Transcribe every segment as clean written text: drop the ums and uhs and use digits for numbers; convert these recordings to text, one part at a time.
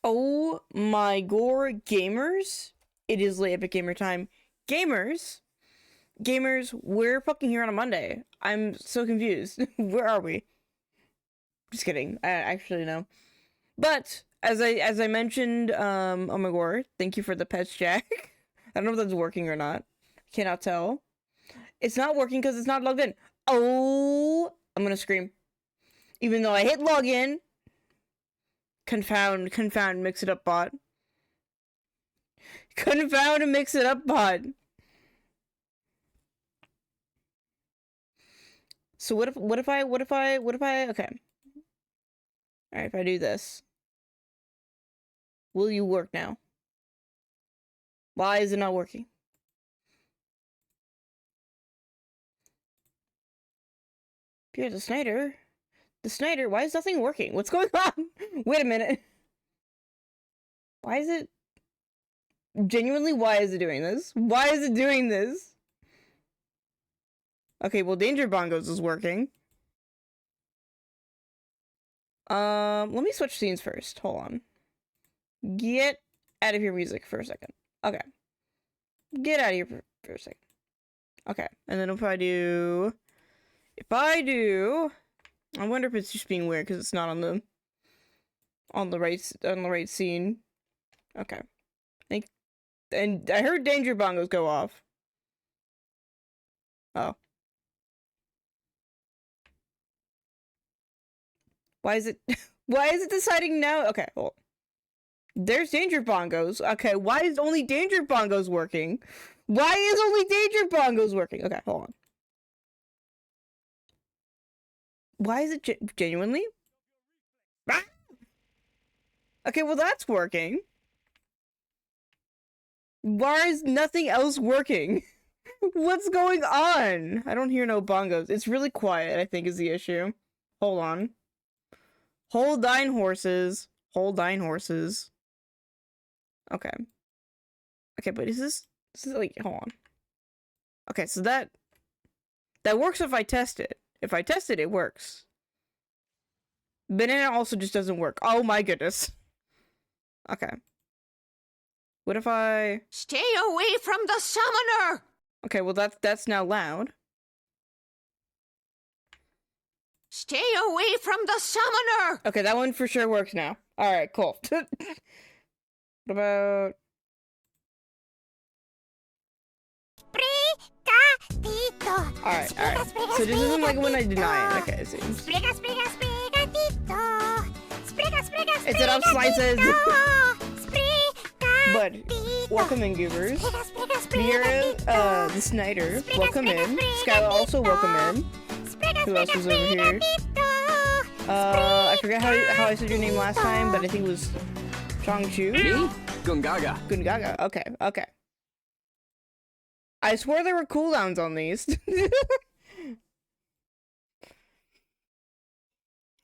Oh my gore, gamers! It is late epic gamer time. Gamers! Gamers, we're fucking here on a Monday. I'm so confused. Where are we? Just kidding. I actually know. But as I mentioned, oh my god, thank you for the pets, Jack. I don't know if that's working or not. I cannot tell. It's not working because it's not logged in. Oh, I'm gonna scream. Even though I hit login. Confound, mix it up bot. Confound and mix it up bot. So what if I, okay. Alright, if I do this. Will you work now? Why is it not working? Here's the Snyder. The Snyder, why is nothing working? What's going on? Wait a minute. Why is it... Genuinely, why is it doing this? Why is it doing this? Okay, well, Danger Bongos is working. Let me switch scenes first. Hold on. Get out of your music for a second. Okay. Get out of here for a second. Okay, and then if I do... I wonder if it's just being weird because it's not on the right scene. Okay. And I heard Danger Bongos go off. Oh. Why is it deciding now? Okay, hold on. There's Danger Bongos. Okay, why is only Danger Bongos working? Why is only Danger Bongos working? Okay, hold on. Why is it genuinely? Ah! Okay, well that's working. Why is nothing else working? What's going on? I don't hear no bongos. It's really quiet, I think, is the issue. Hold on. Hold thine horses. Hold thine horses. Okay. Okay, but is this like, hold on. Okay, so that works if I test it. If I test it, it works. But then it also just doesn't work. Oh my goodness. Okay. What if I... Stay away from the summoner! Okay, well that's now loud. Stay away from the summoner! Okay, that one for sure works now. Alright, cool. What about... Alright. So this isn't like when I deny it. Okay, I see. It's an up slices. But welcome in, goobers. Here, the Snyder, welcome in. Skylar also welcome in. Who else was over here? I forget how I said your name last time, but I think it was Chongchu. Me? Gungaga. Gungaga. Okay. I swore there were cooldowns on these.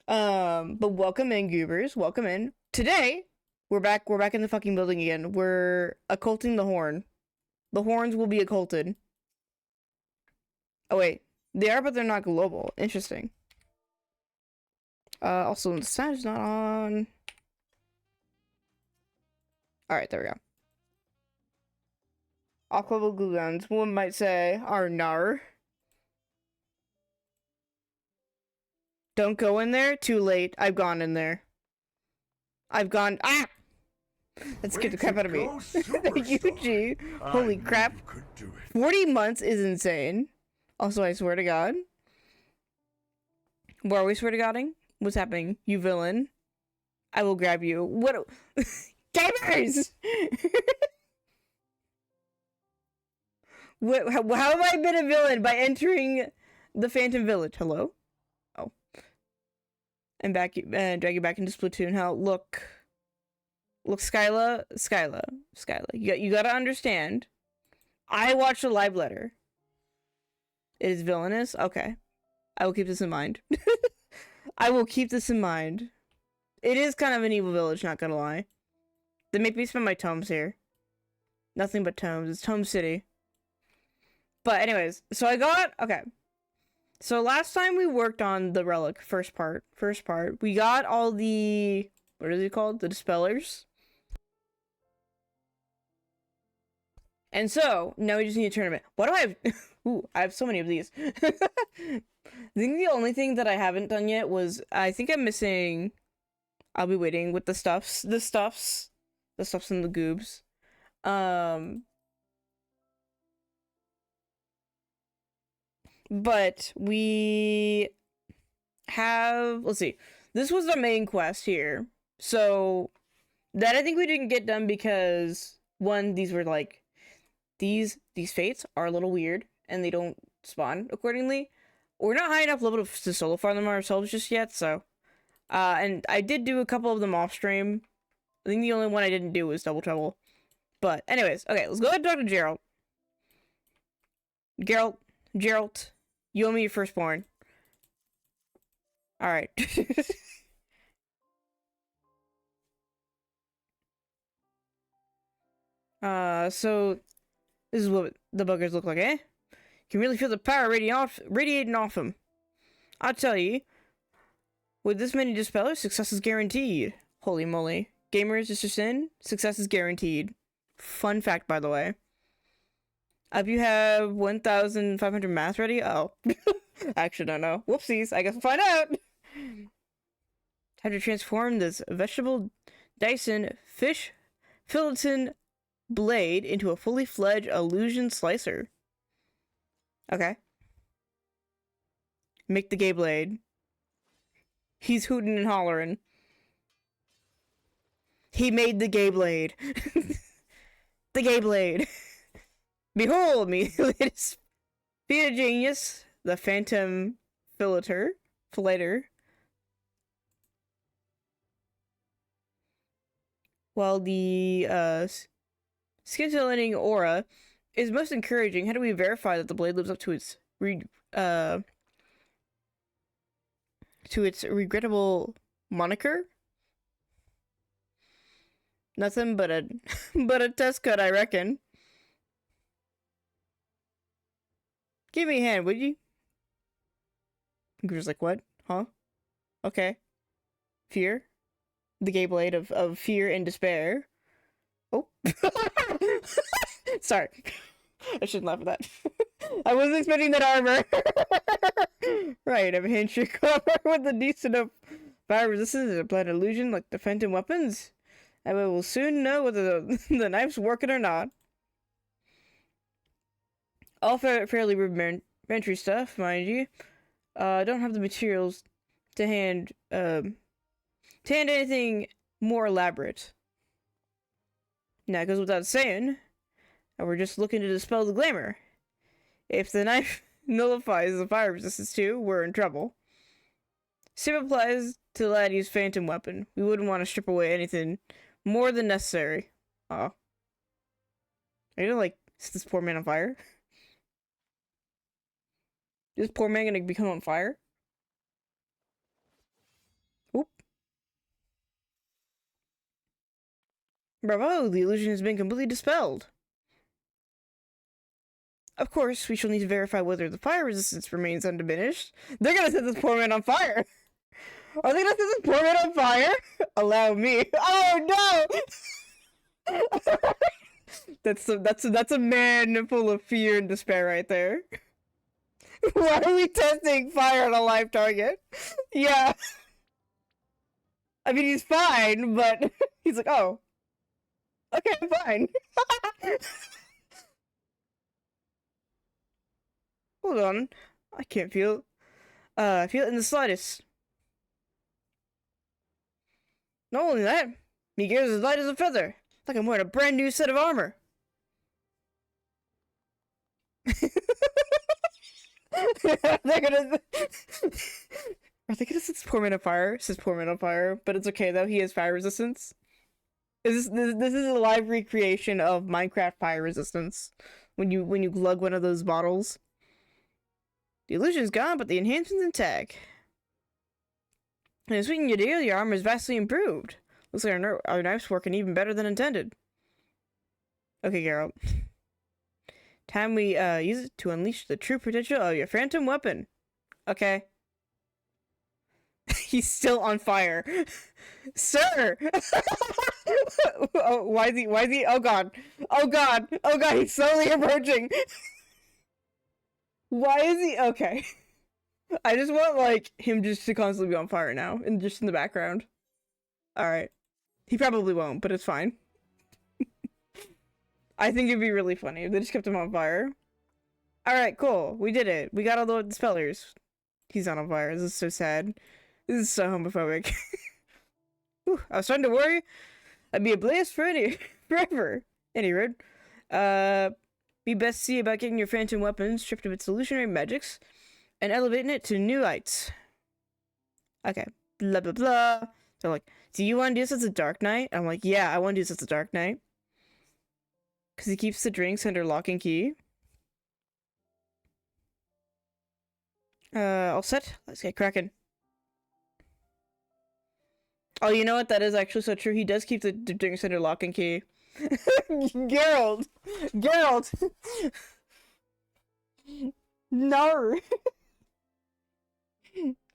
But welcome in, goobers. Welcome in. Today, we're back in the fucking building again. We're occulting the horn. The horns will be occulted. Oh wait. They are, but they're not global. Interesting. Also, the sound is not on. Alright, there we go. All glue guns, one might say, are nar. Don't go in there. Too late. I've gone in there. Ah! That scared the crap out of me. Thank you, G. Holy crap. 40 months is insane. Also, I swear to God. Where are we swear to Godding? What's happening? You villain. I will grab you. What? Gamers! How have I been a villain? By entering the Phantom Village. Hello? Oh. And drag you back into Splatoon. How? Look, Skyla. You gotta understand. I watched a live letter. It is villainous? Okay. I will keep this in mind. I will keep this in mind. It is kind of an evil village, not gonna lie. They make me spend my tomes here. Nothing but tomes. It's Tome City. But anyways, so okay. So last time we worked on the relic, first part, we got all the what is it called? The dispellers. And so now we just need a tournament. What do I have? Ooh, I have so many of these. I think the only thing that I haven't done yet was I think I'm missing. I'll be waiting with the stuffs and the goobs. But we have, let's see. This was the main quest here. So that I think we didn't get done because one, these were like these fates are a little weird and they don't spawn accordingly. We're not high enough level to solo farm them ourselves just yet, so and I did do a couple of them off stream. I think the only one I didn't do was Double Trouble. But anyways, okay, let's go ahead and talk to Gerald. Gerald, you owe me your firstborn. Alright. So this is what the buggers look like, eh? You can really feel the power radiating off them. I'll tell you, with this many dispellers, success is guaranteed. Holy moly. Gamers, just in, success is guaranteed. Fun fact, by the way. If you have 1,500 math ready? Oh. I actually don't know. Whoopsies. I guess we'll find out. Time to transform this vegetable Dyson fish Philliton blade into a fully fledged illusion slicer. Okay. Make the gay blade. He's hooting and hollering. He made the gay blade. The gay blade. Behold me, latest feat of genius, the phantom fillator. While the scintillating aura is most encouraging, how do we verify that the blade lives up to its regrettable moniker? Nothing but a test cut, I reckon. Give me a hand, would you? Groover's like, what? Huh? Okay. Fear? The gay blade of fear and despair. Oh. Sorry. I shouldn't laugh at that. I wasn't expecting that armor. Right, I have a handshake armor with a decent of fire resistance and applied illusion like the phantom weapons. And we will soon know whether the knife's working or not. All fairly rudimentary stuff, mind you. I don't have the materials to hand anything more elaborate. Now, it goes without saying, and we're just looking to dispel the glamour. If the knife nullifies the fire resistance too, we're in trouble. Same applies to Laddie's phantom weapon. We wouldn't want to strip away anything more than necessary. Oh. Are you gonna, like, set this poor man on fire? Is this poor man gonna become on fire? Oop. Bravo, the illusion has been completely dispelled. Of course, we shall need to verify whether the fire resistance remains undiminished. They're gonna set this poor man on fire! Are they gonna set this poor man on fire? Allow me. Oh no! That's a man full of fear and despair right there. Why are we testing fire on a live target? Yeah. I mean, he's fine, but he's like, oh. Okay, I'm fine. Hold on. I can't feel it in the slightest. Not only that, my gear is as light as a feather. Like I'm wearing a brand new set of armor. They're gonna Are they gonna set this poor man on fire? Says poor man on fire, but it's okay though, he has fire resistance. This is a live recreation of Minecraft fire resistance. When you glug one of those bottles. The illusion's gone, but the enhancement's intact. And to sweeten your deal, your armor is vastly improved. Looks like our knife's working even better than intended. Okay, Geralt. Time we use it to unleash the true potential of your phantom weapon. Okay. He's still on fire. Sir! Oh, why is he, oh god. Oh god, oh god, he's slowly approaching. Why is he, okay. I just want, like, him just to constantly be on fire now, and just in the background. Alright. He probably won't, but it's fine. I think it'd be really funny if they just kept him on fire. Alright, cool. We did it. We got all the dispellers. He's not on fire. This is so sad. This is so homophobic. Whew, I was starting to worry I'd be ablaze forever. Anyway, be best see about getting your phantom weapons stripped of its illusionary magics and elevating it to new heights. Okay, blah blah blah. They're like, do you want to do this as a Dark Knight? I'm like, yeah, I want to do this as a Dark Knight. Because he keeps the drinks under lock and key. All set? Let's get cracking. Oh, you know what? That is actually so true. He does keep the drinks under lock and key. Geralt! Geralt! No!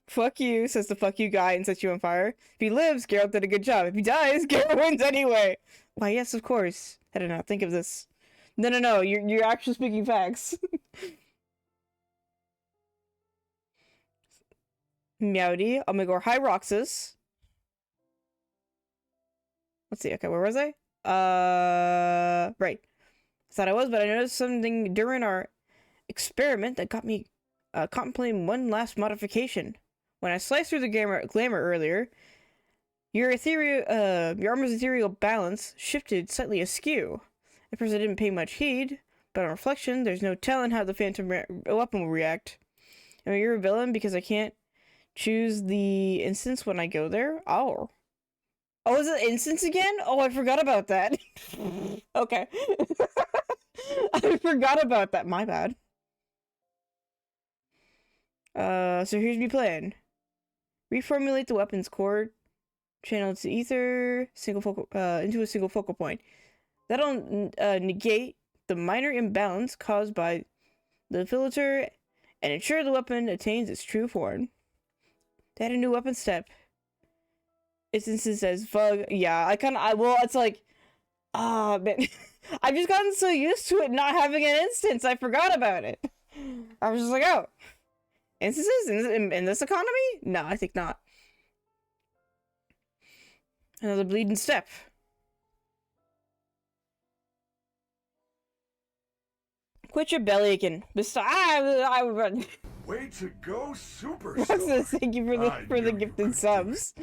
Fuck you, says the fuck you guy and sets you on fire. If he lives, Geralt did a good job. If he dies, Geralt wins anyway! Why, yes, of course. I did not think of this. No, you're actually speaking facts. Meowdy, Omegor High Roxas. Let's see, okay, where was I? Right. Thought I was, but I noticed something during our experiment that got me contemplating one last modification. When I sliced through the glamour earlier, your armor's ethereal balance shifted slightly askew. At first I didn't pay much heed, but on reflection, there's no telling how the phantom weapon will react. Am I a villain because I can't choose the instance when I go there? Oh. Oh, is it instance again? Oh, I forgot about that. Okay. I forgot about that. My bad. So here's my plan. Reformulate the weapon's core, channel to ether, into a single focal point. That'll negate the minor imbalance caused by the filter and ensure the weapon attains its true form. Add a new weapon step. Instances says Vug. Yeah, well, it's like, man. I've just gotten so used to it not having an instance, I forgot about it. I was just like, oh. Instances in this economy? No, I think not. Another bleeding step. Quit your belly aching. Way to go, superstar! Thank you for the gifted subs.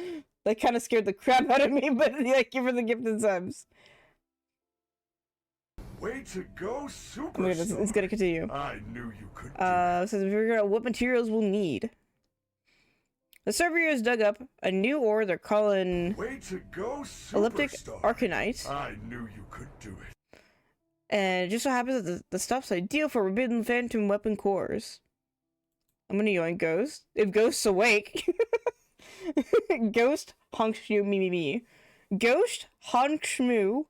That kind of scared the crap out of me, but thank you for the gifted subs. Way to go, superstar! Oh my God, it's gonna continue. I knew you could do it. Says figure out what materials we'll need. The surveyors dug up a new ore they're calling Way to go, superstar. Elliptic Arcanite. I knew you could do it. And it just so happens that the stuff's ideal for forbidden phantom weapon cores. I'm gonna yoink Ghost. If Ghost's awake. Ghost, honk shmoo, me. Ghost, honk shmoo.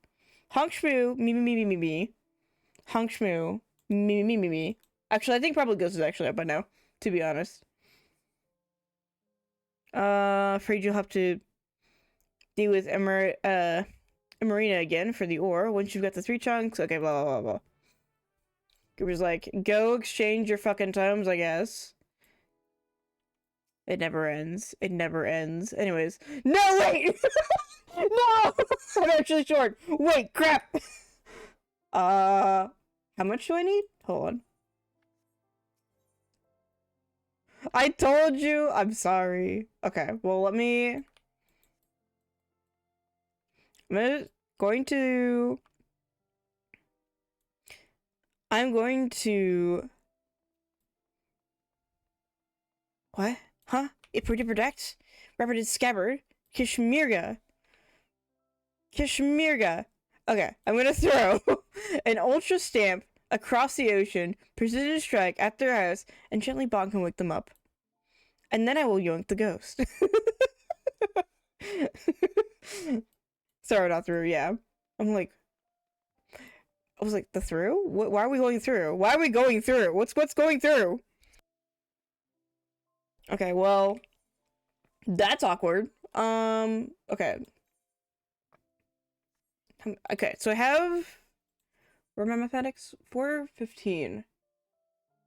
Honk shmoo, me. Honk shmoo, me. Actually, I think probably Ghost is actually up by now, to be honest. Afraid you'll have to deal with Emarina again for the ore once you've got the 3 chunks. Okay, blah, blah, blah, blah. Goober's like, go exchange your fucking tomes, I guess. It never ends. It never ends. Anyways. No, wait! No! I'm actually short. Wait, crap! How much do I need? Hold on. I told you! I'm sorry. Okay, well, let me... I'm going to... What? Huh? It protects? Rapid scabbard? Kishmirga. Okay, I'm gonna throw an ultra stamp across the ocean, precision strike at their house, and gently bonk and wake them up. And then I will yoink the ghost. Sorry, not through, yeah. I'm like... I was like, the through? Why are we going through? Why are we going through? What's going through? Okay, well... That's awkward. Okay. Okay, so I have... Where are my mathematics? 415.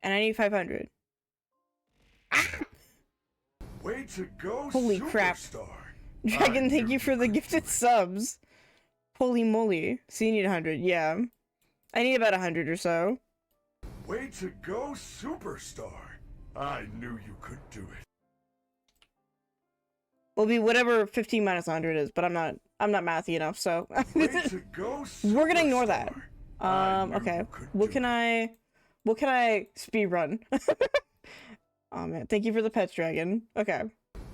And I need 500. Way to go, Holy crap. superstar. Dragon, I thank knew you for the could gifted do it. subs. Holy moly. So you need 100, yeah. I need about 100 or so. Way to go, superstar. I knew you could do it. Will be whatever 15 minus 100 is, but I'm not mathy enough, so. Way to go, superstar. We're gonna ignore that. I knew Okay. you could What do can it. I speed run? Oh man, thank you for the pets, dragon. Okay.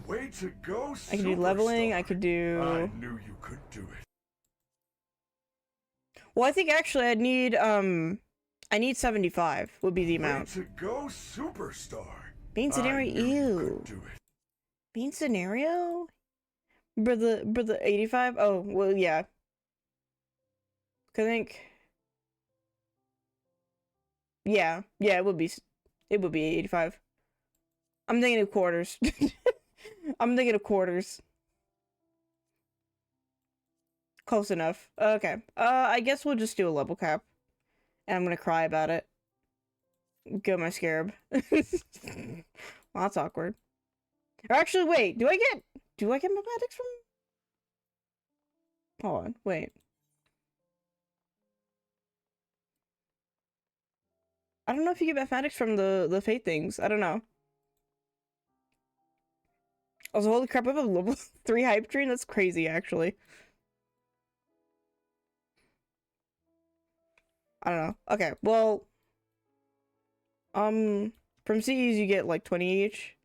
Way to go, I could do leveling, I superstar. could do... I knew you could do it. Well, I think actually I need 75 would be the amount. Way to go, superstar. Bean scenario, I knew you ew. could do it. Bean scenario? Brother 85? Oh, well, yeah. I think... Yeah, it would be 85. I'm thinking of quarters. I'm thinking of quarters. Close enough. Okay. I guess we'll just do a level cap. And I'm gonna cry about it. Go my scarab. Well, that's awkward. Or actually, wait. Do I get mathematics from... Hold on. Wait. I don't know if you get mathematics from the fate things. I don't know. Also, holy crap, I have a level 3 hype train? That's crazy, actually. I don't know. Okay, well... From CEs you get, like, 20 each.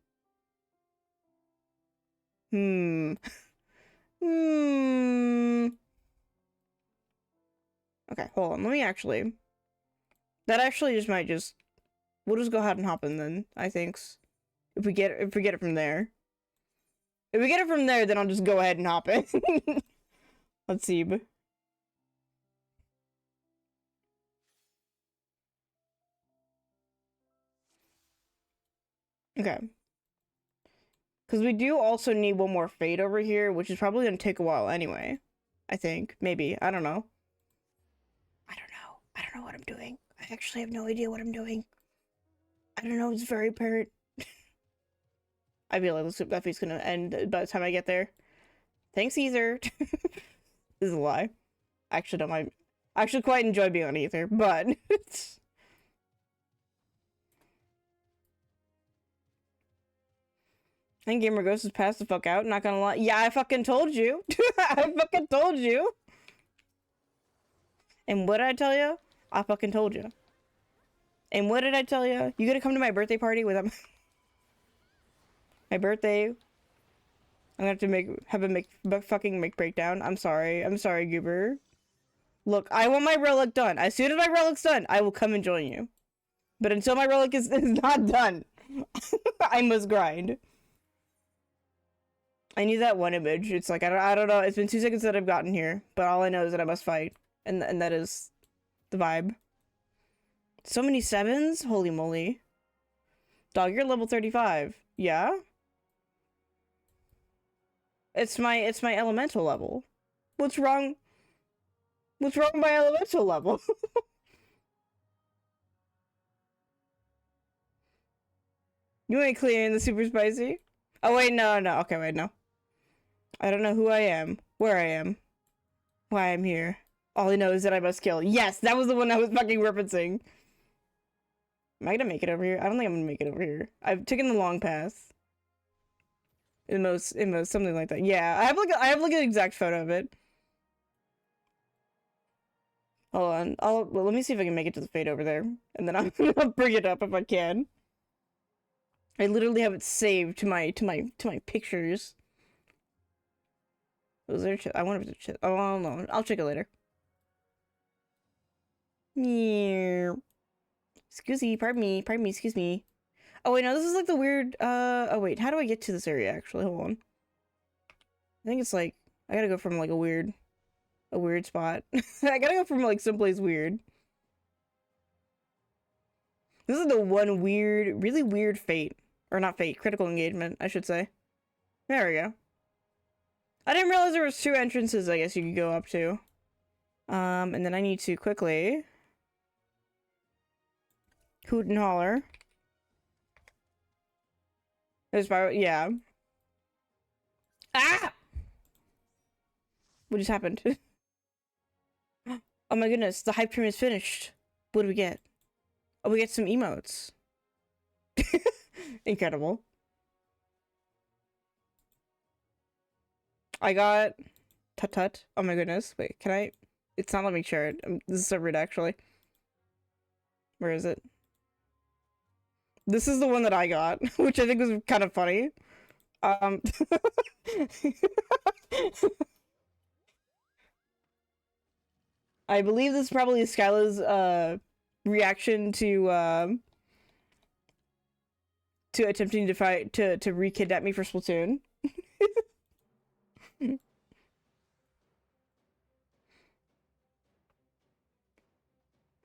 Hmm. Okay, hold on. Let me actually... That actually just might just... We'll just go ahead and hop in then, I think. If we get it from there. If we get it from there, then I'll just go ahead and hop in. Let's see. Okay. Because we do also need one more fade over here, which is probably going to take a while anyway. I think. Maybe. I don't know. I don't know what I'm doing. I actually have no idea what I'm doing. I don't know. It's very apparent. I feel like that fade's going to end by the time I get there. Thanks, Ether. This is a lie. I actually don't mind. I actually quite enjoy being on Ether, but... I think Gamer Ghost is passed the fuck out, not gonna lie. Yeah, I fucking told you. I fucking told you. And what did I tell you? I fucking told you. And what did I tell you? You gonna come to my birthday party without my birthday? I'm gonna have to have a fucking breakdown. I'm sorry, Goober. Look, I want my relic done. As soon as my relic's done, I will come and join you. But until my relic is not done, I must grind. I need that one image. It's like, I don't know. It's been 2 seconds that I've gotten here, but all I know is that I must fight. And that is the vibe. So many 7s? Holy moly. Dog, you're level 35. Yeah? It's my elemental level. What's wrong? What's wrong with my elemental level? You ain't clearing the super spicy? Oh wait, no. Okay, wait, no. I don't know who I am, where I am, why I'm here. All I know is that I must kill. Yes, that was the one I was fucking referencing. Am I gonna make it over here? I don't think I'm gonna make it over here. I've taken the long path. In most, something like that. Yeah, I have like an exact photo of it. Hold on. Well, let me see if I can make it to the fade over there, and then I'll bring it up if I can. I literally have it saved to my pictures. Was there? I wonder if there's. Oh no, I'll check it later. Meow. Excuse me, pardon me, excuse me. Oh wait, no, this is like the weird. Oh wait, how do I get to this area? Actually, hold on. I think it's like I gotta go from like a weird spot. I gotta go from like someplace weird. This is the one weird, really weird fate. Or not fate, critical engagement, I should say. There we go. I didn't realize there was 2 entrances, I guess you could go up to. And then I need to quickly hoot and holler. There's probably, yeah. Ah! What just happened? Oh my goodness, the hype train is finished. What do we get? Oh, we get some emotes. Incredible. I got tut. Oh my goodness. Wait, can I? It's not letting me share it. This is so rude, actually. Where is it? This is the one that I got, which I think was kind of funny. I believe this is probably Skyla's reaction to attempting to fight to re-kidnap me for Splatoon.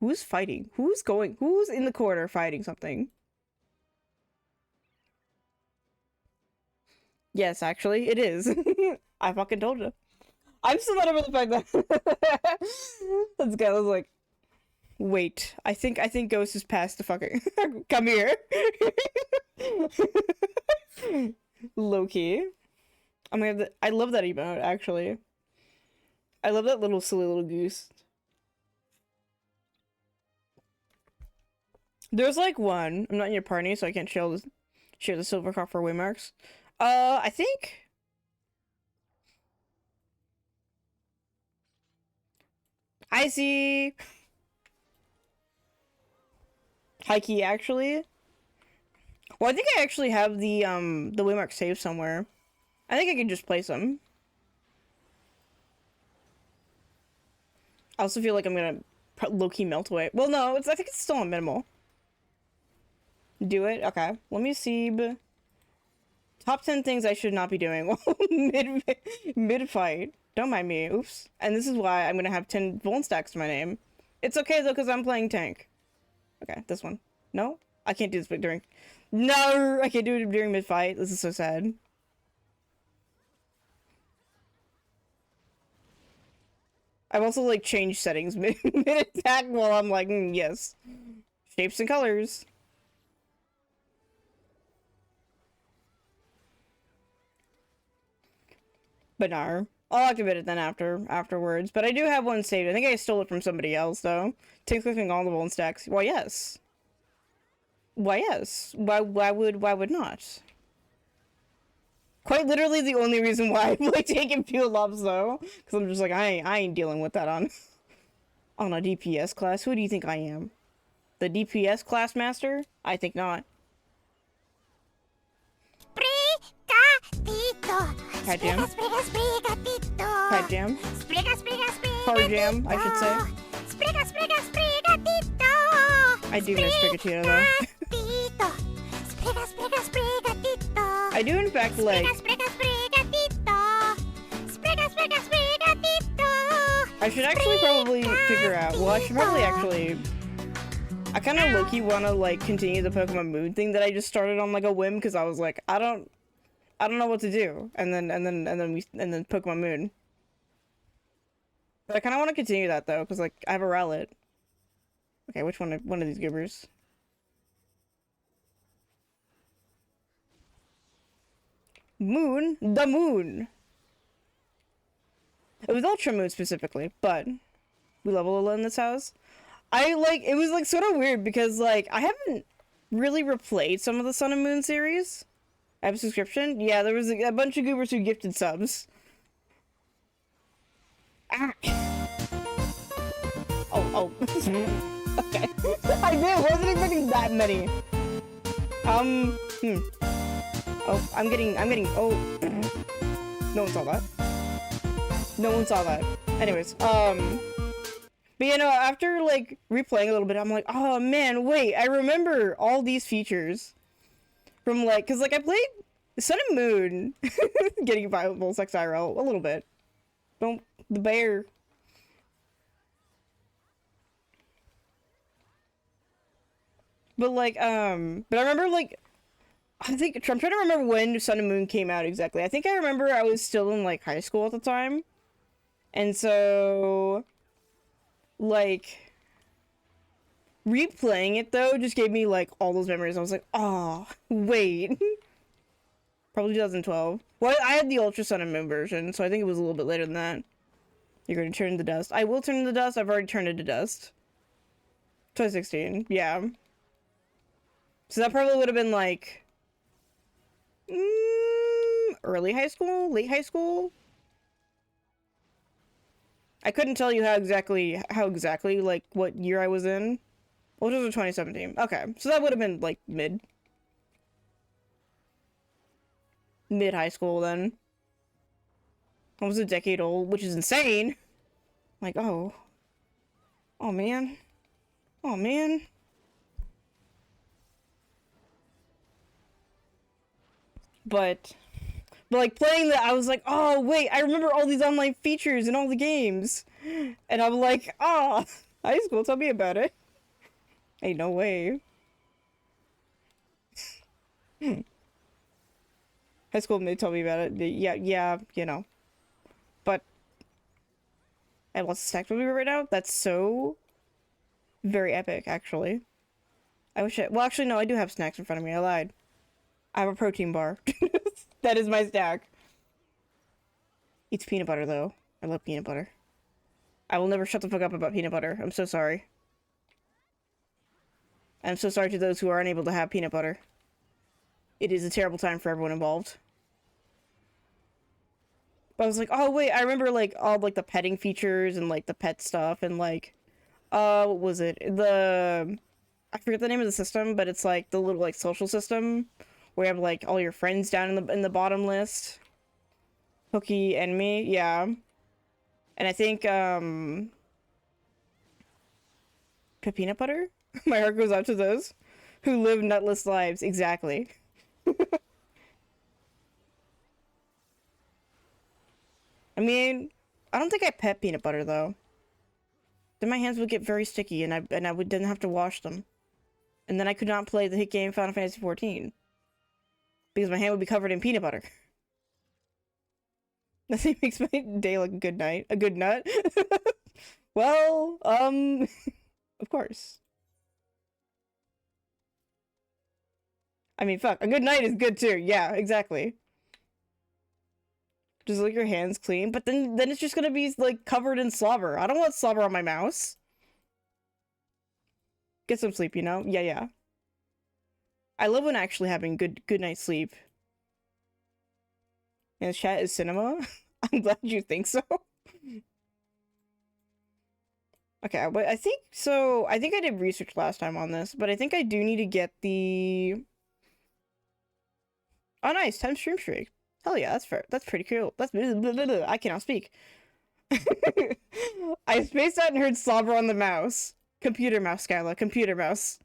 Who's fighting? Who's in the corner fighting something? Yes, actually, it is. I fucking told you. I'm still not over the fact that this guy was like, wait, I think Ghost is past the fucking come here. Low-key. I'm gonna have the... I love that emote, actually. I love that little silly little goose. There's like one. I'm not in your party, so I can't share the silver copper waymarks. I think I see Heike actually. Well, I think I actually have the waymark saved somewhere. I think I can just place them. I also feel like I'm gonna low-key melt away. Well, no, I think it's still on minimal. Do it? Okay. Let me see. Top 10 things I should not be doing mid-fight. Don't mind me. Oops. And this is why I'm gonna have 10 Vuln stacks to my name. It's okay, though, because I'm playing tank. Okay, this one. No? I can't do this during... No! I can't do it during mid-fight. This is so sad. I've also, like, changed settings mid-attack while I'm like, yes. Shapes and colors. But no, I'll activate it then afterwards. But I do have one saved. I think I stole it from somebody else though. Take clicking all the bone stacks. Why yes. Why yes. Why would not? Quite literally the only reason why I'm like taking fuel ups though. Because I'm just like I ain't dealing with that on a DPS class. Who do you think I am? The DPS class master? I think not. Cat jam. Cat jam. Car jam, I should say. I do miss Sprigatito though. I do in fact like... I should actually probably figure out... Well, I should probably actually... I kind of low-key want to like continue the Pokemon Moon thing that I just started on like a whim because I was like, I don't know what to do, and then Pokemon Moon. But I kind of want to continue that though, because like I have a Rowlet. Okay, which one of these gibbers? Moon, the moon. It was Ultra Moon specifically, but we level a lot in this house. It was like sort of weird because like I haven't really replayed some of the Sun and Moon series. I have a subscription? Yeah, there was a bunch of goobers who gifted subs. Ah. Oh. Okay. I wasn't expecting that many. Oh, I'm getting, oh. No one saw that. No one saw that. Anyways, but you know, after, like, replaying a little bit, I'm like, oh, man, wait, I remember all these features. From, like, because, like, I played Sun and Moon, getting viable sex IRL a little bit. The bear. But, like, but I remember, like, I'm trying to remember when Sun and Moon came out exactly. I think I remember I was still in like high school at the time. And so like replaying it though just gave me like all those memories. I was like, oh, wait. Probably 2012. Well, I had the Ultra Sun and Moon version, so I think it was a little bit later than that. You're going to turn into dust. I will turn into dust. I've already turned into dust. 2016. Yeah. So that probably would have been like early high school, late high school. I couldn't tell you how exactly like what year I was in. Well, it was 2017. Okay, so that would have been like mid high school then. Almost a decade old, which is insane. Like, oh man, oh man. But like playing that, I was like, oh wait, I remember all these online features and all the games, and I'm like, ah, oh, high school, tell me about it. Ain't no way. High school may tell me about it. Yeah, you know. But I have lots of snacks with me right now. That's so very epic, actually. I wish well, actually, no, I do have snacks in front of me. I lied. I have a protein bar. That is my snack. It's peanut butter, though. I love peanut butter. I will never shut the fuck up about peanut butter. I'm so sorry. I'm so sorry to those who are unable to have peanut butter. It is a terrible time for everyone involved. But I was like, oh wait, I remember like all like the petting features and like the pet stuff and like what was it? I forget the name of the system, but it's like the little like social system where you have like all your friends down in the bottom list. Hooky and me, yeah. And I think peanut butter? My heart goes out to those who live nutless lives, exactly. I mean, I don't think I pet peanut butter though. Then my hands would get very sticky and I didn't have to wash them. And then I could not play the hit game Final Fantasy XIV. Because my hand would be covered in peanut butter. Nothing makes my day like a good night. A good nut? Well, of course. I mean, fuck, a good night is good too. Yeah, exactly. Just like your hands clean, but then it's just gonna be like covered in slobber. I don't want slobber on my mouse. Get some sleep, you know? Yeah. I love when actually having good night's sleep. And chat is cinema. I'm glad you think so. Okay, but I think so. I think I did research last time on this, but I think I do need to get the. Oh, nice 10 stream streak. Hell yeah, that's fair. That's pretty cool. That's I cannot speak. I spaced out and heard slobber on the mouse. Computer mouse, Skyla. Computer mouse.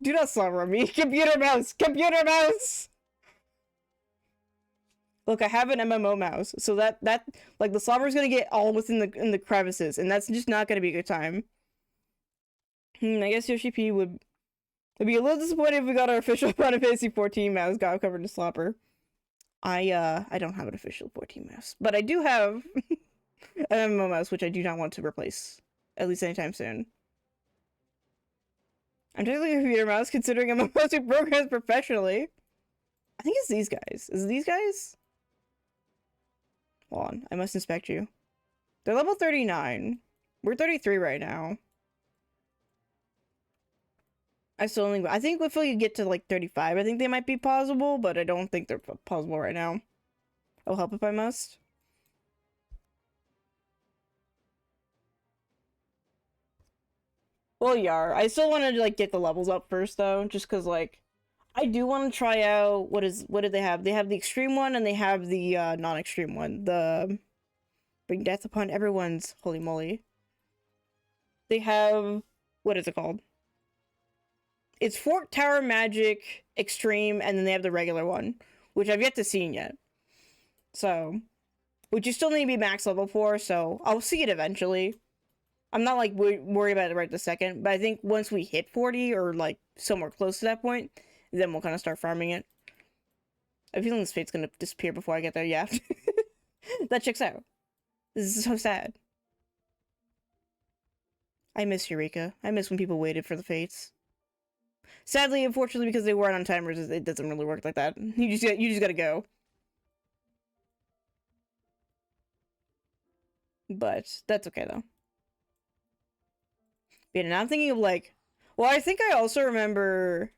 Do not slobber on me. Computer mouse. Computer mouse. Look, I have an MMO mouse, so that like the slobber is gonna get all within the crevices, and that's just not gonna be a good time. I guess Yoshi P would be a little disappointed if we got our official Final Fantasy 14 mouse got covered in slobber. I don't have an official 14 mouse, but I do have an MMO mouse, which I do not want to replace, at least anytime soon. I'm technically a computer mouse, considering I'm supposed to program professionally. I think it's these guys. Is it these guys? Hold on, I must inspect you. They're level 39. We're 33 right now. I think if we get to like 35, I think they might be pausable, but I don't think they're pausable right now. I'll help if I must. Well, yeah, I still want to like get the levels up first though, just because like I do want to try out what do they have? They have the extreme one and they have the non-extreme one. The bring death upon everyone's holy moly. They have what is it called? It's Fort Tower Magic Extreme, and then they have the regular one, which I've yet to see yet. So, which you still need to be max level for, so I'll see it eventually. I'm not like worried about it right this second, but I think once we hit 40 or like somewhere close to that point, then we'll kind of start farming it. I have a feeling this fate's gonna disappear before I get there, yeah. That checks out. This is so sad. I miss Eureka. I miss when people waited for the fates. Sadly, unfortunately, because they weren't on timers, it doesn't really work like that. You just gotta go. But that's okay though. Yeah, and I'm thinking of like, well, I think I also remember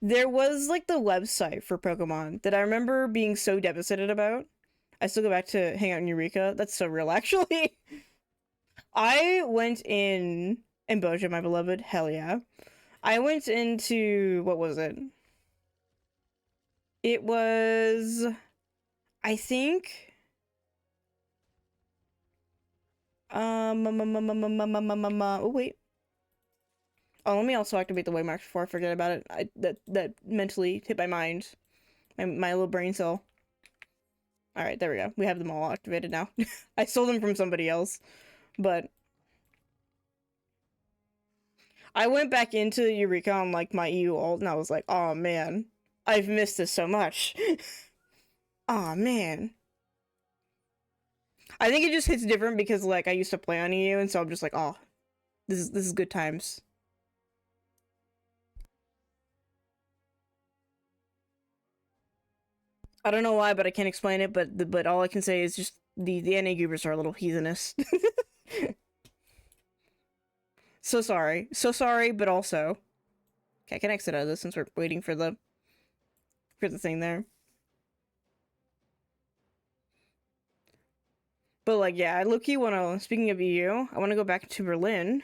there was like the website for Pokemon that I remember being so devastated about. I still go back to hang out in Eureka. That's so real, actually. I went in Boja, my beloved. Hell yeah. I went into, what was it? It was, I think, oh wait. Oh, let me also activate the waymark before I forget about it. That mentally hit my mind. My little brain cell. Alright, there we go. We have them all activated now. I stole them from somebody else. But I went back into Eureka on like my EU alt and I was like, oh man, I've missed this so much. Oh man. I think it just hits different because like I used to play on EU and so I'm just like, oh, this is good times. I don't know why, but I can't explain it, but all I can say is just the NA goobers are a little heathenish. So sorry, but also, okay, I can exit out of this since we're waiting for the thing there. But like, yeah, I low-key wanna. Speaking of EU, I wanna go back to Berlin.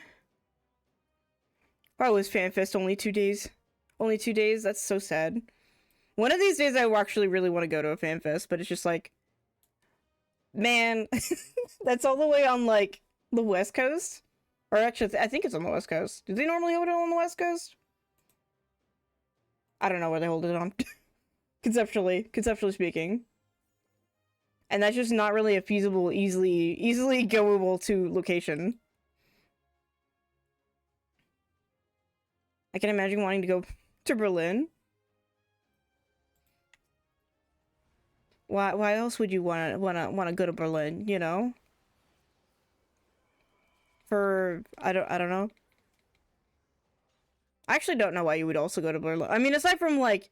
Oh, it was FanFest only 2 days. Only 2 days. That's so sad. One of these days, I actually really want to go to a FanFest, but it's just like, man, that's all the way on like the West Coast. Or actually, I think it's on the West Coast. Do they normally hold it on the West Coast? I don't know where they hold it on. Conceptually speaking. And that's just not really a feasible, easily goable to location. I can imagine wanting to go to Berlin. Why else would you wanna go to Berlin, you know? For I don't know. I actually don't know why you would also go to Berlin. I mean, aside from like,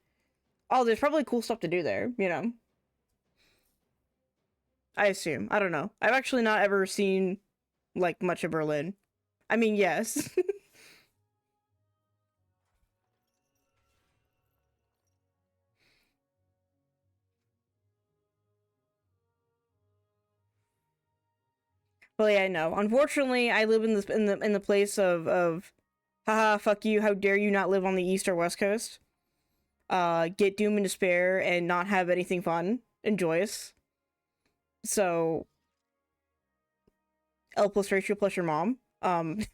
oh, there's probably cool stuff to do there, you know. I assume. I don't know. I've actually not ever seen like much of Berlin. I mean, yes. Well, yeah, I know. Unfortunately, I live in the place of haha, fuck you, how dare you not live on the East or West Coast? Get doom and despair and not have anything fun and joyous. So L plus ratio plus your mom. And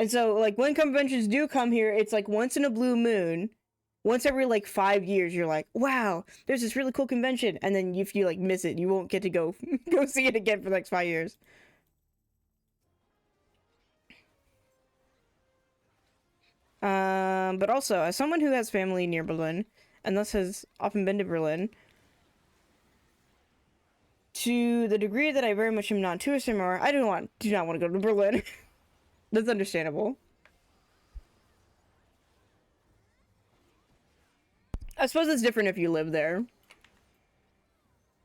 so like when conventions do come here, it's like once in a blue moon. Once every like 5 years, you're like, wow, there's this really cool convention, and then if you like miss it, you won't get to go go see it again for the next 5 years. But also, as someone who has family near Berlin, and thus has often been to Berlin, to the degree that I very much am not tourist anymore, I do not want to go to Berlin. That's understandable. I suppose it's different if you live there.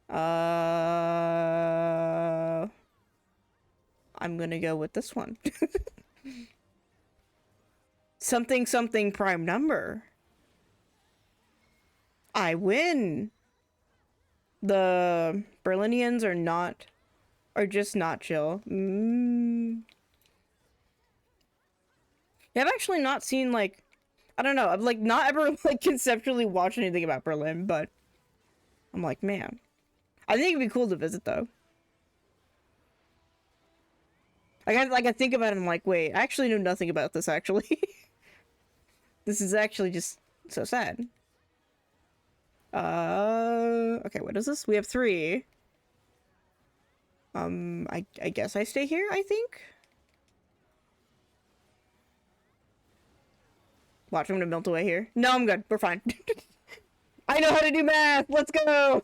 I'm gonna go with this one. Something prime number. I win. The Berlinians are just not chill. I've actually not seen like, I don't know, I've like not ever like conceptually watched anything about Berlin, but I'm like, man, I think it'd be cool to visit though. I think about it, I'm like, wait, I actually know nothing about this actually. This is actually just so sad. Okay, what is this? We have 3. I guess I stay here, I think? Watch, I'm gonna melt away here. No, I'm good. We're fine. I know how to do math! Let's go!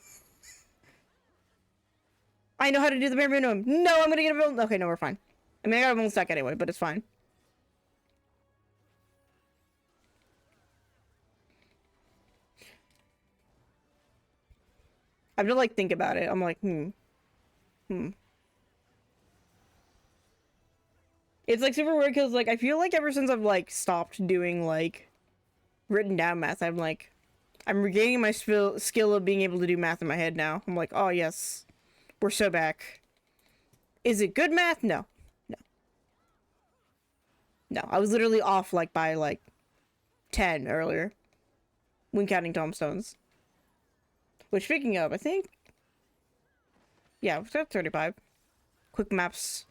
I know how to do the bare minimum. No, I'm gonna get a bonus. Okay, no, we're fine. I mean, I got a bonus stack anyway, but it's fine. I have to, like, think about it. I'm like, It's, like, super weird because, like, I feel like ever since I've, like, stopped doing, like, written down math, I'm, like, I'm regaining my skill of being able to do math in my head now. I'm like, oh, yes. We're so back. Is it good math? No. No. No, I was literally off, like, by, like, 10 earlier. When counting tombstones. Which, speaking of, I think... Yeah, we've got 35. Quick maps.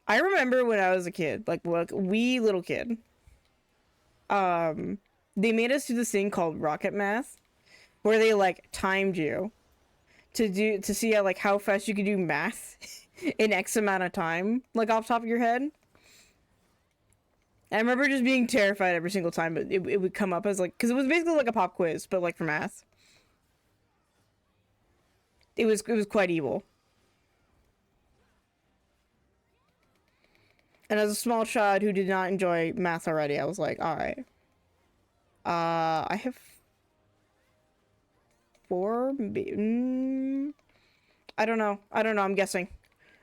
I remember when I was a kid, like wee little kid. They made us do this thing called rocket math, where they like timed you to see how, like, how fast you could do math in X amount of time, like off the top of your head. I remember just being terrified every single time, but it would come up as like, because it was basically like a pop quiz, but like for math. It was quite evil. And as a small child who did not enjoy math already, I was like, alright. I have 4, maybe, I don't know. I'm guessing.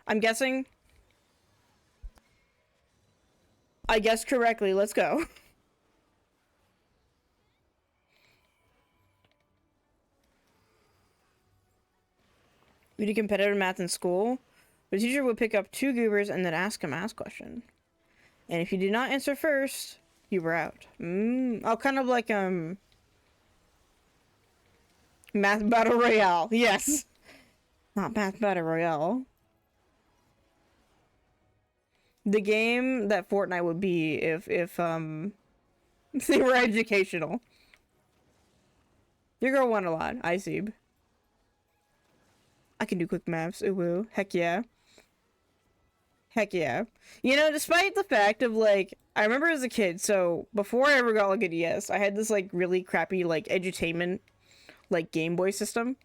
I guessed correctly. Let's go. We did competitive math in school. The teacher would pick up 2 goobers and then ask a math question. And if you did not answer first, you were out. Oh, kind of like, Math Battle Royale. Yes. Not Math Battle Royale. The game that Fortnite would be if they were educational. Your girl won a lot. I see. I can do quick maps. Ooh, woo. Heck yeah. Heck yeah. You know, despite the fact of, like, I remember as a kid, so before I ever got, like, a DS, I had this, like, really crappy, like, edutainment, like, Game Boy system.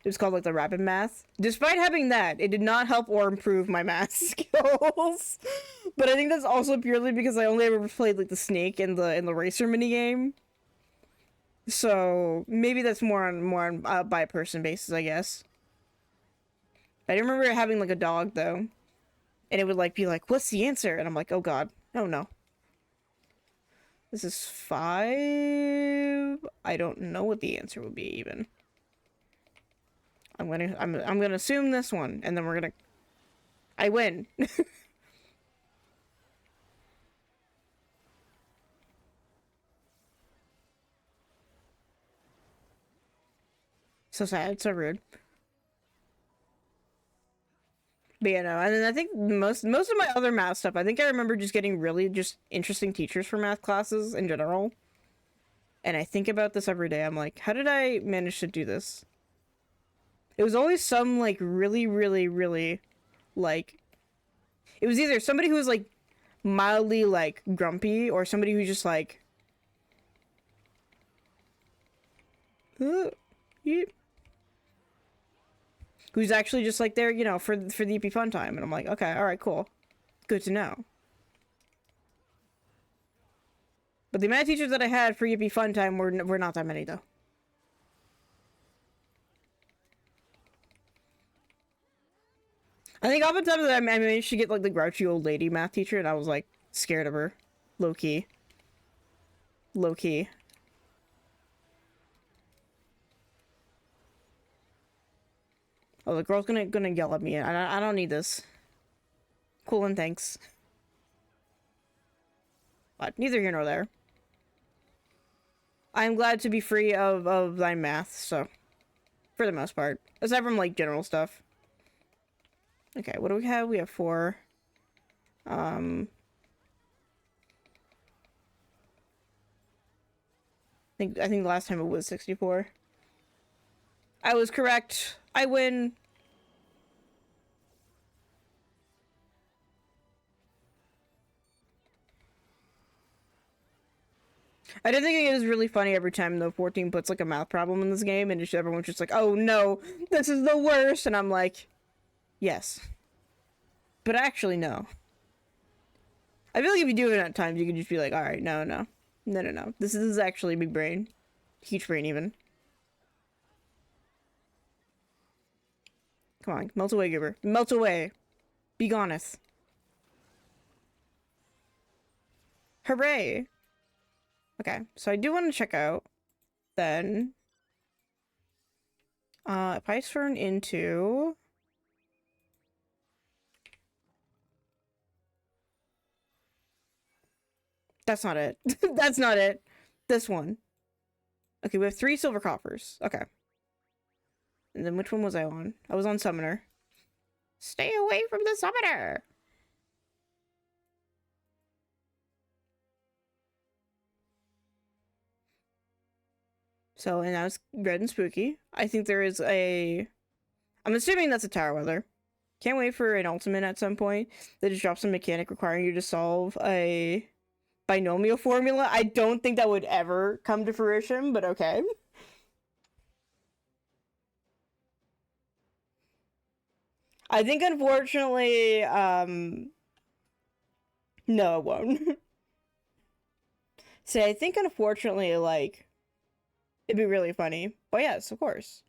It was called, like, the Rapid Math. Despite having that, it did not help or improve my math skills. But I think that's also purely because I only ever played, like, the Snake and the Racer minigame. So maybe that's more on by a person basis, I guess. I remember having, like, a dog, though. And it would, like, be like, what's the answer? And I'm like, oh god. Oh no. This is 5. I don't know what the answer would be, even. I'm gonna assume this one, and then we're gonna... I win. So sad, so rude. But yeah, no, and then I think most of my other math stuff, I think I remember just getting really just interesting teachers for math classes in general. And I think about this every day. I'm like, how did I manage to do this? It was always some, like, really, really, really, like... It was either somebody who was, like, mildly, like, grumpy, or somebody who just, like... Yeah. Who's actually just, like, there, you know, for the EP fun time. And I'm like, okay, alright, cool. Good to know. But the amount of teachers that I had for EP fun time were not that many, though. I think oftentimes I managed to get, like, the grouchy old lady math teacher, and I was, like, scared of her. Low-key. Low-key. Oh, the girl's gonna yell at me. I don't need this. Cool and thanks. But neither here nor there. I'm glad to be free of thy math, so... For the most part. Aside from, like, general stuff. Okay, what do we have? We have 4. I think the last time it was 64. I was correct. I win. I do think it is really funny every time though 14 puts like a mouth problem in this game and just everyone's just like, oh no, this is the worst, and I'm like, yes. But actually no. I feel like if you do it at times you can just be like, alright, no. No. This is actually big brain. Huge brain even. Come on, melt away, Goober. Melt away. Be goneth. Hooray! Okay, so I do want to check out, then, if I turn into... That's not it. That's not it. This one. Okay, we have 3 silver coffers. Okay. And then which one was I on? I was on Summoner. Stay away from the Summoner! So, and now it's red and spooky. I think there is a... I'm assuming that's a Tower Weather. Can't wait for an ultimate at some point that just drops a mechanic requiring you to solve a binomial formula. I don't think that would ever come to fruition, but okay. I think unfortunately, no, it won't. I think unfortunately, like, it'd be really funny. But yes, of course.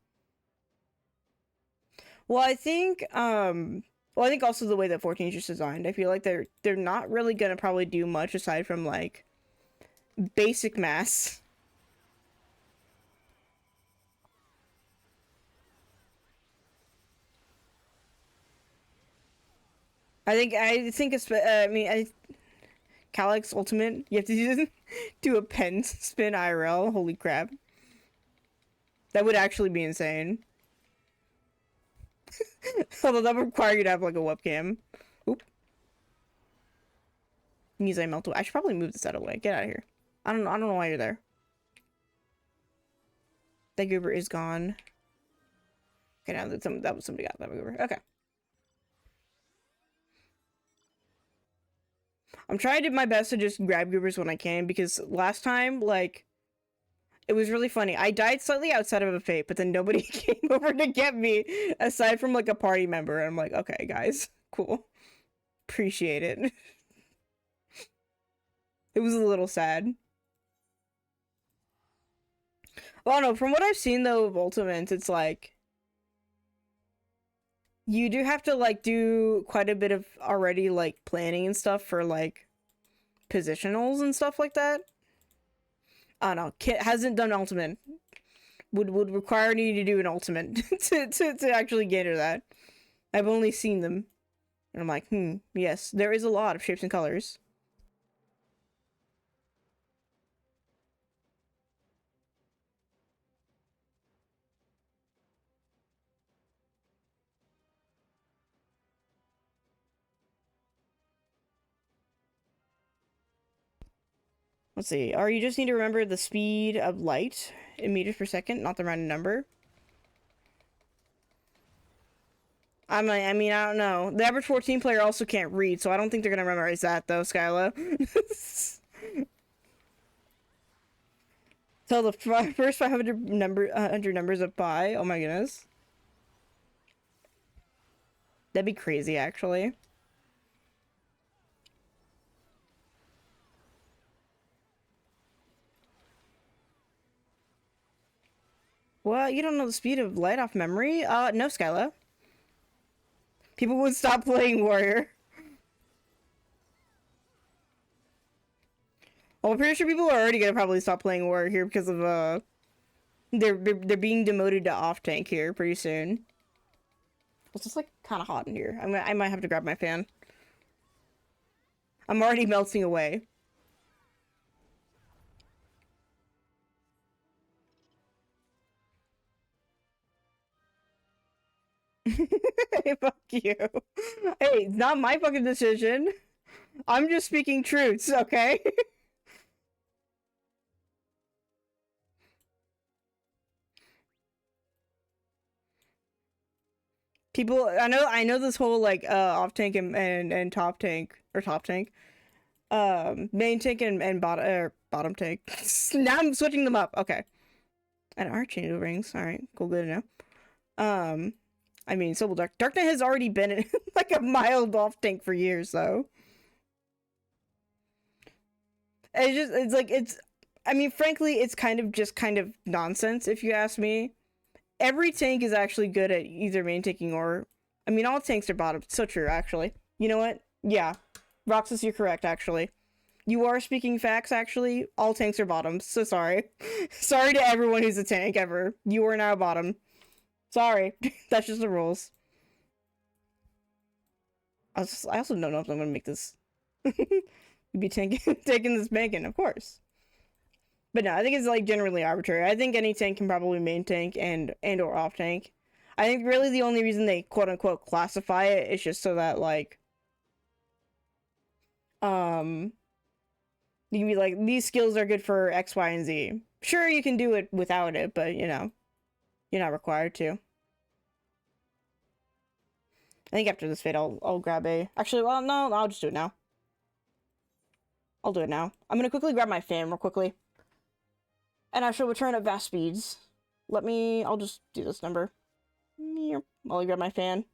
Well, I think also the way that 14 is just designed, I feel like they're not really gonna probably do much aside from like basic mass. I think it's Calyx Ultimate, you have to do a pen spin IRL. Holy crap. That would actually be insane. Although that would require you to have like a webcam. Oop. Means I melt away. I should probably move this out of the way. Get out of here. I don't know why you're there. That goober is gone. Okay, now that was somebody got that goober. Okay. I'm trying to do my best to just grab goobers when I can, because last time, like, it was really funny. I died slightly outside of a fate, but then nobody came over to get me, aside from, like, a party member. And I'm like, okay, guys, cool. Appreciate it. It was a little sad. Well, no, from what I've seen, though, of Ultimate, it's like... You do have to, like, do quite a bit of already, like, planning and stuff for, like, positionals and stuff like that. I don't know. Kit hasn't done Ultimate. Would require me to do an Ultimate to actually get into that. I've only seen them. And I'm like, yes, there is a lot of shapes and colors. Let's see. Or you just need to remember the speed of light in meters per second, not the random number. I mean, I don't know. The average 14 player also can't read, so I don't think they're gonna memorize that, though, Skyla. Tell the first 500 numbers of pi. Oh my goodness. That'd be crazy, actually. Well, you don't know the speed of light off memory? No, Skyla. People would stop playing Warrior. Well, I'm pretty sure people are already gonna probably stop playing Warrior here because of, they're being demoted to off-tank here pretty soon. It's just, like, kind of hot in here. I might have to grab my fan. I'm already melting away. Hey, fuck you. Hey, it's not my fucking decision. I'm just speaking truths, okay? People, I know this whole, like, off tank and top tank, or top tank. Main tank and bottom tank. Now I'm switching them up. Okay. And Archangel rings. All right, cool, good to know. I mean, Soul Dark Knight has already been in, like a mild off tank for years, though. I mean, frankly, it's kind of nonsense if you ask me. Every tank is actually good at either main tanking or, I mean, all tanks are bottom. So true, actually. You know what? Yeah, Roxas, you're correct, actually. You are speaking facts, actually. All tanks are bottoms. So sorry. Sorry to everyone who's a tank ever. You are now bottom. Sorry. That's just the rules. I also don't know if I'm gonna make this. Be taking this banking, of course. But no, I think it's like generally arbitrary. I think any tank can probably main tank and or off tank. I think really the only reason they quote unquote classify it is just so that like you can be like, these skills are good for X, Y, and Z. Sure, you can do it without it, but you know, you're not required to. I think after this fade, I'll grab a. Actually, well, no, I'll just do it now. I'll do it now. I'm gonna quickly grab my fan real quickly, and I shall return at vast speeds. I'll just do this number. While I grab my fan.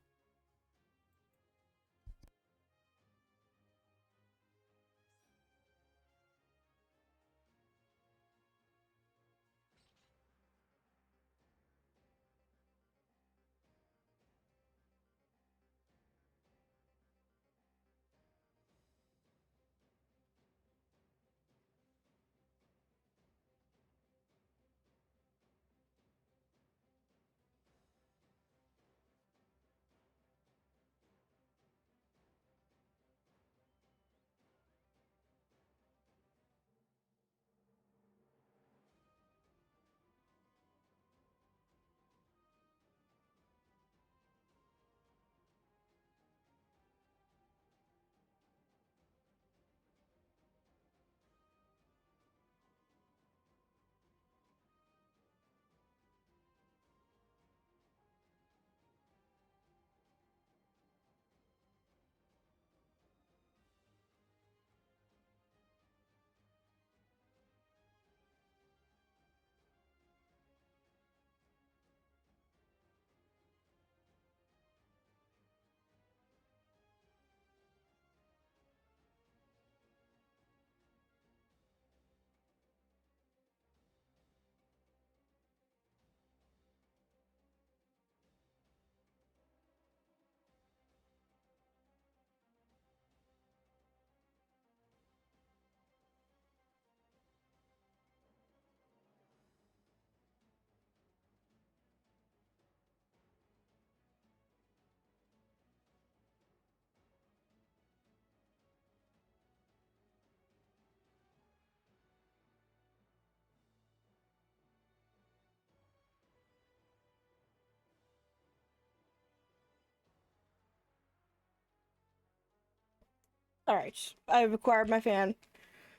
Alright, I've acquired my fan.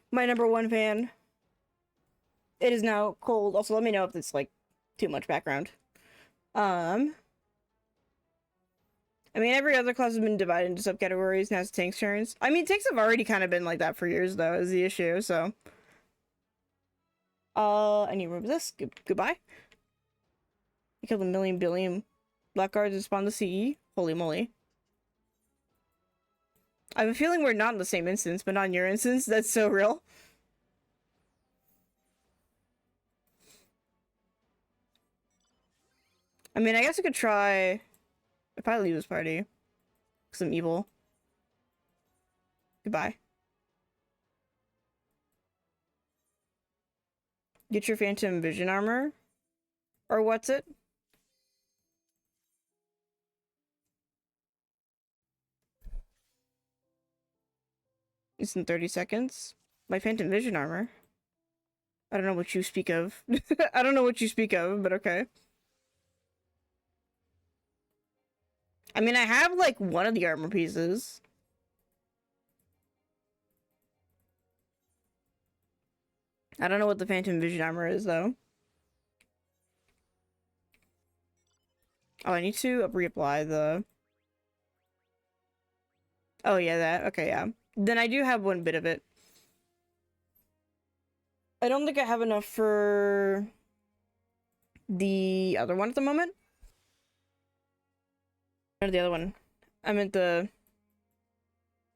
My number one fan. It is now cold. Also, let me know if it's, like, too much background. I mean, every other class has been divided into subcategories, now it's tanks' turns. I mean, tanks have already kind of been like that for years, though, is the issue, so. I need to remove this. Goodbye. I killed a million billion blackguards and spawned the CE. Holy moly. I have a feeling we're not in the same instance, but not in your instance. That's so real. I mean, I guess I could try... I'd probably leave this party. Because I'm evil. Goodbye. Get your Phantom Vision armor? Or what's it? It's in 30 seconds. My Phantom Vision armor. I don't know what you speak of. I don't know what you speak of, but okay. I mean, I have, like, one of the armor pieces. I don't know what the Phantom Vision armor is, though. Oh, I need to reapply the... Oh, yeah, that. Okay, yeah. Then I do have one bit of it. I don't think I have enough for the other one at the moment. Or the other one. I meant the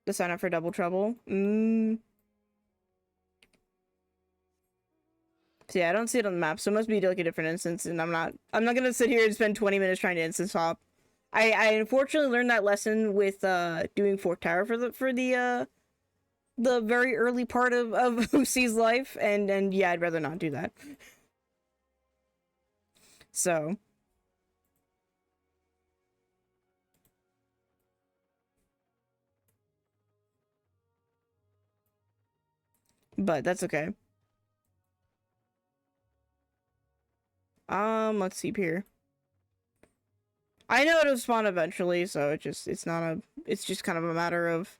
sign up for Double Trouble. So yeah, I don't see it on the map, so it must be like a different instance, and I'm not gonna sit here and spend 20 minutes trying to instance hop. I unfortunately learned that lesson with doing Fort Tower for the very early part of Lucy's life, and yeah, I'd rather not do that. So but that's okay. Let's see here. I know it'll spawn eventually, so it's just kind of a matter of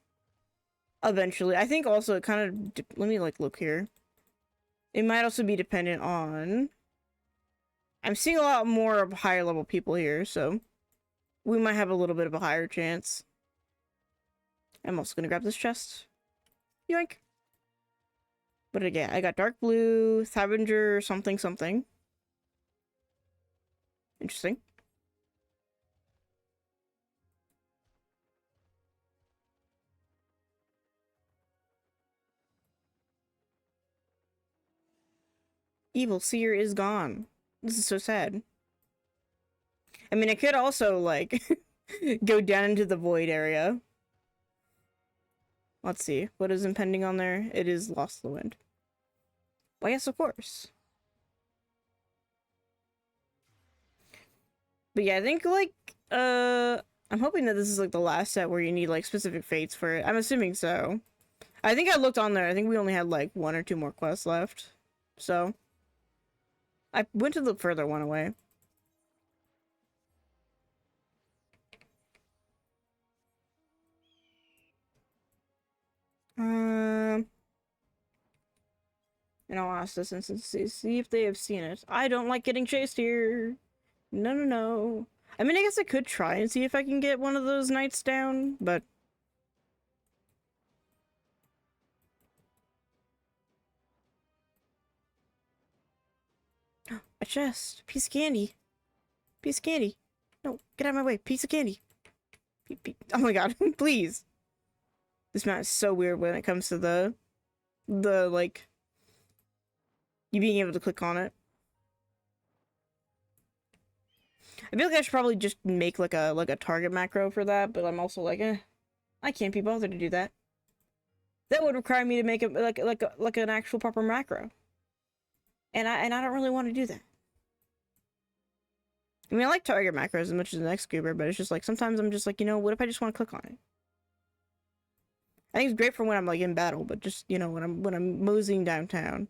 eventually. I think also it kind of, let me like look here. It might also be dependent on, I'm seeing a lot more of higher level people here, so we might have a little bit of a higher chance. I'm also gonna grab this chest. Yoink. What did I get? I got dark blue, scavenger, something, something. Interesting. Evil Seer is gone. This is so sad. I mean, I could also, like, go down into the void area. Let's see. What is impending on there? It is Lost to the Wind. Well, yes, of course. But yeah, I think, like, I'm hoping that this is, like, the last set where you need, like, specific fates for it. I'm assuming so. I think I looked on there. I think we only had, like, 1 or 2 more quests left. So I went to the further one away. And I'll ask this instance to see if they have seen it. I don't like getting chased here. No, no, no. I mean, I guess I could try and see if I can get one of those knights down, but... A chest. Piece of candy. Piece of candy. No, get out of my way. Piece of candy. Oh my god, please. This map is so weird when it comes to the like, you being able to click on it. I feel like I should probably just make like a target macro for that, but I'm also like, I can't be bothered to do that. That would require me to make it like an actual proper macro. And I don't really want to do that. I mean, I like target macros as much as the next scuba, but it's just like sometimes I'm just like, you know, what if I just want to click on it? I think it's great for when I'm like in battle, but just, you know, when I'm moseying downtown.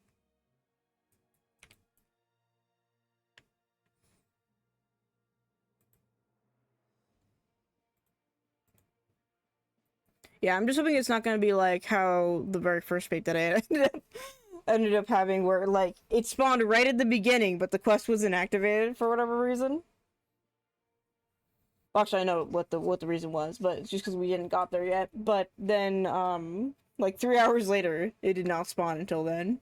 Yeah, I'm just hoping it's not gonna be like how the very first fate that I ended up having, where like it spawned right at the beginning, but the quest wasn't activated for whatever reason. Well, actually, I know what the reason was, but it's just because we hadn't got there yet. But then, like 3 hours later, it did not spawn until then.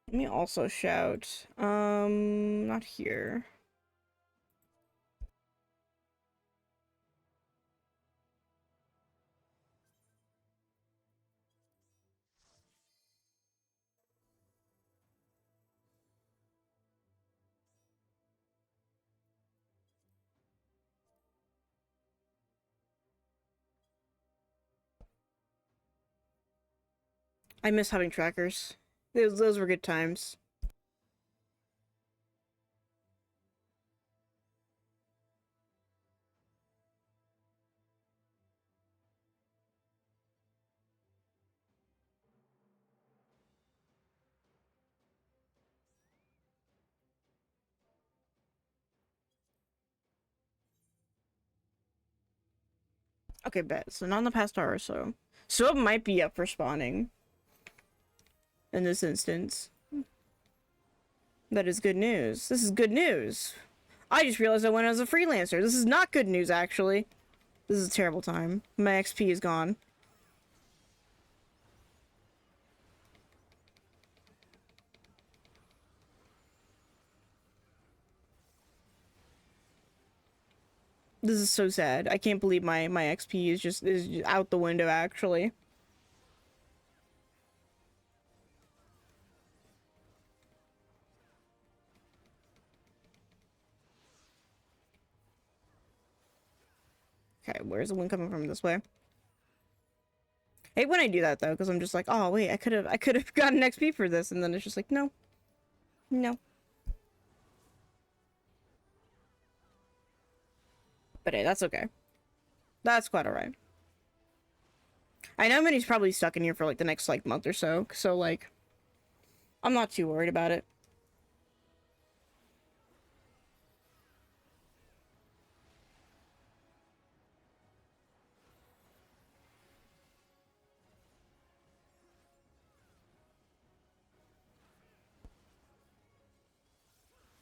Let me also shout. Not here. I miss having trackers. Those were good times. Okay, bet. So not in the past hour or so. So it might be up for spawning. In this instance. That is good news. This is good news. I just realized I went as a freelancer. This is not good news, actually. This is a terrible time. My XP is gone. This is so sad. I can't believe my XP is just out the window, actually. Okay, where's the wind coming from? This way. I hate when I do that though, because I'm just like, oh wait, I could have gotten XP for this, and then it's just like, no, no. But hey, that's okay. That's quite alright. I know Minnie's probably stuck in here for like the next like month or so, so like, I'm not too worried about it.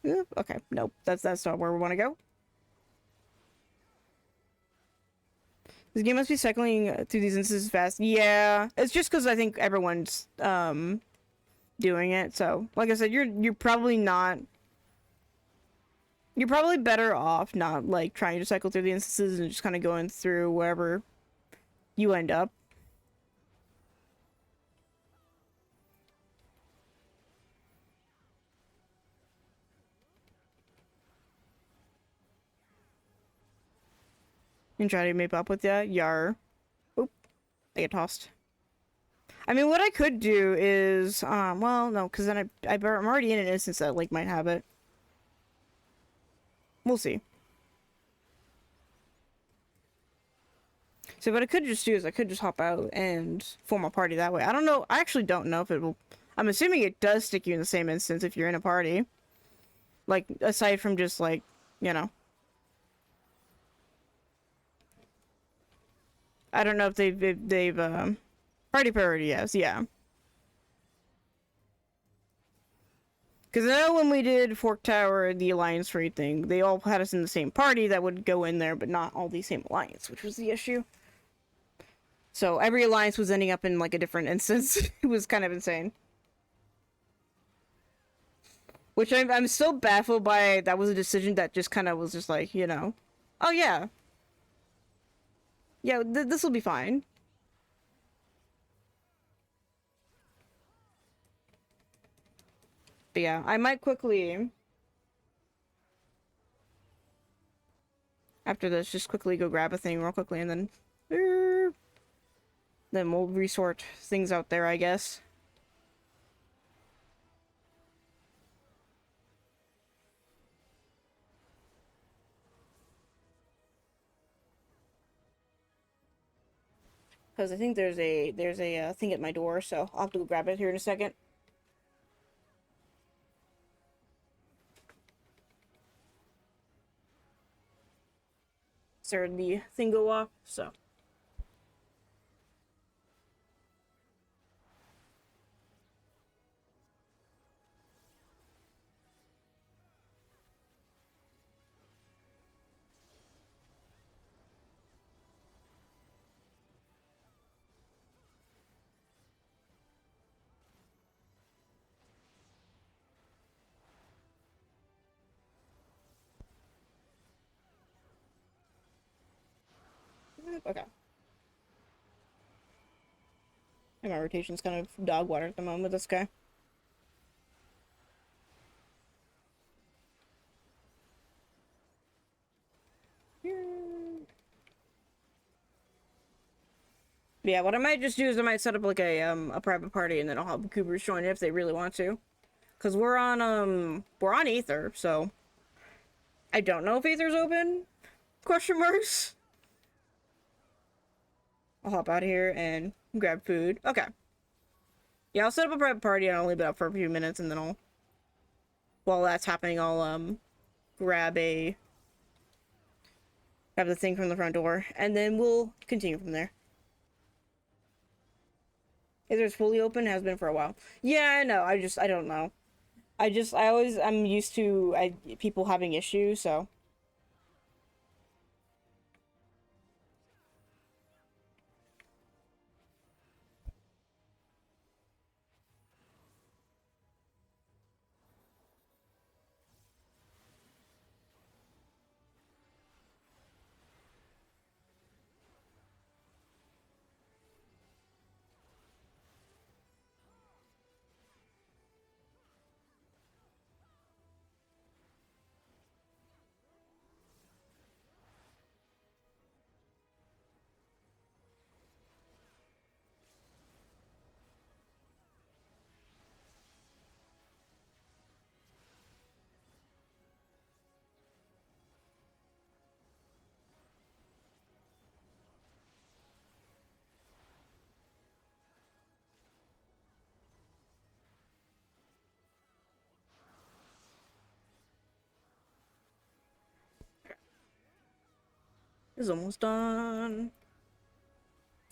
Yeah, okay, nope, that's not where we want to go. This game must be cycling through these instances fast. Yeah, it's just because I think everyone's doing it. So, like I said, you're probably not. You're probably better off not like trying to cycle through the instances and just kind of going through wherever you end up. And try to map up with ya. Yar. Oop. I get tossed. I mean, what I could do is, well, no, because then I'm already in an instance that, like, might have it. We'll see. So what I could just do is I could just hop out and form a party that way. I don't know. I actually don't know if it will. I'm assuming it does stick you in the same instance if you're in a party. Like, aside from just, like, you know. I don't know if they've party priority, yes, yeah. Because I know when we did Fork Tower, the Alliance Raid thing, they all had us in the same party that would go in there, but not all the same Alliance, which was the issue. So every Alliance was ending up in, like, a different instance. It was kind of insane. Which I'm still baffled by. That was a decision that just kind of was just like, you know. Oh, yeah. Yeah, this will be fine. But yeah, I might quickly, after this, just quickly go grab a thing real quickly, and then we'll resort things out there, I guess. Because I think there's a thing at my door, so I'll have to go grab it here in a second. Started the thing go off, so. Okay. And my rotation's kind of dog water at the moment, this guy. Yeah, what I might just do is I might set up like a private party, and then I'll have the Coopers join it if they really want to. Cause we're on Ether, so I don't know if Ether's open. Question marks. I'll hop out of here and grab food. Okay. Yeah, I'll set up a private party and I'll leave it up for a few minutes, and then while that's happening, I'll grab the thing from the front door, and then we'll continue from there. Ether's fully open, has been for a while. Yeah, I know. I don't know. I'm used to people having issues, so. This is almost done.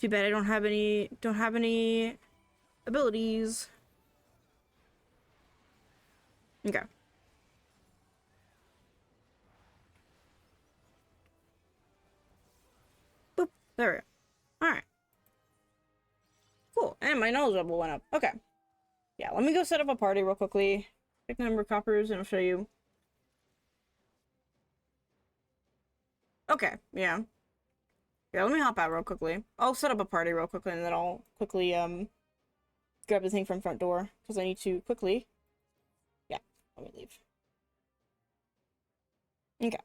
Too bad I don't have any abilities. Okay. Boop. There we go. Alright. Cool. And my knowledge level went up. Okay. Yeah, let me go set up a party real quickly. Pick the number of coppers and I'll show you. Okay, yeah. Yeah, let me hop out real quickly. I'll set up a party real quickly and then I'll quickly grab the thing from front door. Because I need to quickly. Yeah, let me leave. Okay.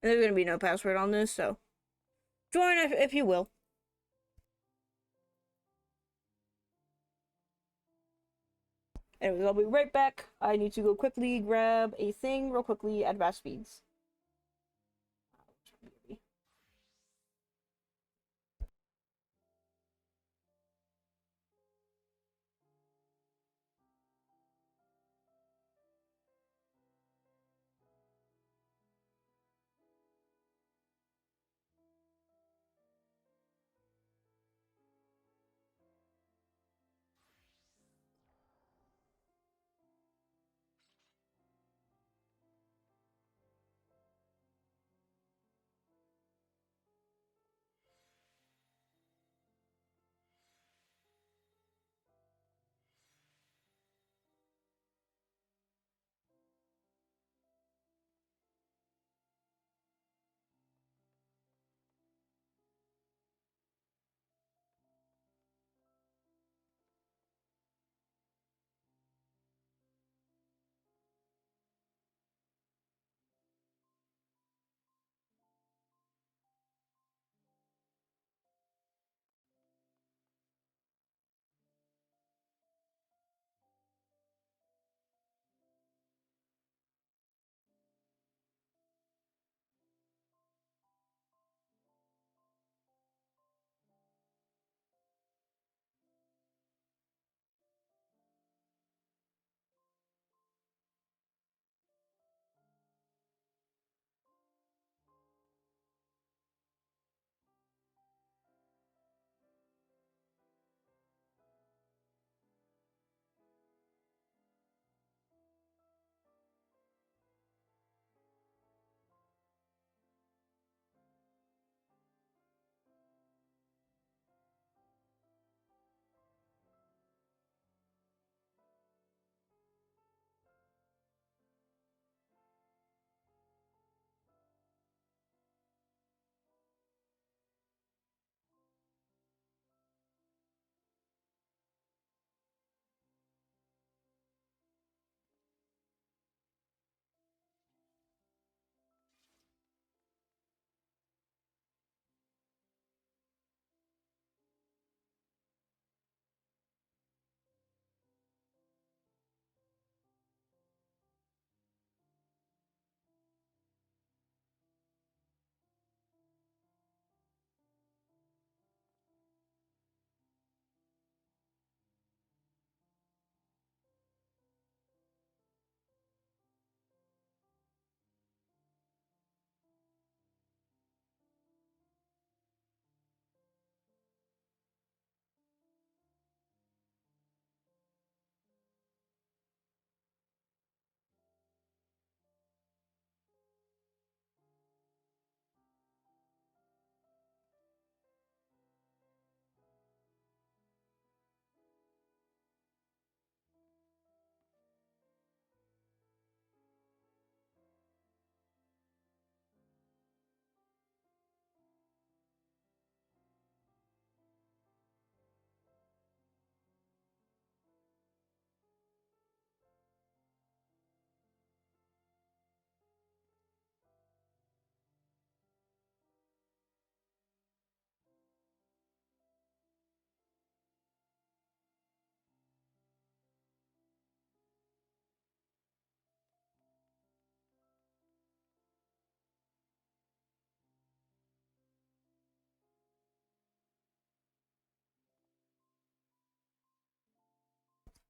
And there's gonna be no password on this, so join if you will. Anyways, I'll be right back. I need to go quickly grab a thing real quickly at fast speeds.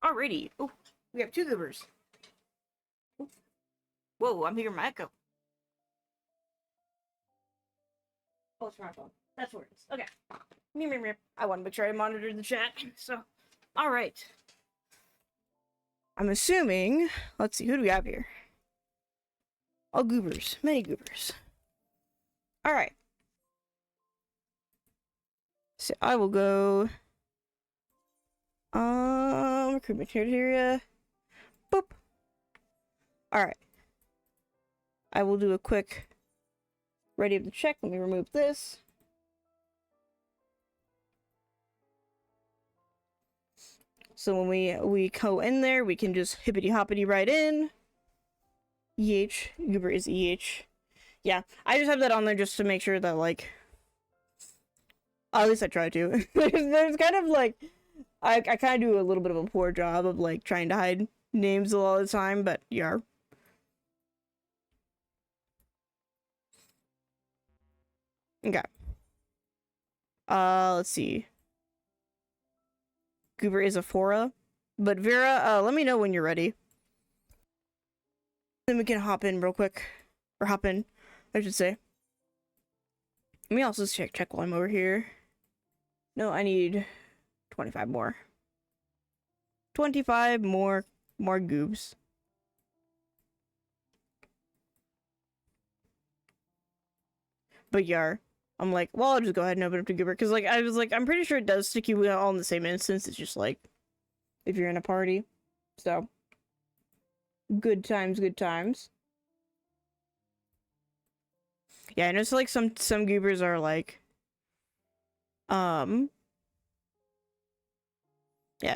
Alrighty. Oh, we have 2 goobers. Ooh. Whoa, I'm hearing my echo. Oh, it's my phone. That's where it is. Okay. I want to make sure I monitored the chat. So, alright. I'm assuming... Let's see, who do we have here? All goobers. Many goobers. Alright. So, I will go... recruitment criteria. Boop. Alright. I will do a quick ready of the check. Let me remove this. So when we go in there, we can just hippity hoppity right in. EH. Goober is EH. Yeah, I just have that on there just to make sure that, like... At least I try to. there's kind of, like... I kind of do a little bit of a poor job of, like, trying to hide names a lot of the time, but yeah. Okay. Let's see. Goober is a Fora. But Vera, let me know when you're ready. Then we can hop in real quick. Or hop in, I should say. Let me also check while I'm over here. No, I need 25 more. 25 more goobs. But yeah, I'm like, well, I'll just go ahead and open up to Goober. Because, like, I was like, I'm pretty sure it does stick you all in the same instance. It's just, like, if you're in a party. So, good times, good times. Yeah, I know, so, like, some Goobers are, like, yeah,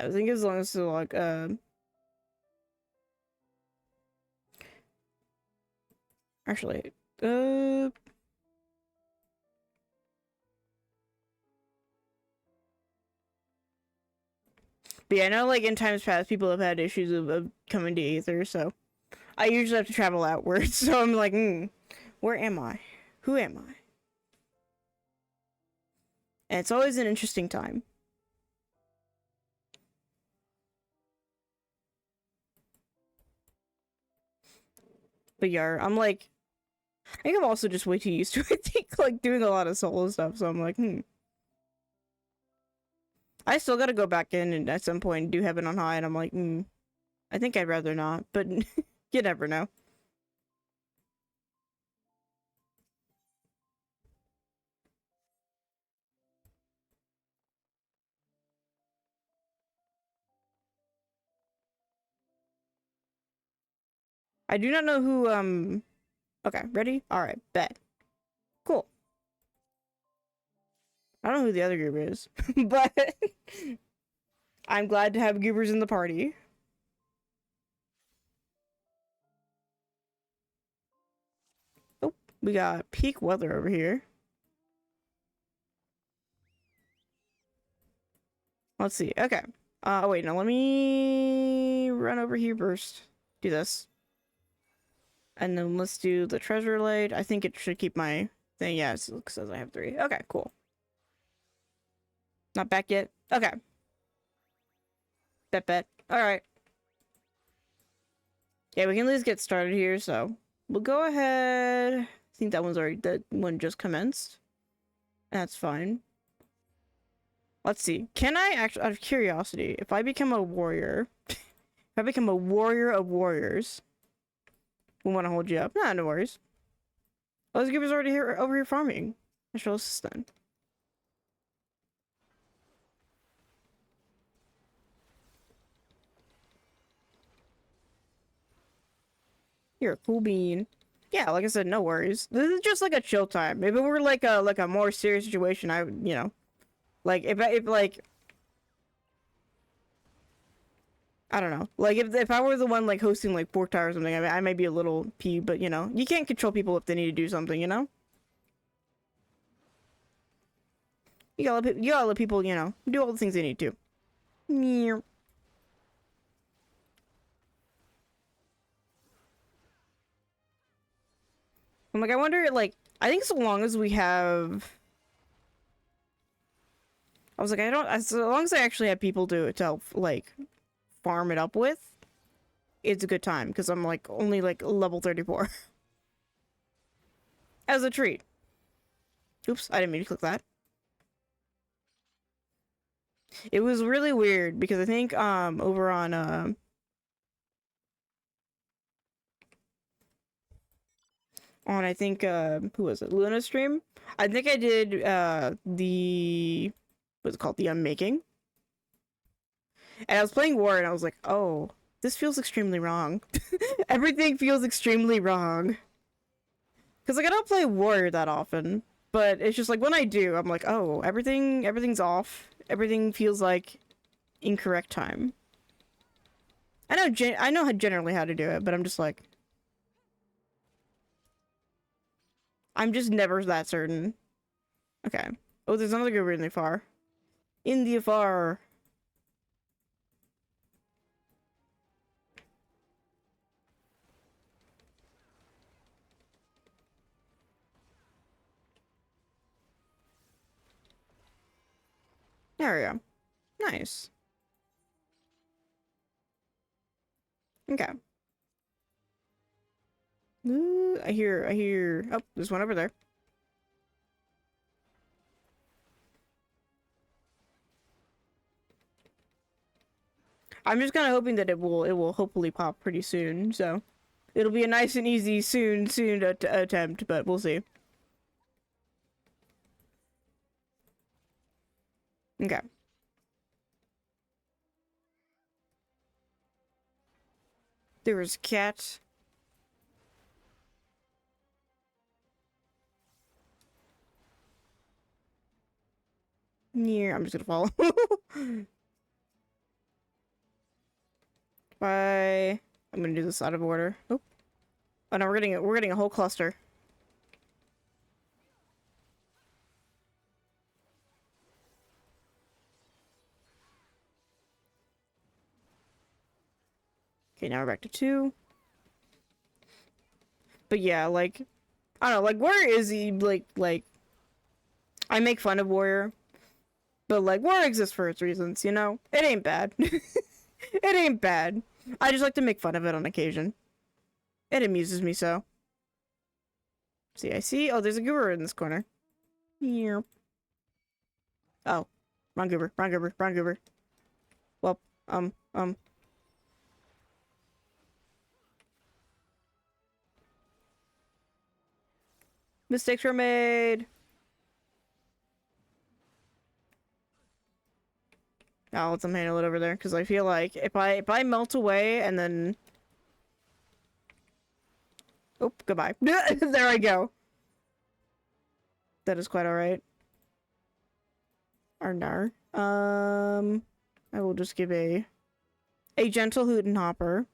I think as long as, like, actually, but yeah, I know, like, in times past, people have had issues of coming to Aether, so I usually have to travel outwards, so I'm like, where am I? Who am I? And it's always an interesting time. But yeah, I'm like, I think I'm also just way too used to it. I think, like, doing a lot of solo stuff, so I'm like, I still gotta go back in and at some point do Heaven on High, and I'm like, I think I'd rather not, but you never know. I do not know who, okay, ready? Alright, bet. Cool. I don't know who the other goober is, but I'm glad to have goobers in the party. Oh, we got peak weather over here. Let's see. Okay. Wait, no, let me run over here first. Do this. And then let's do the treasure light. I think it should keep my thing. Yeah, it says I have 3. Okay, cool. Not back yet? Okay. Bet. Alright. Yeah, we can at least get started here, so we'll go ahead. I think that one just commenced. That's fine. Let's see. Can I actually, out of curiosity, if I become a warrior, if I become a warrior of warriors, we want to hold you up. Nah, no worries. Oh, this goober's already over here farming. I shall assist then. You're a cool bean. Yeah, like I said, no worries. This is just like a chill time. If it were like a more serious situation, I would, you know, like if like, I don't know, like if I were the one like hosting like Fork Tower or something, I might be a little peeved, but you know, you can't control people if they need to do something, you know. You gotta let people, you know, do all the things they need to. Meow. I'm like, I wonder, like, I think so long as we have... I was like, as long as I actually have people to help, like, farm it up with, it's a good time because I'm like only like level 34 as a treat. Oops, I didn't mean to click that. It was really weird because I think over on I think who was it, Luna stream, I think I did the what's it called, the unmaking, and I was playing War and I was like, oh, this feels extremely wrong. Everything feels extremely wrong because like I don't play Warrior that often, but it's just like when I do, I'm like, oh, everything's off. Everything feels like incorrect time. I know how generally how to do it, but I'm just like, I'm just never that certain. Okay. Oh, there's another goober in the far. In the far. There we go. Nice. Okay. Ooh, I hear. Oh, there's one over there. I'm just kind of hoping that it will hopefully pop pretty soon. So it'll be a nice and easy soon attempt, but we'll see. Okay. There was a cat. Near. I'm just gonna follow. Bye. I'm gonna do this out of order. Oh. Oh no, we're getting a whole cluster. Okay, now we're back to 2. But yeah, like, I don't know, like, Warrior is like, I make fun of Warrior, but like, Warrior exists for its reasons, you know? It ain't bad. It ain't bad. I just like to make fun of it on occasion. It amuses me so. See, I see. Oh, there's a goober in this corner. Here. Oh, wrong goober, wrong goober, wrong goober. Well, mistakes were made. I'll let them handle it over there, because I feel like if I melt away and then... Oh, goodbye. There I go. That is quite alright. Arnar. I will just give a gentle hoot and hopper.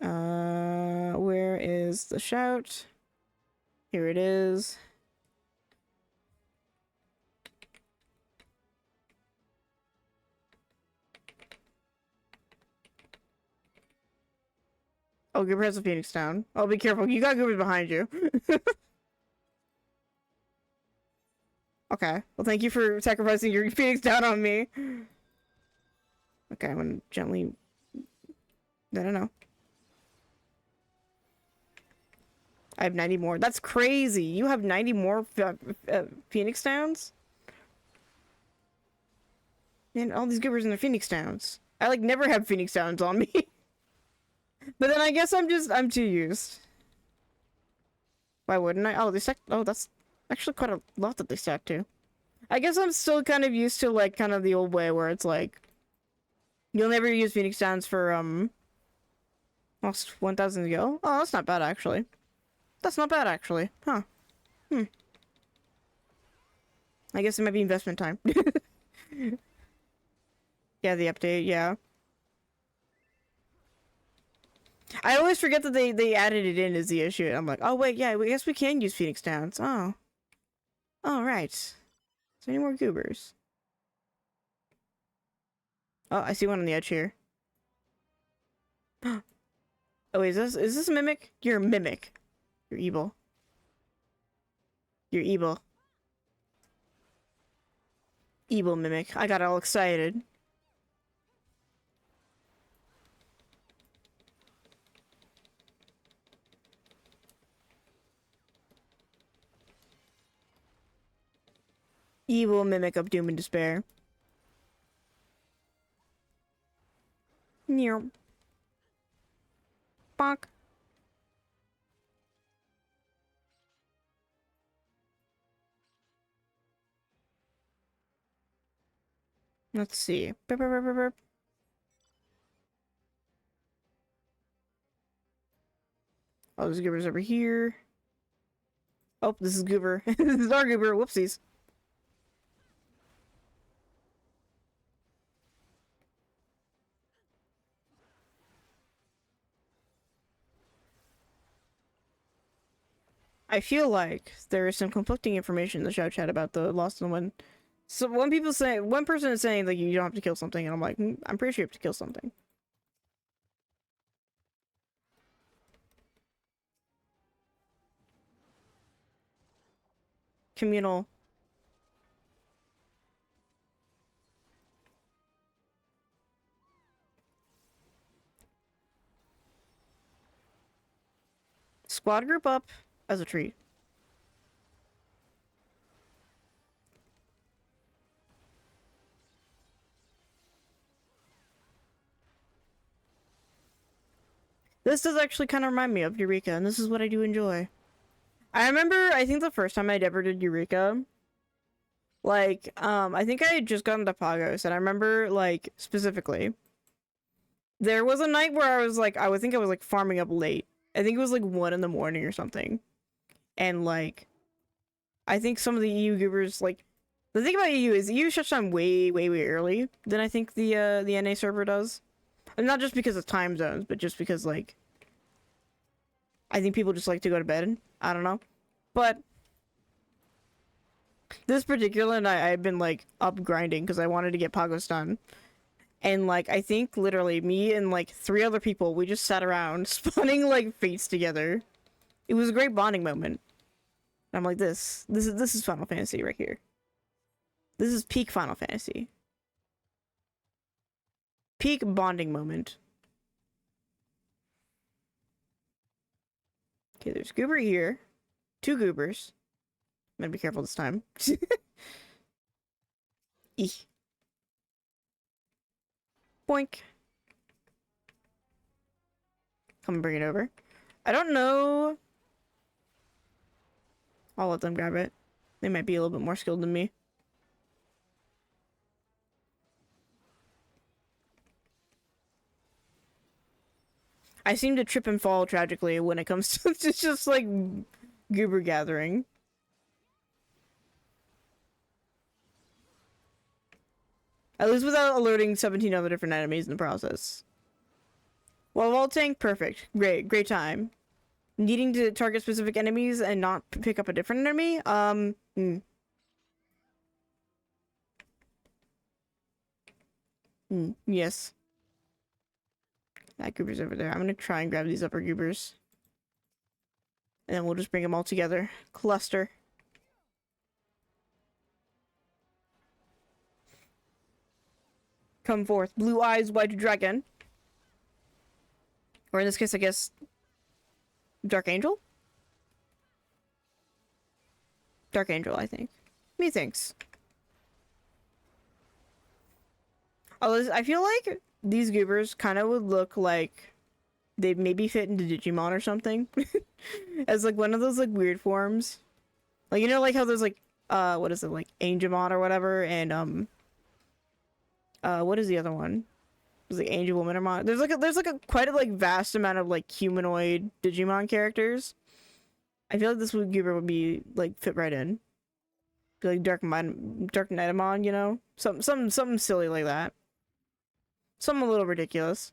Where is the shout? Here it is. Oh, Goober has a phoenix down. Oh, be careful. You got Goobers behind you. Okay. Well, thank you for sacrificing your phoenix down on me. Okay, I'm gonna gently... I don't know. I have 90 more. That's crazy. You have 90 more phoenix downs? Man, all these Goobers in their phoenix downs. I, like, never have phoenix downs on me. But then I guess I'm too used. Why wouldn't I? Oh, they stacked. Oh, that's actually quite a lot that they stacked too. I guess I'm still kind of used to, like, kind of the old way where it's like, you'll never use Phoenix Downs for, almost 1,000 to go. Oh, that's not bad, actually. That's not bad, actually. Huh. I guess it might be investment time. Yeah, the update, yeah. I always forget that they added it in as the issue. I'm like, oh wait, yeah, I guess we can use Phoenix Downs. Oh. Oh, right. Is there any more Goobers? Oh, I see one on the edge here. Oh wait, is this a mimic? You're a mimic. You're evil. You're evil. Evil mimic. I got all excited. Evil mimic of doom and despair. Near. Bonk. Let's see. Burp, burp, burp, burp, burp. Oh, there's goobers over here. Oh, this is goober. This is our goober. Whoopsies. I feel like there is some conflicting information in the shout chat about the Lost in the Wind. So one person is saying like you don't have to kill something, and I'm like, I'm pretty sure you have to kill something. Communal. Squad group up as a tree. This does actually kind of remind me of Eureka, and this is what I do enjoy. I remember, I think the first time I'd ever did Eureka, like, I think I had just gotten to Pagos, and I remember, like, specifically, there was a night where I was, like, I would think I was, like, farming up late. I think it was, like, 1 in the morning or something. And, like, I think some of the EU goobers, like, the thing about EU is EU shuts down way, way, way early than I think the NA server does. And not just because of time zones, but just because, like, I think people just like to go to bed. I don't know. But this particular night, I've been, like, up grinding because I wanted to get Pagos done. And, like, I think literally me and, like, 3 other people, we just sat around spawning, like, fates together. It was a great bonding moment. And I'm like, this is Final Fantasy right here. This is peak Final Fantasy. Peak bonding moment. Okay, there's Goober here. 2 goobers. I'm gonna be careful this time. Eek. Boink. Come and bring it over. I don't know. I'll let them grab it. They might be a little bit more skilled than me. I seem to trip and fall tragically when it comes to just like goober gathering. At least without alerting 17 other different enemies in the process. Well, wall tank, perfect. Great time. Needing to target specific enemies and not pick up a different enemy? Yes. That goober's over there. I'm gonna try and grab these upper goobers. And then we'll just bring them all together. Cluster. Come forth. Blue eyes, white dragon. Or in this case, I guess, Dark Angel? Dark Angel, I think. Methinks. Although I feel like these goobers kind of would look like they'd maybe fit into Digimon or something. As like one of those like weird forms. Like, you know, like how there's like, what is it, like Angemon or whatever, and what is the other one? There's like Angel Woman or Mon. There's like a quite a like vast amount of like humanoid Digimon characters. I feel like this goober would be like fit right in. Be like Dark Nightamon, you know? Something silly like that. Something a little ridiculous.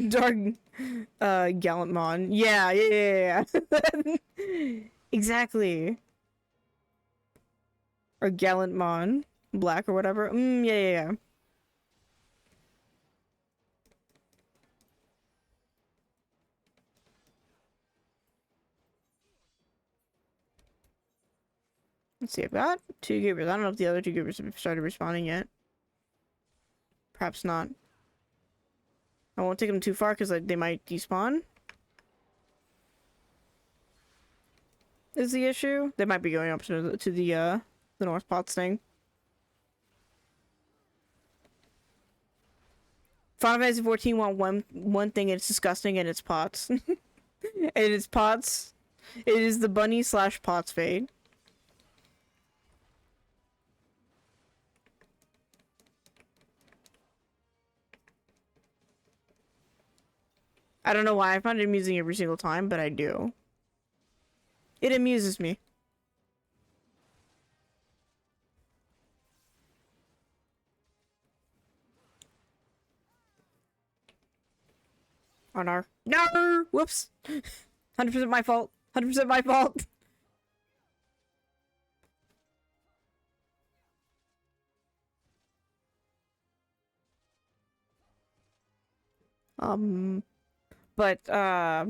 Dark Gallantmon. Yeah. Exactly. Or Gallantmon. Black or whatever. Yeah. Let's see, I've got 2 goobers. I don't know if the other 2 goobers have started respawning yet. Perhaps not. I won't take them too far because they might despawn. Is the issue? They might be going up to the North Pots thing. Final Fantasy 14 want one thing, and it's disgusting, and it's pots. And it's pots. It is the bunny / pots fade. I don't know why I find it amusing every single time, but I do. It amuses me. On our no, whoops, 100% my fault. 100% my fault. But nah,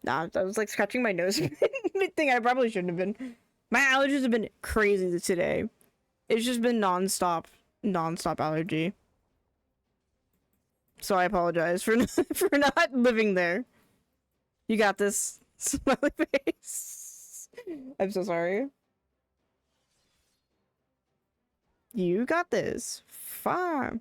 I was like scratching my nose. Thing I probably shouldn't have been. My allergies have been crazy today. It's just been non-stop allergy. So I apologize for for not living there. You got this, smiley face. I'm so sorry. You got this. Fine.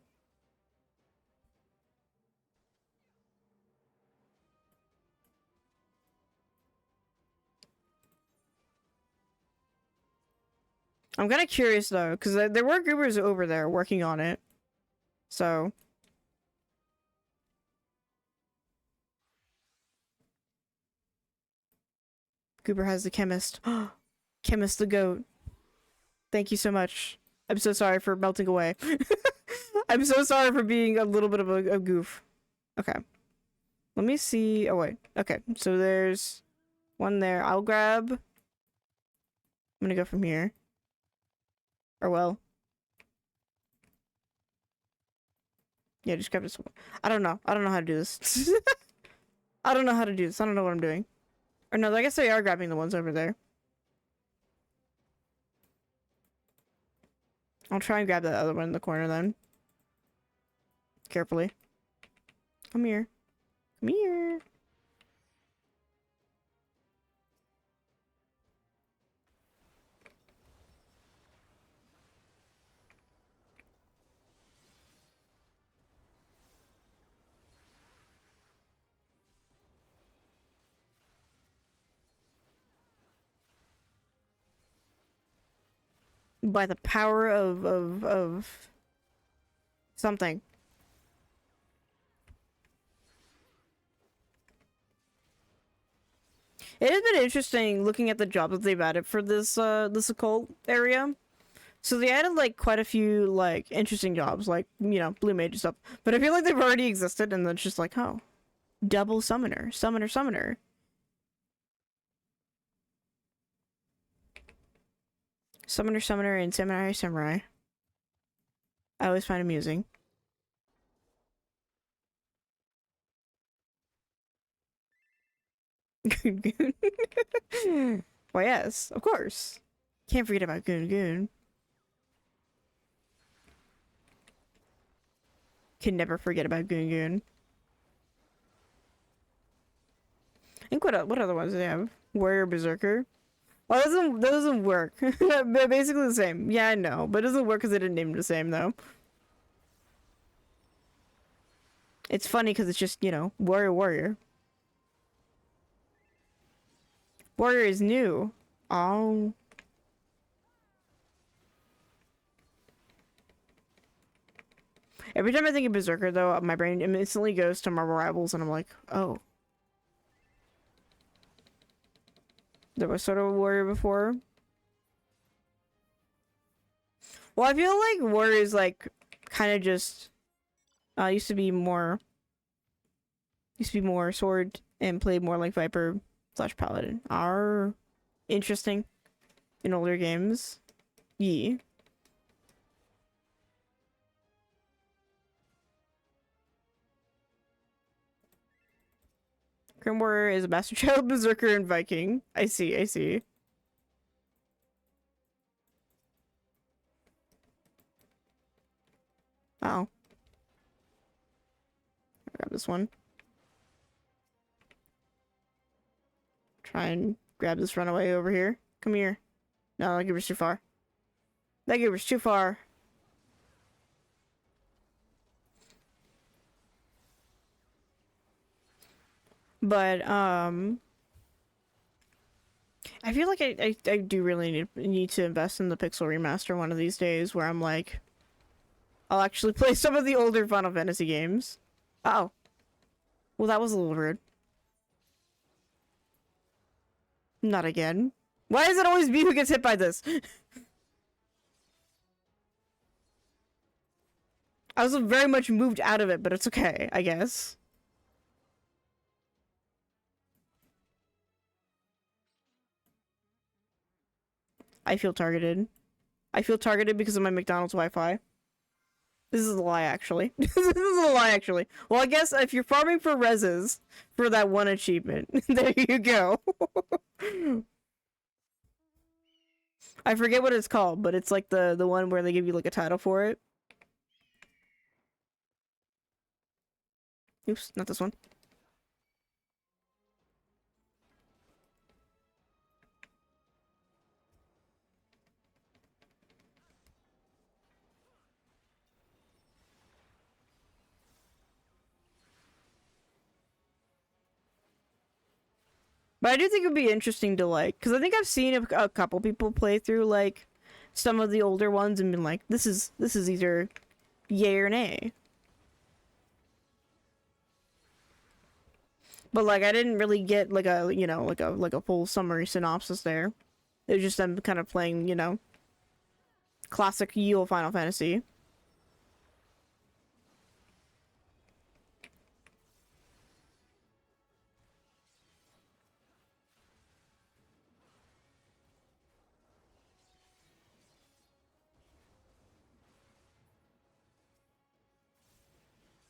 I'm kind of curious though, because there were goobers over there working on it. So. Goober has the chemist. Chemist the goat. Thank you so much. I'm so sorry for melting away. I'm so sorry for being a little bit of a goof. Okay. Let me see. Oh, wait. Okay. So there's one there. I'll grab. I'm gonna go from here. Or well. Yeah, just grab this one. I don't know. I don't know how to do this. I don't know how to do this. I don't know what I'm doing. Or no, I guess they are grabbing the ones over there. I'll try and grab that other one in the corner then. Carefully. Come here. Come here. By the power of something. It has been interesting looking at the jobs that they've added for this this occult area. So they added like quite a few like interesting jobs, like, you know, blue mage and stuff. But I feel like they've already existed, and then it's just like, oh, double summoner, summoner. Summoner, and samurai. I always find amusing. Goon Goon. Why, yes, of course. Can't forget about Goon Goon. Can never forget about Goon Goon. I think what other ones do they have? Warrior Berserker. Well, that doesn't work. They're basically the same. Yeah, I know, but it doesn't work because they didn't name them the same though. It's funny because it's just, you know, warrior. Warrior is new. Oh. Every time I think of Berserker, though, my brain instantly goes to Marvel Rivals, and I'm like, oh. There was sort of a warrior before. Well, I feel like warrior is like kind of just used to be more sword and played more like Viper / Paladin. Are interesting in older games. Yeah. Grim Warrior is a Master Child, Berserker, and Viking. I see, I see. Oh. Grab this one. Try and grab this runaway over here. Come here. No, that giver's too far. That giver's too far. But, I feel like I do really need to invest in the Pixel Remaster one of these days where I'm like, I'll actually play some of the older Final Fantasy games. Uh-oh. Well, that was a little rude. Not again. Why is it always me who gets hit by this? I was very much moved out of it, but it's okay, I guess. I feel targeted. I feel targeted because of my McDonald's Wi-Fi. This is a lie, actually. This is a lie, actually. Well, I guess if you're farming for reses for that one achievement, there you go. I forget what it's called, but it's like the one where they give you like a title for it. Oops, not this one. But I do think it would be interesting to like, because I think I've seen a couple people play through like some of the older ones and been like, this is either yay or nay. But like I didn't really get like a, you know, like a full summary synopsis there. It was just them kind of playing, you know, classic Yule Final Fantasy.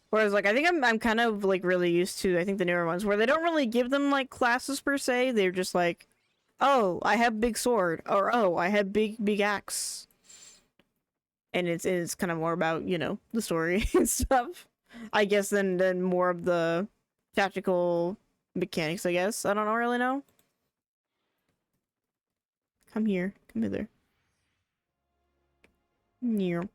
Whereas, like, I think I'm kind of, like, really used to, I think, the newer ones, where they don't really give them, like, classes per se. They're just like, oh, I have big sword, or, oh, I have big axe. And it's kind of more about, you know, the story and stuff. I guess, than more of the tactical mechanics, I guess. I don't really know. Come here. Come hither. Near.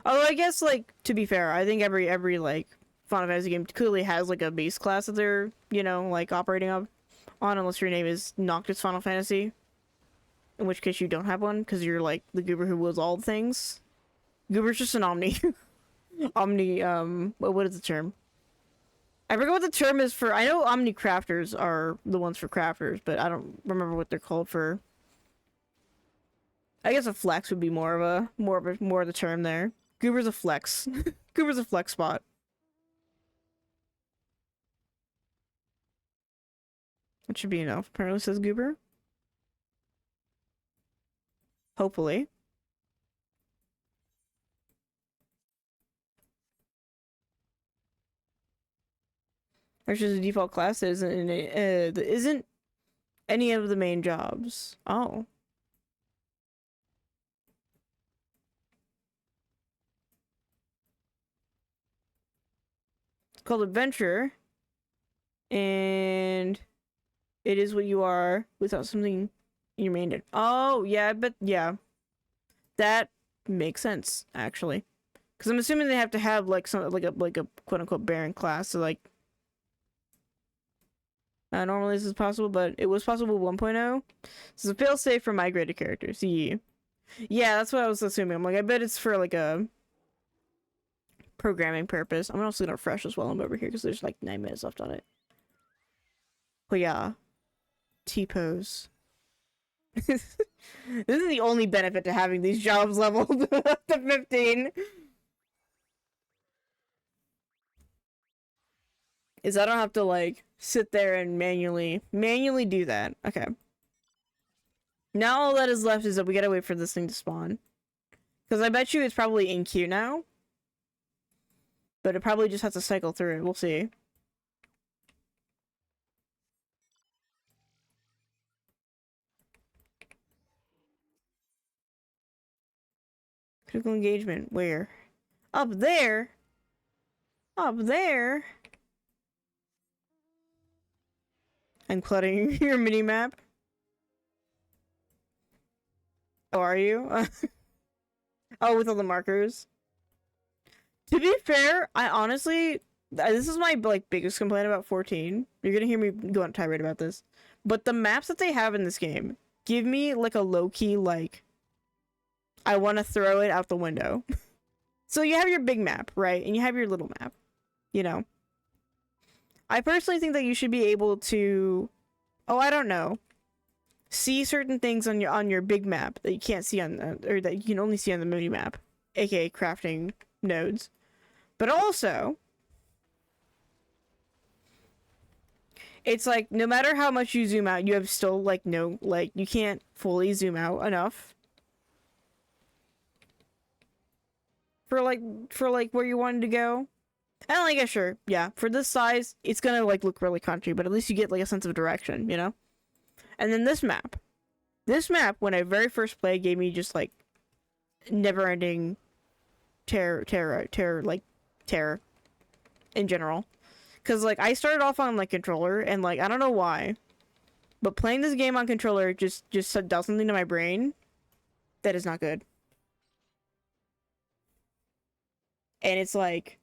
Although I guess, like, to be fair, I think every like Final Fantasy game clearly has like a base class that they're, you know, like operating on, unless your name is Noctis Final Fantasy, in which case you don't have one because you're like the goober who wills all the things. Goober's just an omni, omni. What is the term? I forget what the term is for. I know omni crafters are the ones for crafters, but I don't remember what they're called for. I guess a flex would be more of the term there. Goober's a flex. Goober's a flex spot. That should be enough. Apparently says Goober. Hopefully. Which is a default class that isn't any of the main jobs. Oh. Called adventure, and it is what you are without something in your main. Oh yeah, but yeah, that makes sense actually, because I'm assuming they have to have like some like a quote unquote Baron class. So like, normally this is possible, but it was possible 1.0. This is a failsafe for migrated characters. Yeah, that's what I was assuming. I'm like, I bet it's for like a programming purpose. I'm also gonna refresh as well. I'm over here because there's like 9 minutes left on it. But yeah, T-pose. This is the only benefit to having these jobs leveled up to 15. Is I don't have to like sit there and manually do that. Okay. Now all that is left is that we gotta wait for this thing to spawn. Because I bet you it's probably in queue now. But it probably just has to cycle through it. We'll see. Critical engagement. Where? Up there? Up there? I'm cluttering your mini-map. Oh, are you? Oh, with all the markers. To be fair, I honestly... This is my, like, biggest complaint about 14. You're gonna hear me go on a tirade about this. But the maps that they have in this game give me, like, a low-key, like... I want to throw it out the window. So you have your big map, right? And you have your little map. You know? I personally think that you should be able to... Oh, I don't know. See certain things on your big map that you can't see on... or that you can only see on the mini map. AKA crafting nodes. But also... It's like, no matter how much you zoom out, you have still, like, no... Like, you can't fully zoom out enough. For like where you wanted to go. And like, yeah, sure, yeah, for this size it's gonna like look really country, but at least you get like a sense of direction, you know. And then this map when I very first played gave me just like never-ending terror in general, because like I started off on like controller, and like I don't know why, but playing this game on controller just does something to my brain that is not good. And it's like,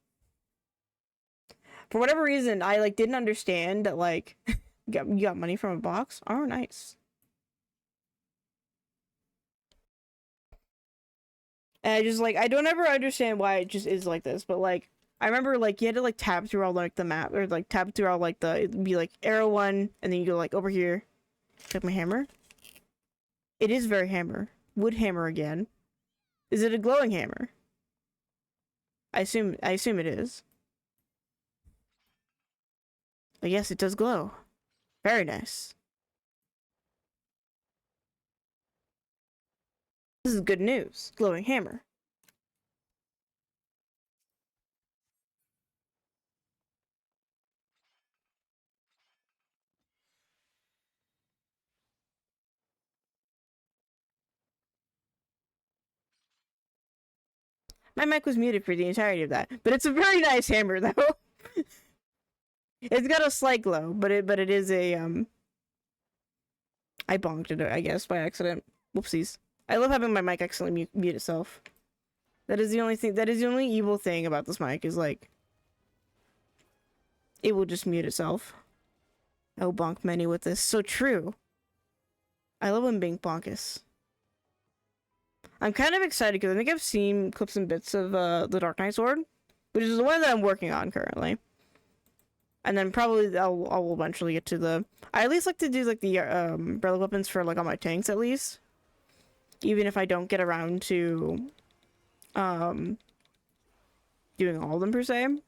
for whatever reason, I like didn't understand that like you got money from a box. Oh, nice. And I just like, I don't ever understand why it just is like this, but like I remember like you had to like tab through all like the map, or like tab through all like the, it'd be like arrow 1, and then you go like over here. Check my hammer. It is very hammer. Wood hammer again. Is it a glowing hammer? I assume it is. But yes, it does glow. Very nice. This is good news. Glowing hammer. My mic was muted for the entirety of that, but it's a very nice hammer though. It's got a slight glow, but it is a I bonked it, I guess, by accident. Whoopsies. I love having my mic accidentally mute itself. That is the only thing. That is the only evil thing about this mic, is like it will just mute itself. Oh, bonk many with this. So true. I love when being bonkus. I'm kind of excited because I think I've seen clips and bits of the Dark Knight Sword, which is the one that I'm working on currently. And then probably I'll eventually get to the... I at least like to do like the relic weapons for like all my tanks at least. Even if I don't get around to doing all of them per se.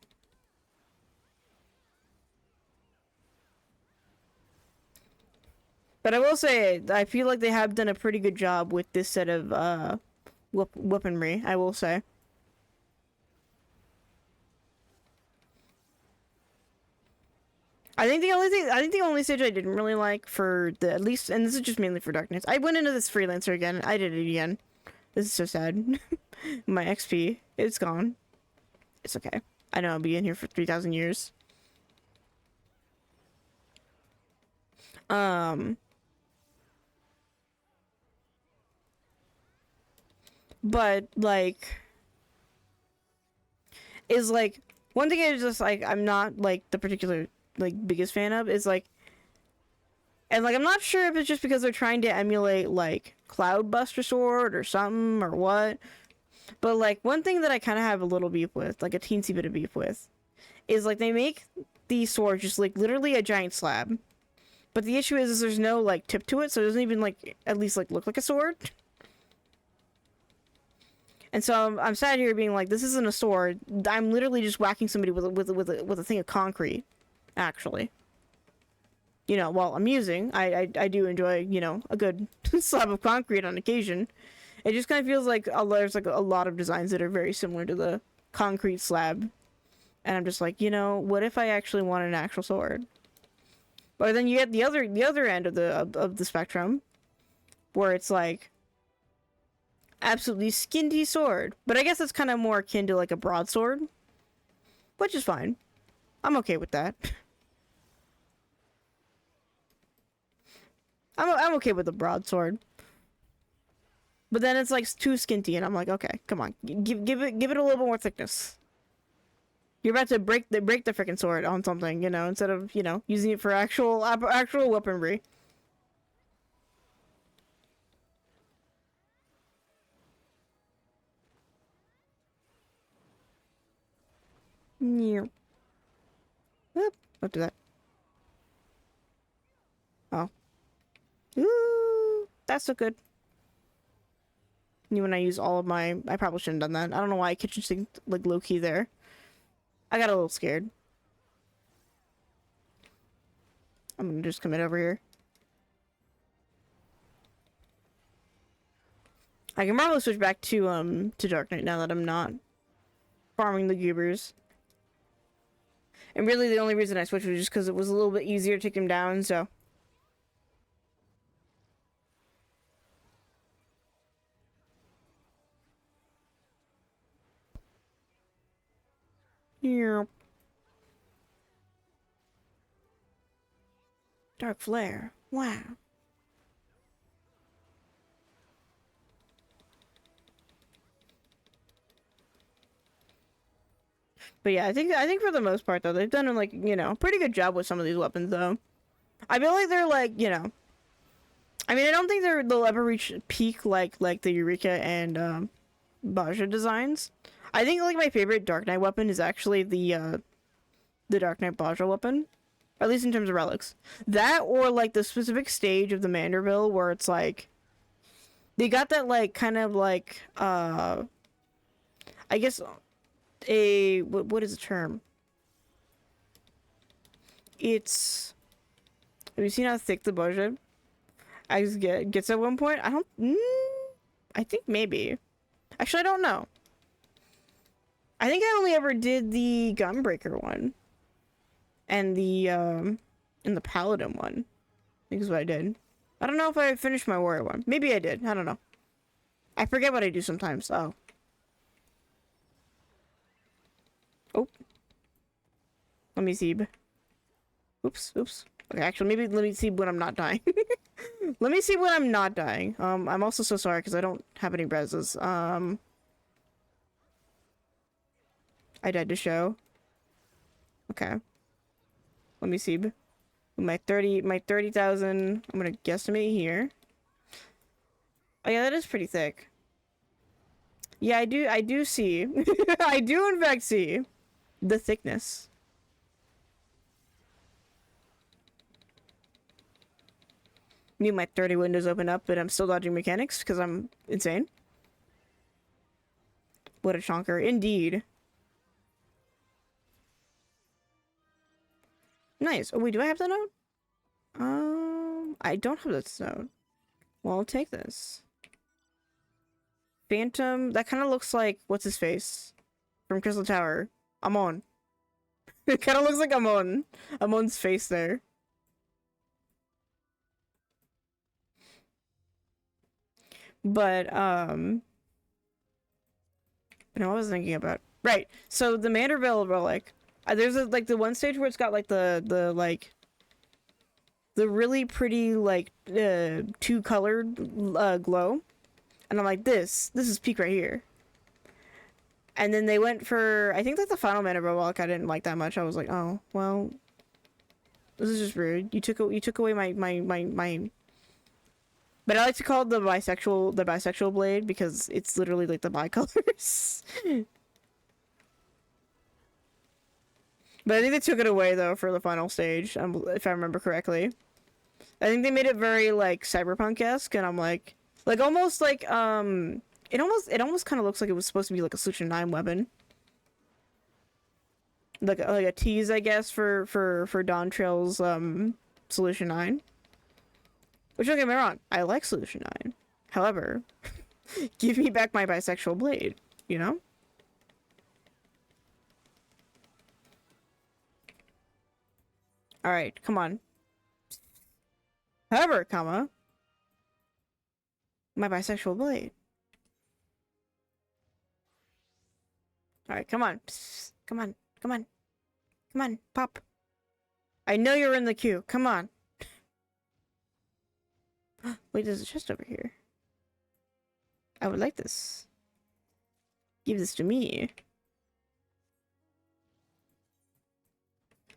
But I will say, I feel like they have done a pretty good job with this set of weaponry, I will say. I think the only stage I didn't really like for the, at least, and this is just mainly for Darkness. I went into this freelancer again. I did it again. This is so sad. My XP, it's gone. It's okay. I know I'll be in here for 3,000 years. But like, is like, one thing is just like, I'm not like the particular like biggest fan of is like, and like I'm not sure if it's just because they're trying to emulate like Cloudbuster Sword or something or what, but like one thing that I kind of have a little beef with, like a teensy bit of beef with, is like they make these swords just like literally a giant slab, but the issue is there's no like tip to it, so it doesn't even like at least like look like a sword. And so I'm sat here being like, this isn't a sword. I'm literally just whacking somebody with a thing of concrete, actually. You know, while I'm using, I do enjoy, you know, a good slab of concrete on occasion. It just kind of feels like there's like a lot of designs that are very similar to the concrete slab. And I'm just like, you know, what if I actually want an actual sword? But then you get the other end of the spectrum, where it's like absolutely skinty sword. But I guess it's kind of more akin to like a broadsword, which is fine. I'm okay with that. I'm okay with the broadsword. But then it's like too skinty, and I'm like, okay, come on, give it a little bit more thickness. You're about to break the freaking sword on something, you know, instead of, you know, using it for actual weaponry. Yeah. Oop, don't do that. Oh. Ooh, that's so good. When I use all of my, I probably shouldn't have done that. I don't know why I kitchen sinked like low key there. I got a little scared. I'm gonna just commit over here. I can probably switch back to Dark Knight now that I'm not farming the goobers. And really the only reason I switched was just because it was a little bit easier to take him down, so. Yeah. Dark Flare. Wow. But yeah, I think for the most part though, they've done like, you know, a pretty good job with some of these weapons though. I feel like they're like, you know, I mean, I don't think they'll ever reach peak like the Eureka and Baja designs. I think like my favorite Dark Knight weapon is actually the Dark Knight Baja weapon. At least in terms of relics. That or like the specific stage of the Manderville where it's like they got that like kind of like I guess what is the term? It's, have you seen how thick the Baja gets at one point? I think maybe. Actually, I don't know. I think I only ever did the Gunbreaker one. And the Paladin one. I think is what I did. I don't know if I finished my Warrior one. Maybe I did. I don't know. I forget what I do sometimes. Oh. Oh. Let me see. Oops. Okay, actually, maybe let me see when I'm not dying. Let me see when I'm not dying. I'm also so sorry because I don't have any reses. I died to show. Okay. Let me see. My 30,000. I'm gonna guesstimate here. Oh yeah, that is pretty thick. Yeah, I do see. I do in fact see the thickness. Need my 30 windows open up, but I'm still dodging mechanics because I'm insane. What a chonker, indeed. Nice. Oh wait, do I have that note? I don't have that note. Well, I'll take this. Phantom. That kind of looks like what's his face from Crystal Tower. Amon. It kind of looks like Amon. Amon's face there. But what I was thinking about. Right. So the Manderville relic. There's like the one stage where it's got like the like the really pretty like two colored glow, and I'm like this is peak right here. And then they went for, I think like the final Manderville relic I didn't like that much. I was like, oh well, this is just rude. You took away my. But I like to call it the bisexual blade because it's literally like the bicolors. But I think they took it away though for the final stage, if I remember correctly. I think they made it very like cyberpunk-esque, and I'm like almost like it almost kind of looks like it was supposed to be like a Solution 9 weapon, like a tease, I guess, for Dawn Trail's Solution 9. Which, don't get me wrong, I like Solution 9. However, Give me back my bisexual blade, you know? Alright, come on. However, comma. My bisexual blade. Alright, come on. Psst, come on. Come on. Come on, pop. I know you're in the queue. Come on. Wait, there's a chest over here. I would like this. Give this to me.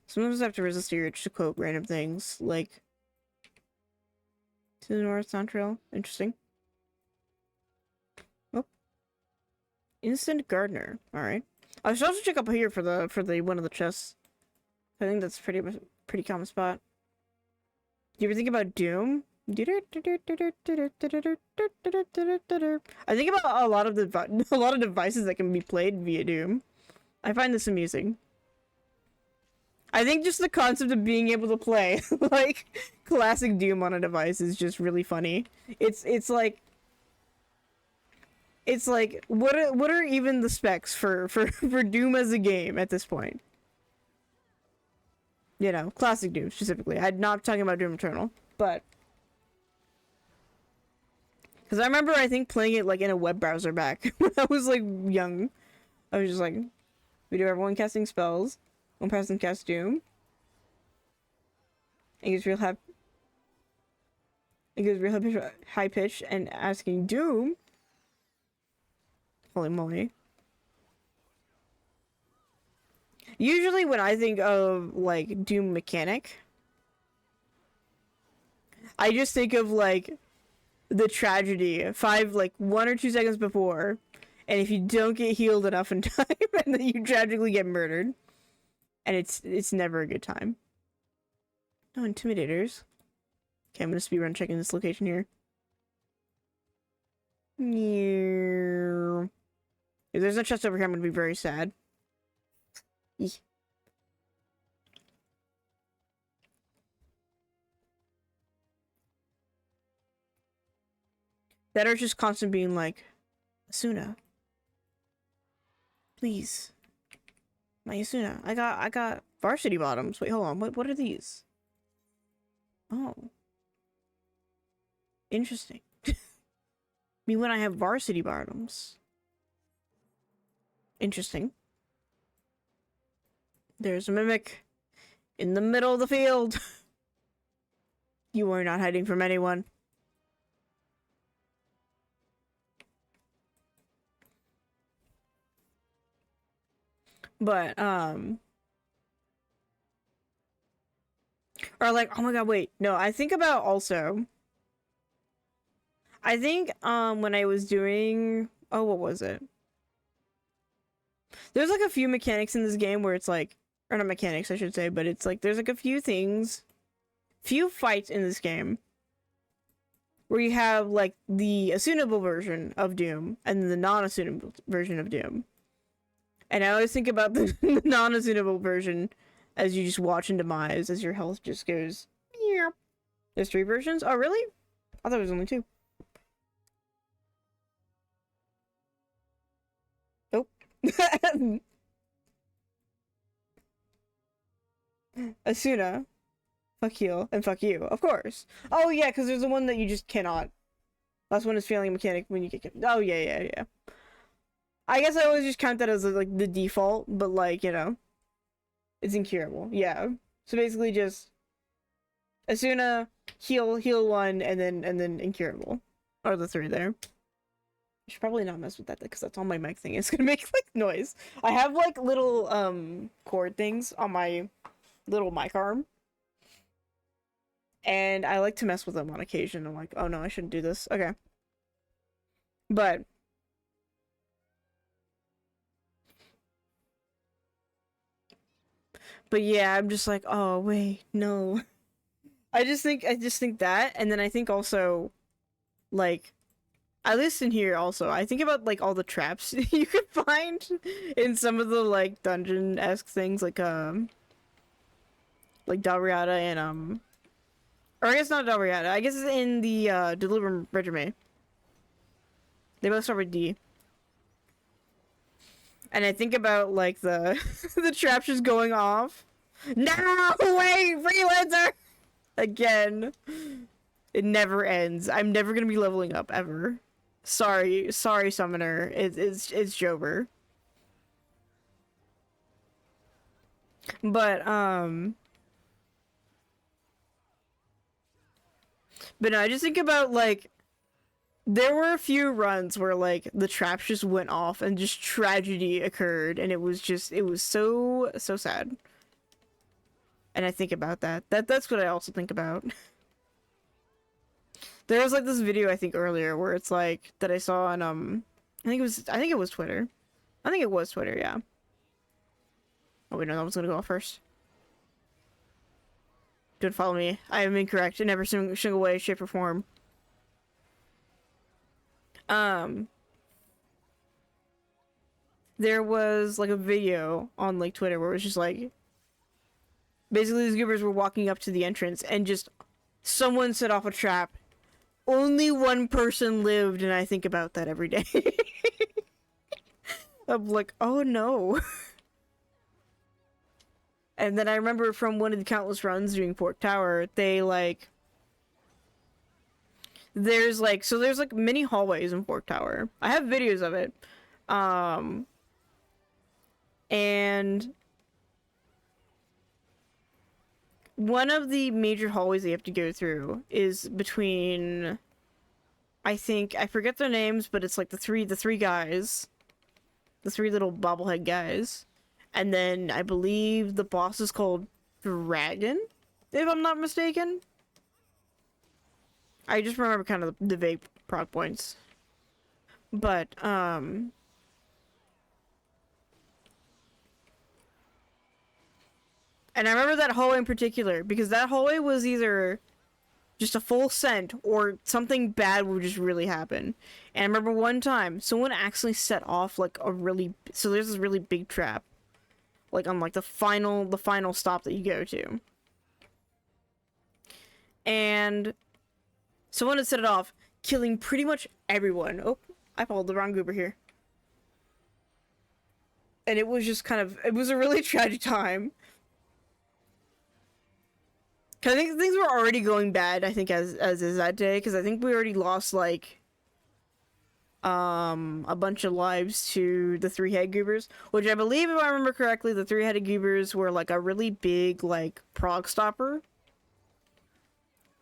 Sometimes I have to resist the urge to quote random things, like to the north, Sound Trail. Interesting. Oh. Instant Gardener. Alright. I should also check up here for the one of the chests. I think that's pretty common spot. Do you ever think about Doom? I think about a lot of devices that can be played via Doom. I find this amusing. I think just the concept of being able to play like classic Doom on a device is just really funny. It's like what are even the specs for Doom as a game at this point? You know, classic Doom specifically. I'm not talking about Doom Eternal, but because I remember I think playing it like in a web browser back when I was like young. I was just like, we do everyone casting spells, one person casts Doom. It gets real high pitch and asking Doom. Holy moly. Usually when I think of like Doom mechanic, I just think of like the tragedy 1 or 2 seconds before, and if you don't get healed enough in time, and then you tragically get murdered, and it's never a good time. No intimidators. Okay, I'm gonna speedrun checking this location here. If there's no chest over here, I'm gonna be very sad. Eek. That are just constant being like, Asuna, please, my Asuna. I got varsity bottoms. Wait, hold on. What are these? Oh, interesting. Me when I have varsity bottoms. Interesting. There's a mimic in the middle of the field. You are not hiding from anyone. But, or like, oh my god, wait. No, I think about also. I think, when I was doing, oh, what was it? There's like a few mechanics in this game where it's like, or not mechanics, I should say, but it's like, there's like a few fights in this game where you have like the Asunable version of Doom and the non-Asunable version of Doom. And I always think about the non-Asunable version as you just watch in demise as your health just goes. Meow. There's 3 versions? Oh, really? I thought it was only 2. Oh. Asuna. Fuck heal. And fuck you. Of course. Oh, yeah, because there's the one that you just cannot. Last one is failing mechanic when you get. Oh, yeah. I guess I always just count that as like the default, but like, you know, it's incurable. Yeah. So basically just Asuna, heal 1, and then incurable. Are the 3 there. I should probably not mess with that because that's all my mic thing is gonna make like noise. I have like little cord things on my little mic arm. And I like to mess with them on occasion. I'm like, oh no, I shouldn't do this. Okay. But yeah, I'm just like, oh wait, no. I just think that, and then I think also, like, at least in here also, I think about like all the traps you could find in some of the like dungeon-esque things, like Dalriada and or I guess not Dalriada. I guess it's in the Deliver Regime. They both start with D. And I think about, like, the the trap just going off. No! Wait! Freelancer! Again. It never ends. I'm never gonna be leveling up, ever. Sorry, Summoner. It's Jover. But no, I just think about, like, there were a few runs where, like, the traps just went off and just tragedy occurred, and it was so sad. And I think about that. That's what I also think about. There was, like, this video I think earlier where it's like that I saw on I think it was Twitter. I think it was Twitter, yeah. Oh wait, no, that was gonna go off first. Don't follow me. I am incorrect in every single way, shape, or form. There was, like, a video on, like, Twitter where it was just like, basically these goobers were walking up to the entrance and just someone set off a trap. Only one person lived, and I think about that every day. I'm like, oh no. And then I remember from one of the countless runs doing Fork Tower, they, like, there's like many hallways in Fork Tower. I have videos of it. And one of the major hallways you have to go through is between, I forget their names, but it's like the three guys. The three little bobblehead guys. And then I believe the boss is called Dragon, if I'm not mistaken. I just remember kind of the vague prog points. But, and I remember that hallway in particular, because that hallway was either just a full scent or something bad would just really happen. And I remember one time, someone actually set off, like, so there's this really big trap. Like, on, like, the final stop that you go to. And someone had set it off, killing pretty much everyone. Oh, I followed the wrong goober here. And it was just it was a really tragic time. Cause I think things were already going bad, I think, as is that day, because I think we already lost, like, a bunch of lives to the three-headed goobers, which I believe, if I remember correctly, the three-headed goobers were, like, a really big, like, prog stopper.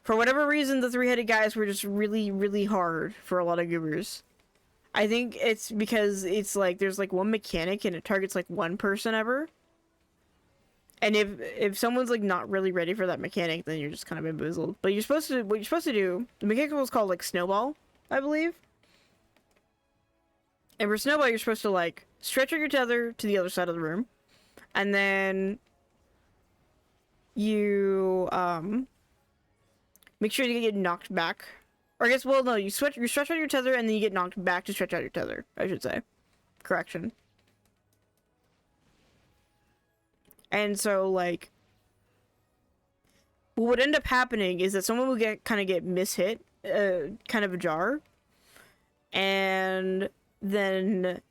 For whatever reason, the three-headed guys were just really, really hard for a lot of goobers. I think it's because it's, like, there's, like, one mechanic and it targets, like, one person ever. And if someone's, like, not really ready for that mechanic, then you're just kind of bamboozled. But what you're supposed to do, the mechanic was called, like, Snowball, I believe. And for Snowball, you're supposed to, like, stretch out your tether to the other side of the room. And then you, make sure you get knocked back. Or I guess, well, no, you stretch out your tether and then you get knocked back to stretch out your tether, I should say. Correction. And so, like, what would end up happening is that someone would get mishit, kind of ajar. And then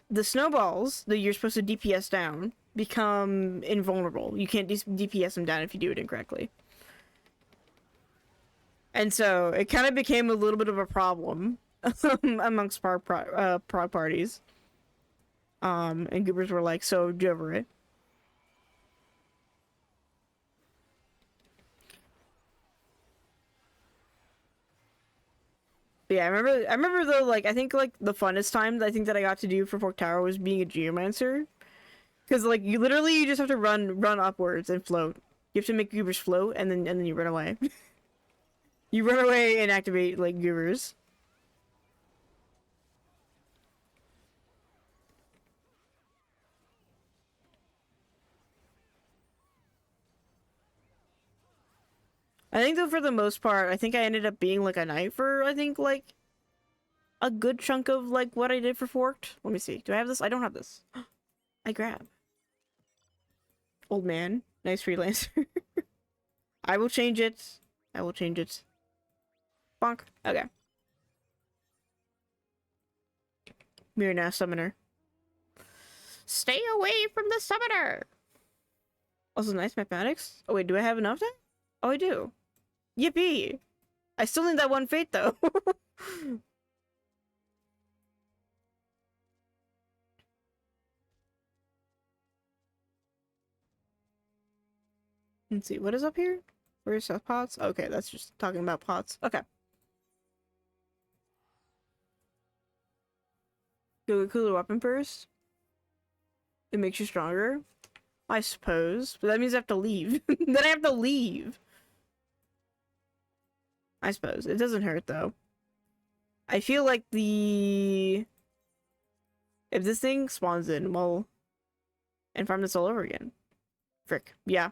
the snowballs that you're supposed to DPS down become invulnerable. You can't DPS them down if you do it incorrectly. And so it kind of became a little bit of a problem amongst prog parties. And goobers were like, so do over it. But yeah, I remember though, like, I think, like, the funnest time I think that I got to do for Fork Tower was being a geomancer. Because, like, you just have to run upwards and float. You have to make goobers float, and then you run away. You run away and activate, like, goobers. I think, though, for the most part, I think I ended up being, like, a knight for, I think, like, a good chunk of, like, what I did for Forked. Let me see. Do I have this? I don't have this. I grab. Old man. Nice freelancer. I will change it. I will change it. Bonk. Okay. We're now summoner. Stay away from the summoner. Also, nice mathematics. Oh wait, do I have enough then? Oh, I do. Yippee! I still need that one fate though. Let's see, what is up here? Where's pots? Okay, that's just talking about pots. Okay. Go get cooler weapon first. It makes you stronger. I suppose. But that means I have to leave. Then I have to leave. I suppose. It doesn't hurt though. I feel like the... If this thing spawns in, well... And farm this all over again. Frick. Yeah.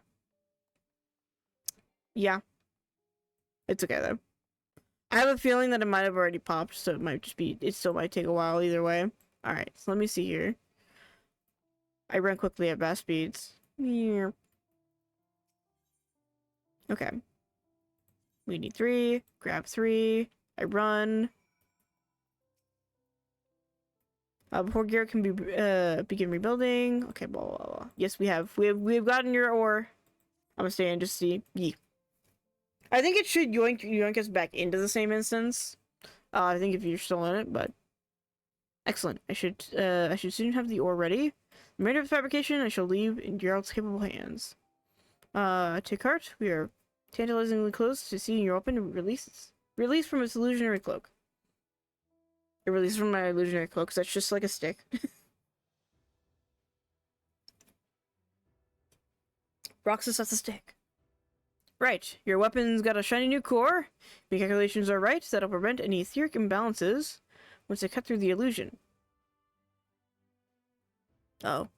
Yeah. It's okay though. I have a feeling that it might have already popped, so it might just be... It still might take a while either way. Alright, so let me see here. I run quickly at fast speeds. Yeah. Okay. We need 3. Grab 3. I run. Before Garrett can be begin rebuilding. Okay, blah blah blah. Yes, we have gotten your ore. I'm gonna stay in just to see. Yeet. I think it should yoink us back into the same instance. I think if you're still in it, but excellent. I should soon have the ore ready. The remainder of the fabrication I shall leave in Gerald's capable hands. Take heart. We are tantalizingly close to seeing your weapon release from its illusionary cloak. It released from my illusionary cloak, because that's just like a stick. Roxas, that's a stick. Right, your weapon's got a shiny new core. If your calculations are right, that'll prevent any etheric imbalances once they cut through the illusion. Oh.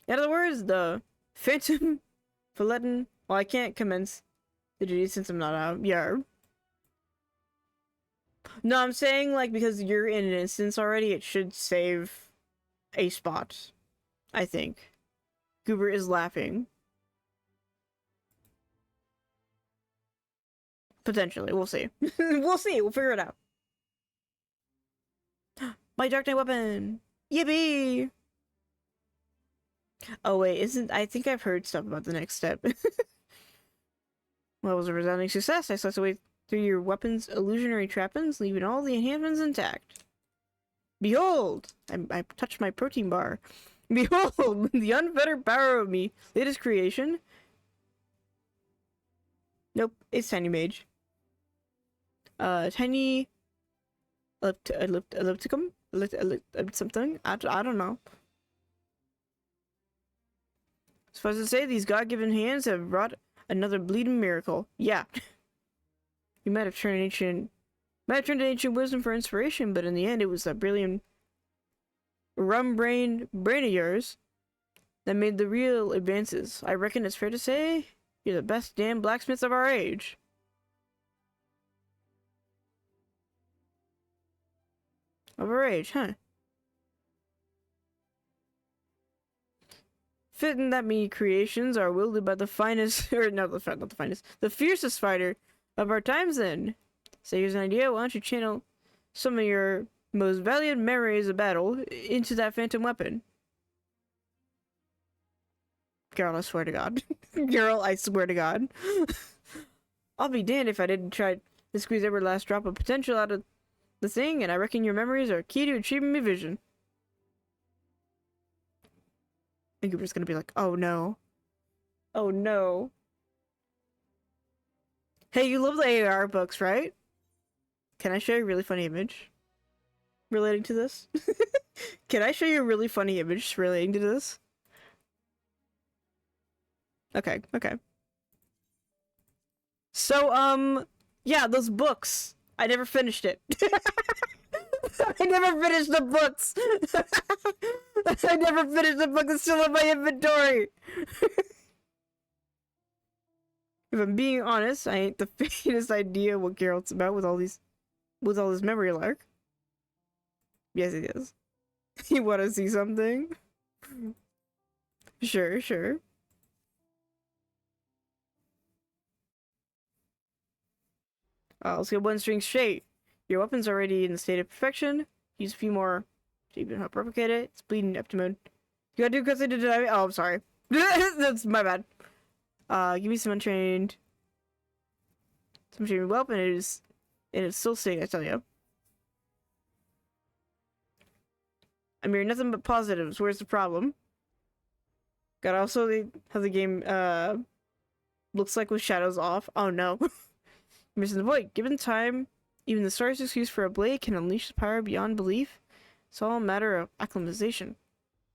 In other words, the Phantom Phileton. Well, I can't commence the duty since I'm not out. Yeah. No, I'm saying, like, because you're in an instance already, it should save a spot. I think. Goober is laughing. Potentially. We'll see. We'll see. We'll figure it out. My Dark Knight weapon! Yippee! Oh, wait. I think I've heard stuff about the next step. Well, it was a resounding success. I sliced away through your weapon's illusionary trappings, leaving all the enhancements intact. Behold! I touched my protein bar. Behold! The unfettered power of me. Latest creation. Nope. It's Tiny Mage. Tiny... ellipticum? Something? I don't know. Suffice to say, these God-given hands have wrought another bleeding miracle. Yeah. You might have turned to ancient wisdom for inspiration, but in the end, it was that brilliant rum-brained brain of yours that made the real advances. I reckon it's fair to say you're the best damn blacksmith of our age. Of our age, huh? Fitting that me creations are wielded by the finest, or not the finest, the fiercest fighter of our times then. So here's an idea, why don't you channel some of your most valiant memories of battle into that phantom weapon? Girl, I swear to God. Girl, I swear to God. I'll be damned if I didn't try to squeeze every last drop of potential out of the thing, and I reckon your memories are key to achieving my vision. I think we're just gonna be like, oh no. Oh no. Hey, you love the AR books, right? Can I show you a really funny image relating to this? Can I show you a really funny image relating to this? Okay, okay. So, yeah, those books. I never finished it. I never finished the books. I never finished the book. It's still in my inventory. If I'm being honest, I ain't the faintest idea what Geralt's about with all this memory lark. Yes, it is. You want to see something? Sure, sure. Let's get one string straight. Your weapon's already in the state of perfection. Use a few more Even help replicate it. It's bleeding up to mode. You gotta do because I did it. Oh, I'm sorry. That's my bad. Give me some untrained weapon. And it's still staying, I tell you. I'm hearing nothing but positives. Where's the problem? God, also how the game looks like with shadows off. Oh no. Missing the point. Given time, even the star's excuse for a blade can unleash the power beyond belief. It's all a matter of acclimatization.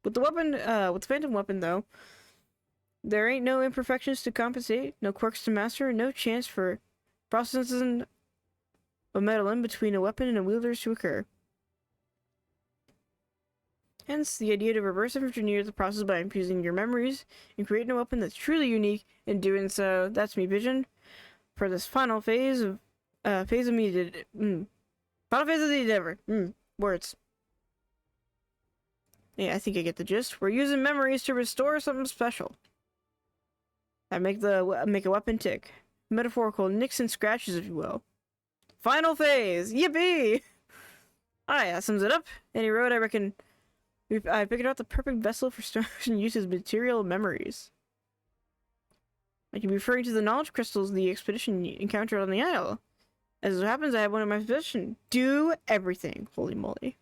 With the weapon, with the phantom weapon though, there ain't no imperfections to compensate, no quirks to master, no chance for processing a metal in between a weapon and a wielder's to occur. Hence, the idea to reverse engineer the process by infusing your memories and creating a weapon that's truly unique. In doing so, that's me vision for this final phase of final phase of the endeavor. Words. Yeah, I think I get the gist. We're using memories to restore something special. I make a weapon tick. Metaphorical nicks and scratches, if you will. Final phase! Yippee! Alright, that sums it up. Any road, I reckon I figured out the perfect vessel for storing uses material memories. I can be referring to the knowledge crystals the expedition encountered on the isle. As it happens, I have one in my possession. Do everything. Holy moly.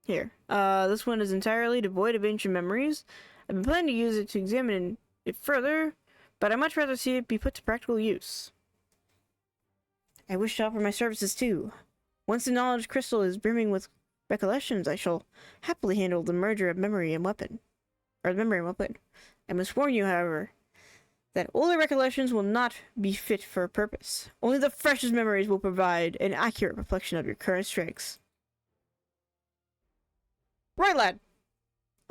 Here. This one is entirely devoid of ancient memories. I've been planning to use it to examine it further, but I'd much rather see it be put to practical use. I wish to offer my services too. Once the knowledge crystal is brimming with recollections, I shall happily handle the merger of memory and weapon. Or the memory and weapon. I must warn you, however, that older recollections will not be fit for a purpose. Only the freshest memories will provide an accurate reflection of your current strengths. Right, lad.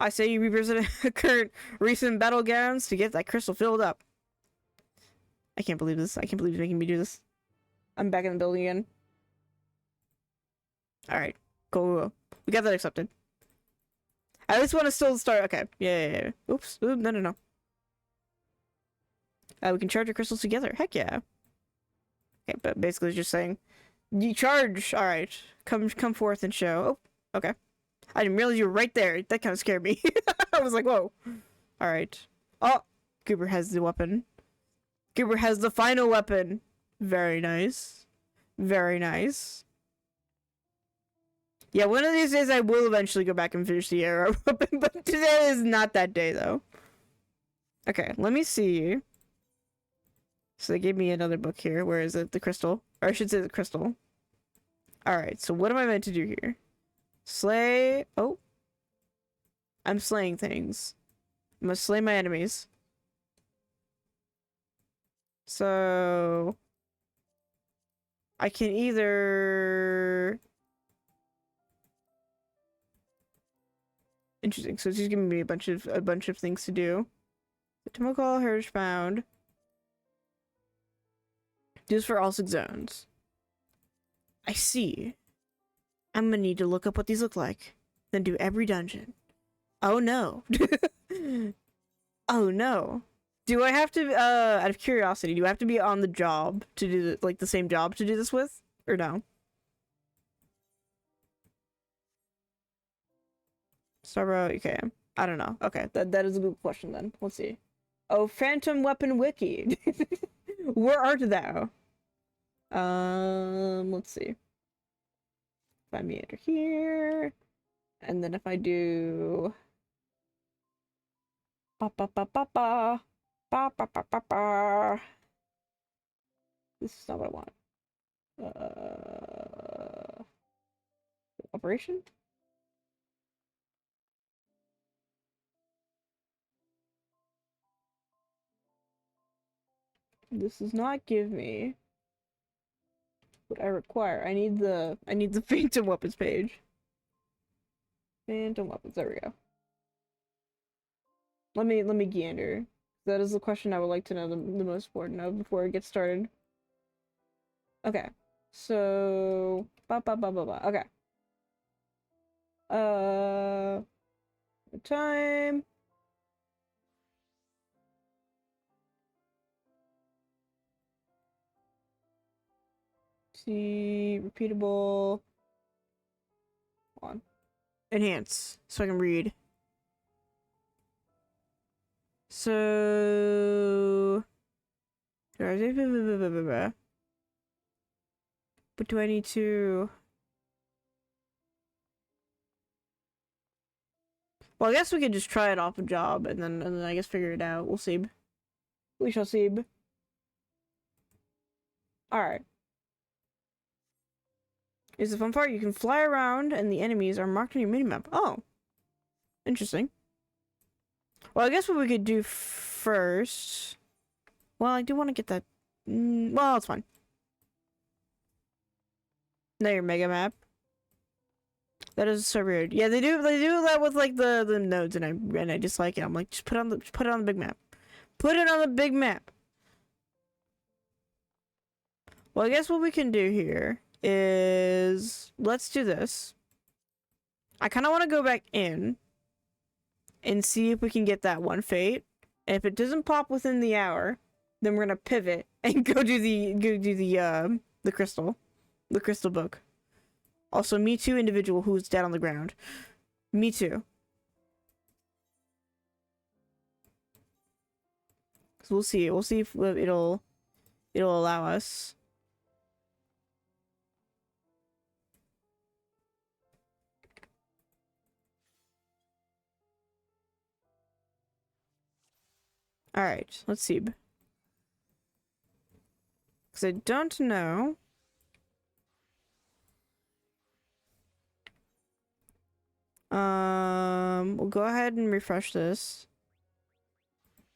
I say you revisit current recent battlegrounds to get that crystal filled up. I can't believe this. I can't believe he's making me do this. I'm back in the building again. Alright. Cool. We got that accepted. I at least want to still start. Okay. Yeah. Oops. Ooh, no. We can charge our crystals together. Heck yeah. Okay, but basically it's just saying, you charge. Alright. Come forth and show. Oh, okay. I didn't realize you were right there. That kind of scared me. I was like, whoa. Alright. Oh, Goober has the weapon. Goober has the final weapon. Very nice. Very nice. Yeah, one of these days I will eventually go back and finish the arrow weapon, but today is not that day, though. Okay, let me see. So they gave me another book here. Where is it? The crystal. Or I should say the crystal. Alright, so what am I meant to do here? Slay... Oh. I'm slaying things. I must slay my enemies. So... I can either... Interesting. So it's just giving me a bunch of things to do. The Timokal Heritage Found. Do this for all 6 zones. I see. I'm gonna need to look up what these look like. Then do every dungeon. Oh no. Oh no. Do I have to, out of curiosity, do I have to be on the job to do, the same job to do this with? Or no? Starro, okay. I don't know. Okay, that is a good question then. Let's see. Oh, Phantom Weapon Wiki. Where art thou? Let's see. If I meander here, and then if I do ba ba ba ba ba ba ba ba ba ba. This is not what I want. Operation? This does not give me what I require. I need the Phantom Weapons page. Phantom Weapons, there we go. Let me gander. That is the question I would like to know the most important of before it gets started. Okay. So okay. Time. see, repeatable. Hold on. Enhance, so I can read. So, but do I need to? Well, I guess we could just try it off a job and then I guess figure it out. We'll see. We shall see. Alright. Is the fun part. You can fly around and the enemies are marked on your minimap. Oh. Interesting. Well, I guess what we could do first... Well, I do want to get that... well, it's fine. No, your mega map. That is so weird. Yeah, they do that with like the nodes and I just like it. I'm like, just put it on the big map. Put it on the big map. Well, I guess what we can do here is let's do this. I kind of want to go back in and see if we can get that one fate. And if it doesn't pop within the hour, then we're gonna pivot and go do the crystal book. Also, me too, individual who's dead on the ground. Me too. Cause we'll see. We'll see if it'll allow us. All right, let's see. Cause I don't know. We'll go ahead and refresh this.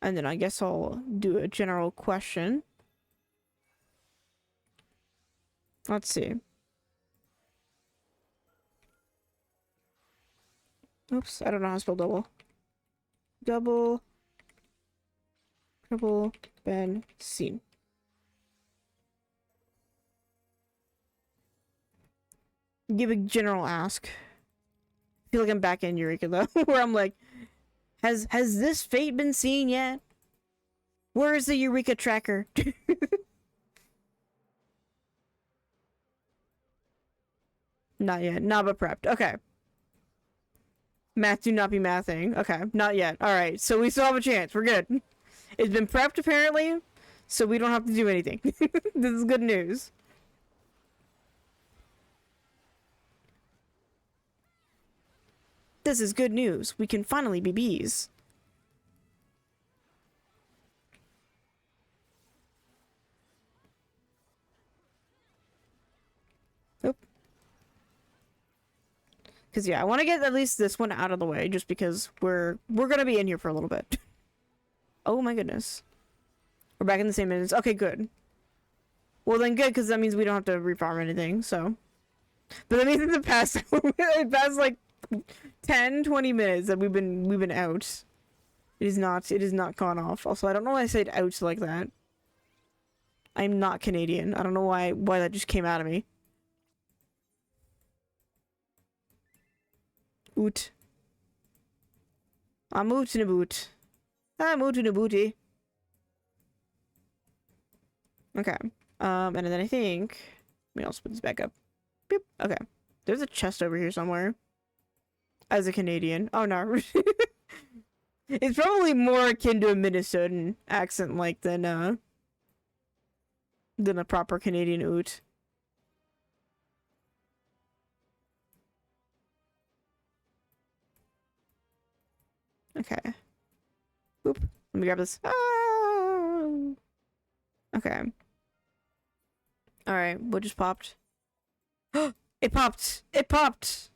And then I guess I'll do a general question. Let's see. Oops, I don't know how to spell double. Double. Triple. Benzene. Give a general ask. I feel like I'm back in Eureka though, where I'm like, has this fate been seen yet? Where is the Eureka tracker? Not yet. Not but prepped. Okay. Math do not be mathing. Okay, not yet. Alright, so we still have a chance. We're good. It's been prepped apparently, so we don't have to do anything. This is good news. This is good news. We can finally be bees. Oop. Because yeah, I want to get at least this one out of the way, just because we're gonna be in here for a little bit. Oh my goodness. We're back in the same minutes. Okay, good. Well then good, because that means we don't have to refarm anything, so. But that means in the past like 10-20 minutes that we've been out. It is not gone off. Also, I don't know why I said out like that. I'm not Canadian. I don't know why that just came out of me. Oot. I'm oot in a boot. I'm oot in a booty. Okay. And then I think let me also put this back up. Beep. Okay. There's a chest over here somewhere. As a Canadian. Oh no. It's probably more akin to a Minnesotan accent like than a proper Canadian oot. Okay. Oop. Let me grab this. Ah! Okay. Alright, what just popped? It popped! It popped!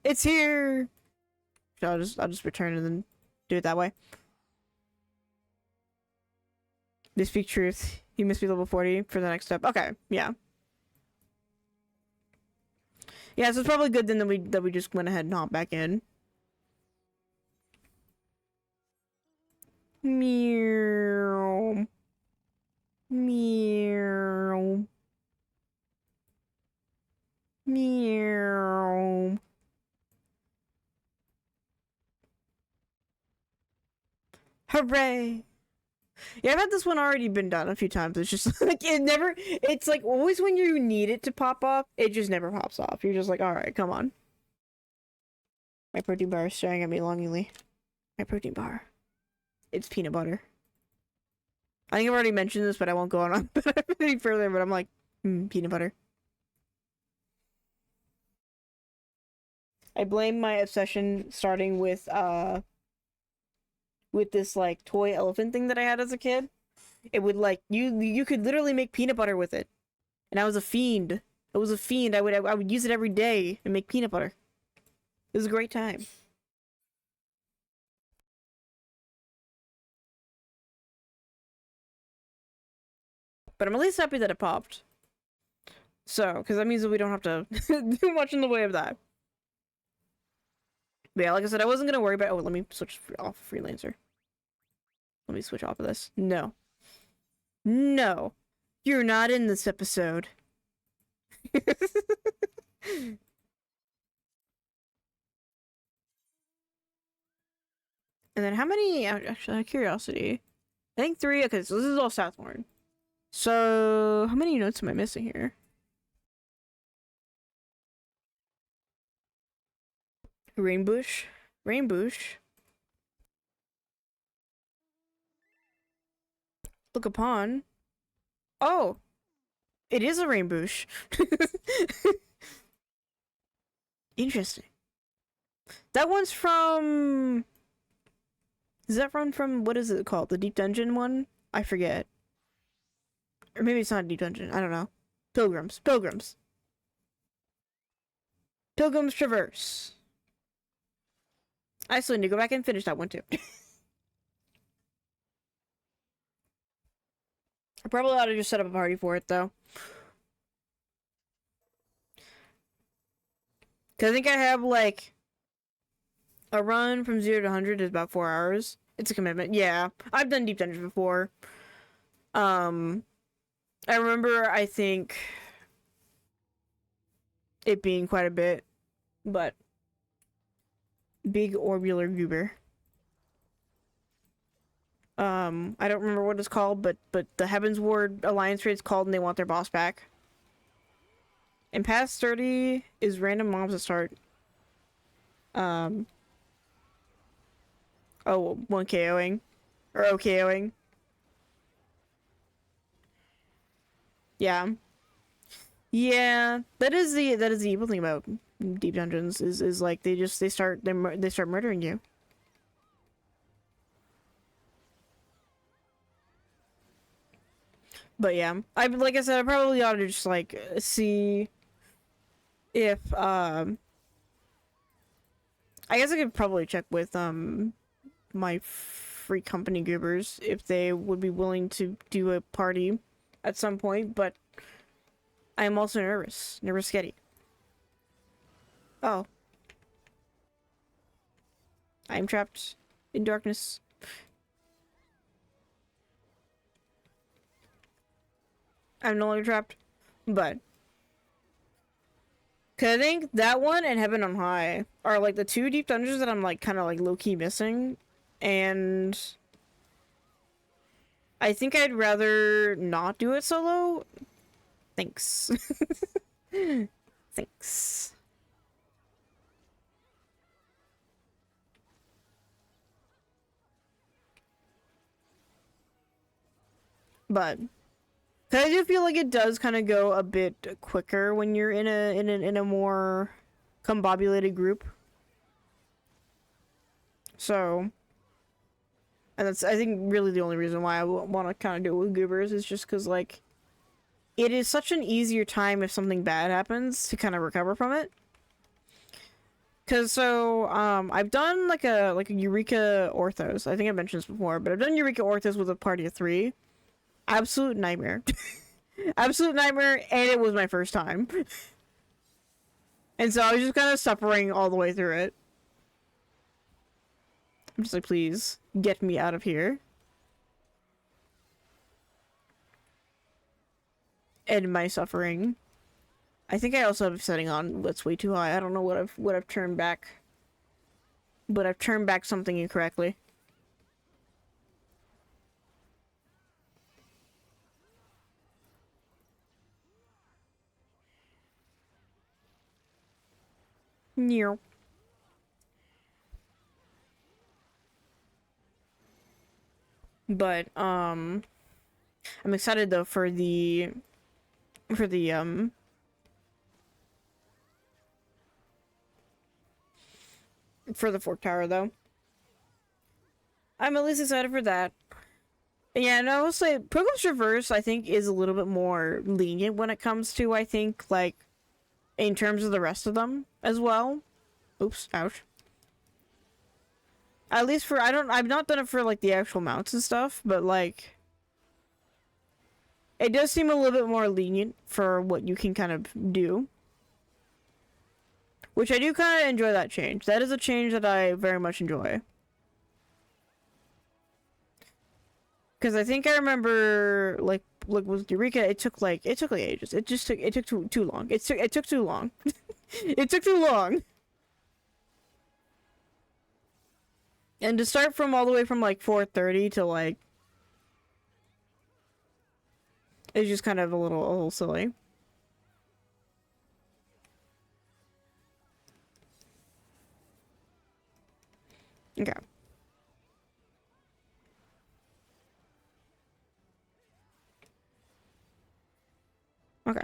It's here! So I'll just return and then do it that way. They speak truth. You must be level 40 for the next step. Okay, yeah. Yeah, so it's probably good then that we just went ahead and hopped back in. Meow. Meow. Meow. Hooray! Yeah, I've had this one already been done a few times. It's just like it never. It's like always when you need it to pop off, it just never pops off. You're just like, all right, come on. My protein bar is staring at me longingly. My protein bar. It's peanut butter. I think I've already mentioned this, but I won't go on any further. But I'm like, peanut butter. I blame my obsession starting with this like toy elephant thing that I had as a kid. It would like you could literally make peanut butter with it, and I was a fiend. I was a fiend. I would use it every day and make peanut butter. It was a great time. But I'm at least happy that it popped. So, because that means that we don't have to do much in the way of that. But yeah, like I said, I wasn't gonna worry about. Oh, let me switch off freelancer. Let me switch off of this. No. No. You're not in this episode. And then how many, actually, out of curiosity, I think 3, okay, so this is all Southmorn. So, how many notes am I missing here? Rainbush. Rainbush. Look upon. Oh! It is a rainbush. Interesting. That one's from... Is that from, what is it called? The Deep Dungeon one? I forget. Or maybe it's not Deep Dungeon. I don't know. Pilgrims. Pilgrims. Pilgrims Traverse. I still need to go back and finish that one too. I probably ought to just set up a party for it though. Cause I think I have like a run from 0 to 100 is about 4 hours. It's a commitment. Yeah, I've done Deep Dungeon before. I remember I think it being quite a bit, but big orbular goober. I don't remember what it's called, but the Heavens Ward Alliance raid's called and they want their boss back. And past 30 is random mobs that start. Oh, 1 KOing. Or OKOing. Yeah. Yeah. That is the evil thing about Deep Dungeons is like they start murdering you. But yeah, like I said, I probably ought to just like see if I guess I could probably check with my free company goobers if they would be willing to do a party at some point, but I am also nervous sketty. Oh. I am trapped in darkness. I'm no longer trapped, but cause I think that one and Heaven on High are like the 2 deep dungeons that I'm like kind of like low-key missing, and I think I'd rather not do it solo. Thanks. Thanks. But I do feel like it does kind of go a bit quicker when you're in a more combobulated group. So, and that's I think really the only reason why I want to kind of do it with goobers is just because like it is such an easier time if something bad happens to kind of recover from it. Cause so I've done like a Eureka Orthos. I think I mentioned this before, but I've done Eureka Orthos with a party of 3. Absolute nightmare. Absolute nightmare, and it was my first time. And so I was just kind of suffering all the way through it. I'm just like, please, get me out of here. End my suffering. I think I also have a setting on that's way too high. I don't know what I've turned back. But I've turned back something incorrectly. Yeah. But I'm excited though for the for the for the Fork Tower though. I'm at least excited for that. Yeah, and I will say Pilgrim's Reverse I think is a little bit more lenient when it comes to, I think, like in terms of the rest of them as well. Oops, ouch. At least for I've not done it for like the actual mounts and stuff, but like it does seem a little bit more lenient for what you can kind of do. Which I do kind of enjoy that change. That is a change that I very much enjoy. Because I think I remember, like with Eureka, it took like ages. It took too long. It took too long. It took too long. And to start from all the way from like 4:30 to like, it's just kind of a little silly. Okay. Okay.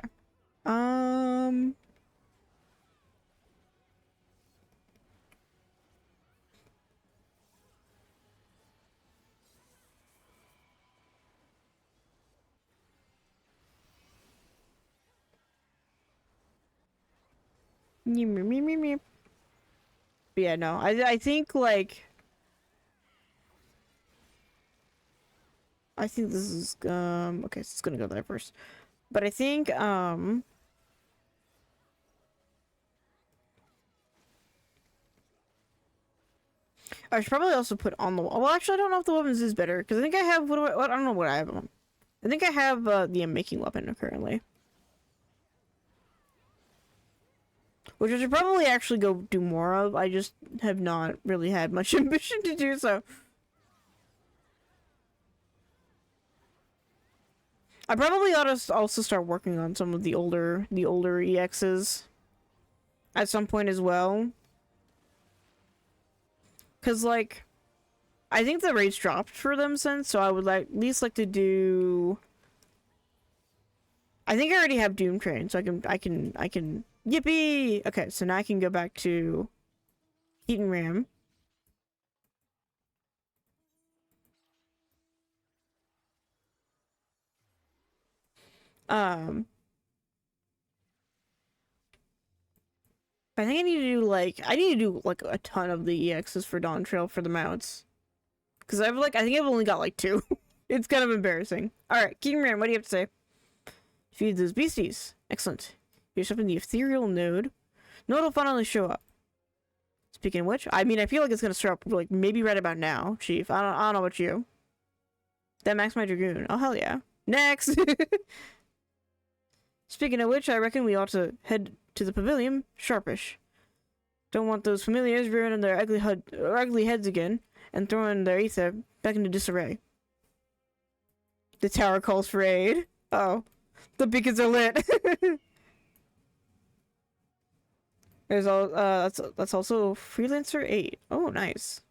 But yeah, no. I think like I think this is okay, so it's gonna go there first. But I think I should probably also put on the wall. Well, actually I don't know if the weapons is better because I think I have what I don't know what I have on. I think I have the making weapon currently. Which I should probably actually go do more of. I just have not really had much ambition to do so. I probably ought to also start working on some of the older EXs at some point as well. Cause like, I think the rates dropped for them since, so I would like at least like to do. I think I already have Doom Train, so I can. Yippee! Okay, so now I can go back to Heat and Ram. I think I need to do like a ton of the EXs for Dawn Trail for the mounts. Cause I think I've only got like 2. It's kind of embarrassing. Alright, King Ram, what do you have to say? Feed those beasties. Excellent. You're up in the ethereal node. Node will finally show up. Speaking of which, I mean I feel like it's gonna show up like maybe right about now, Chief. I don't know about you. That Max my Dragoon. Oh hell yeah. Next. Speaking of which, I reckon we ought to head to the pavilion sharpish. Don't want those familiars rearing their ugly heads again and throwing their ether back into disarray. The tower calls for aid. Oh, the beacons are lit. There's all that's also Freelancer 8. Oh, nice.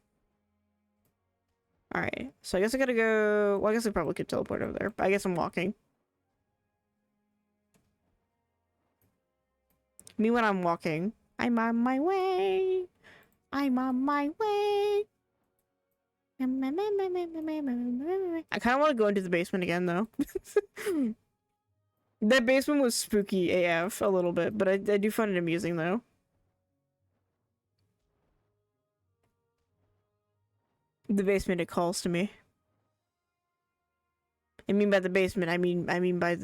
All right, so I guess I gotta go. Well, I guess I probably could teleport over there. But I guess I'm walking. Me when I'm walking. I'm on my way. I'm on my way. I kind of want to go into the basement again, though. That basement was spooky AF a little bit, but I do find it amusing, though. The basement, it calls to me. I mean by the basement, I mean by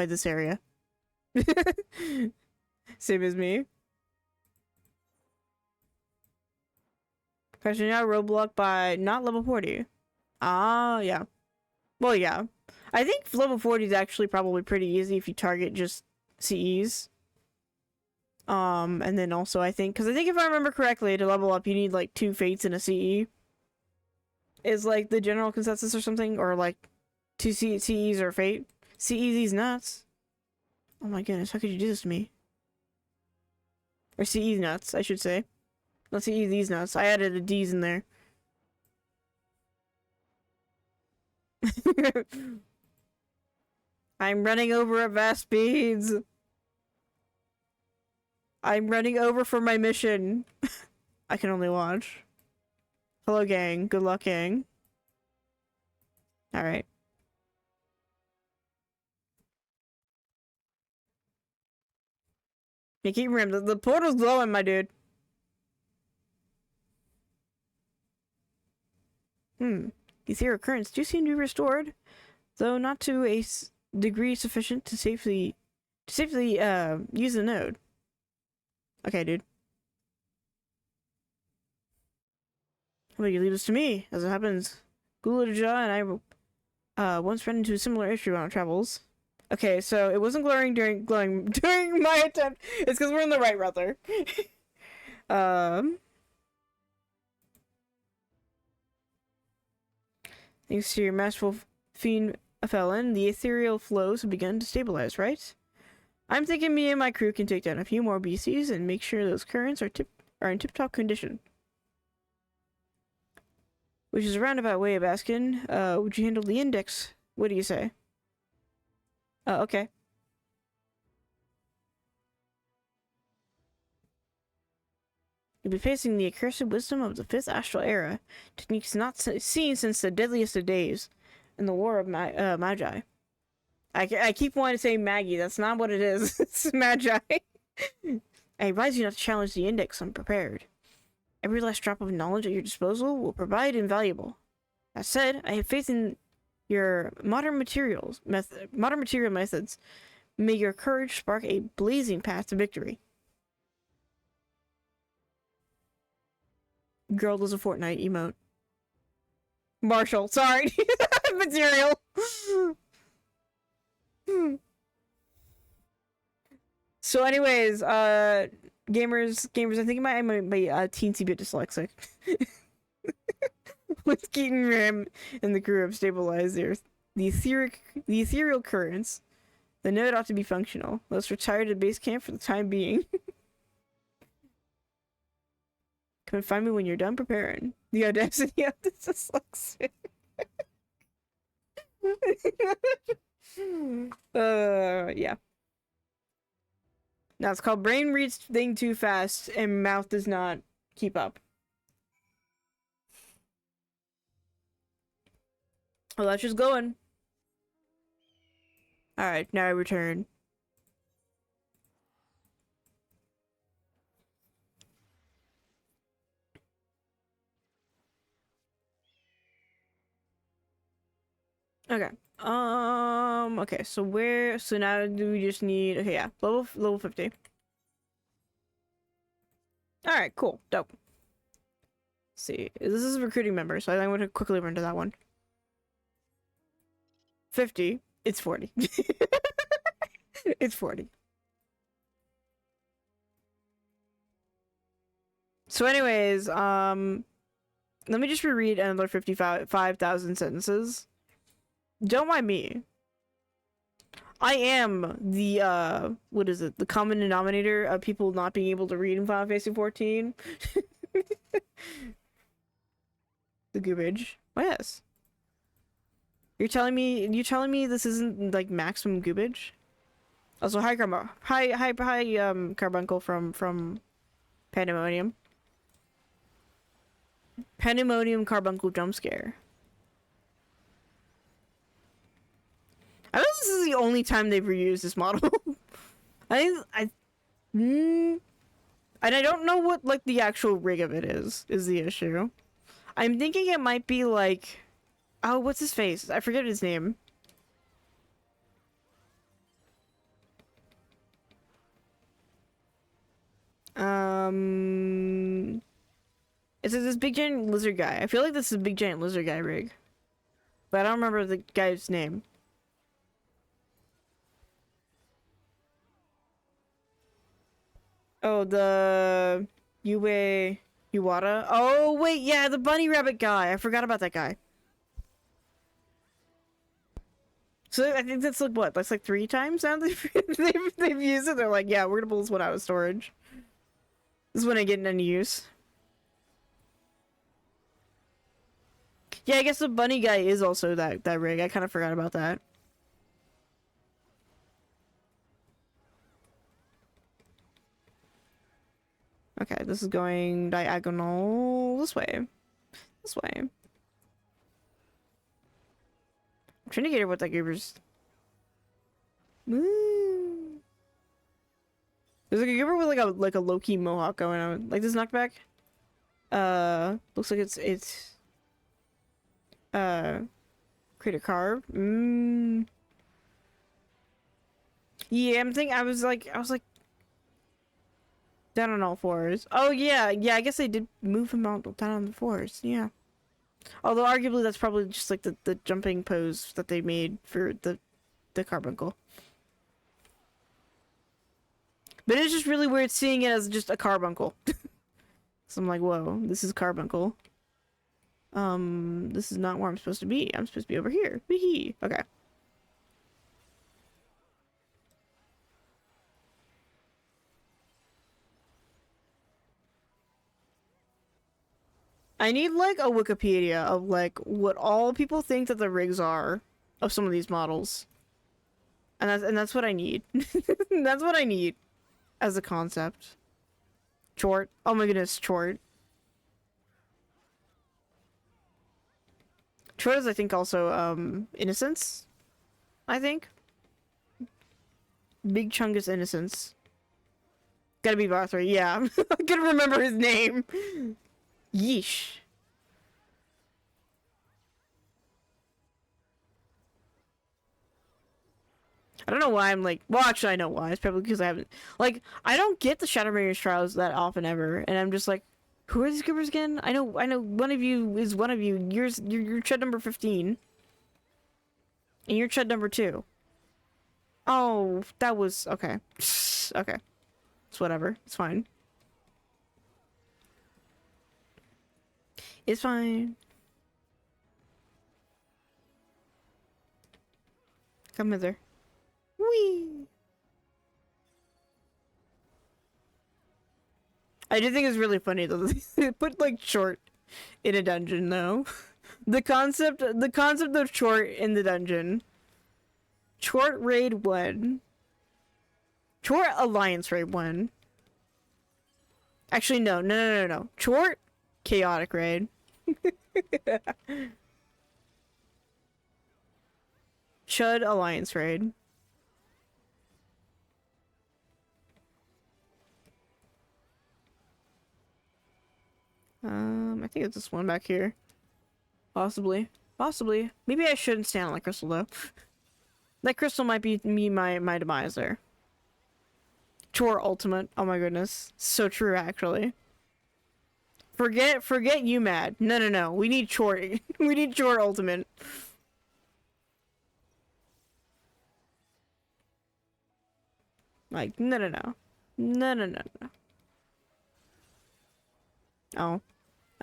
this area. Same as me. Question now roadblock by not level 40. Ah, yeah. Well, yeah. I think level 40 is actually probably pretty easy if you target just CEs. And then also I think, because I think if I remember correctly, to level up you need like 2 fates and a CE. Is like the general consensus or something, or like 2 CEs or fate. CEs these nuts. Oh my goodness, how could you do this to me? Or CE nuts, I should say. Not CE these nuts. I added a D's in there. I'm running over at vast speeds. I'm running over for my mission. I can only watch. Hello, gang. Good luck, gang. Alright. Yeah, keep remembering, the portal's glowing, my dude. Ethereal currents do seem to be restored, though not to a degree sufficient to safely use the node. Okay, dude. How about you leave this to me? As it happens, Gulaja and I once ran into a similar issue on our travels. Okay, so it wasn't glowing during my attempt. It's because we're in the right route there. Thanks to your masterful fiend Felon, the ethereal flows have begun to stabilize, right? I'm thinking me and my crew can take down a few more BCs and make sure those currents are in tip-top condition. Which is a roundabout way of asking, would you handle the index? What do you say? Okay. You'll be facing the accursed wisdom of the 5th astral era, techniques not seen since the deadliest of days, in the war of Magi. I keep wanting to say Maggie, that's not what it is. It's Magi. I advise you not to challenge the index unprepared. Every last drop of knowledge at your disposal will provide invaluable. That said, I have faith in your modern material methods. May your courage spark a blazing path to victory. Girl does a Fortnite emote. Marshall, sorry. Material. So anyways, gamers, I think I might be a teensy bit dyslexic. With Keaton Ram and the crew have stabilized the ethereal currents. The node ought to be functional. Let's retire to base camp for the time being. Come and find me when you're done preparing. The audacity of this dyslexia. Yeah. Now it's called brain reads thing too fast and mouth does not keep up. Well, that's just going. Alright, now I return. Okay. Okay, so now do we just need, okay, yeah, level 50. Alright, cool, dope. Let's see, this is a recruiting member, so I'm going to quickly run to that one. 50, it's 40. It's 40. So anyways, let me just reread another 55,000 sentences. Don't mind me. I am the, what is it? The common denominator of people not being able to read in Final Fantasy 14. The goobage. Oh, yes. You're telling me this isn't, like, maximum goobage? Also, hi, Carbuncle from Pandemonium. Pandemonium Carbuncle jump scare. I know this is the only time they've reused this model. And I don't know what, like, the actual rig of it is the issue. I'm thinking it might be, like... Oh, what's his face? I forget his name. It's this big giant lizard guy. I feel like this is a big giant lizard guy rig. But I don't remember the guy's name. Oh, the Yue Iwata. Oh, wait, yeah, the bunny rabbit guy. I forgot about that guy. So I think that's like what? That's like 3 times now they've used it. They're like, yeah, we're gonna pull this one out of storage. This is when I get any use. Yeah, I guess the bunny guy is also that rig. I kind of forgot about that. Okay, this is going diagonal this way. This way. I'm trying to get her what that giver's. Woo. There's like a giver with like a low-key mohawk going on. Like this knockback. Looks like it's create a carve. Yeah, I was like down on all fours. Oh yeah, I guess they did move him out down on the fours. Yeah. Although arguably that's probably just like the jumping pose that they made for the carbuncle. But it's just really weird seeing it as just a carbuncle. So I'm like, whoa, this is carbuncle. This is not where I'm supposed to be. I'm supposed to be over here. Wee-hee. Okay. I need like a Wikipedia of like what all people think that the rigs are of some of these models. And that's what I need. That's what I need as a concept. Chort. Oh my goodness, Chort. Chort is I think also Innocence. I think. Big Chungus Innocence. Gotta be Barthry, yeah. I couldn't remember his name. Yeesh. I don't know why I'm like, well, actually I know why. It's probably because I haven't, like, I don't get the Shadowbringers trials that often ever, and I'm just like, who are these givers again? I know one of you is one of you. You're Chud number 15. And you're Chud number 2. Oh, that was, okay. Okay. It's whatever. It's fine. It's fine. Come hither. Whee! I do think it's really funny though. They put like Chort in a dungeon though. The concept of Chort in the dungeon. Chort raid 1. Chort alliance raid 1. Actually no. Chort chaotic raid. Chud alliance raid. I think it's this one back here. Possibly. Maybe I shouldn't stand on that crystal though. That crystal might be my demise there. Chor ultimate. Oh my goodness. So true actually. Forget you mad. No. We need Chor. We need Chor ultimate. Like, no. Oh.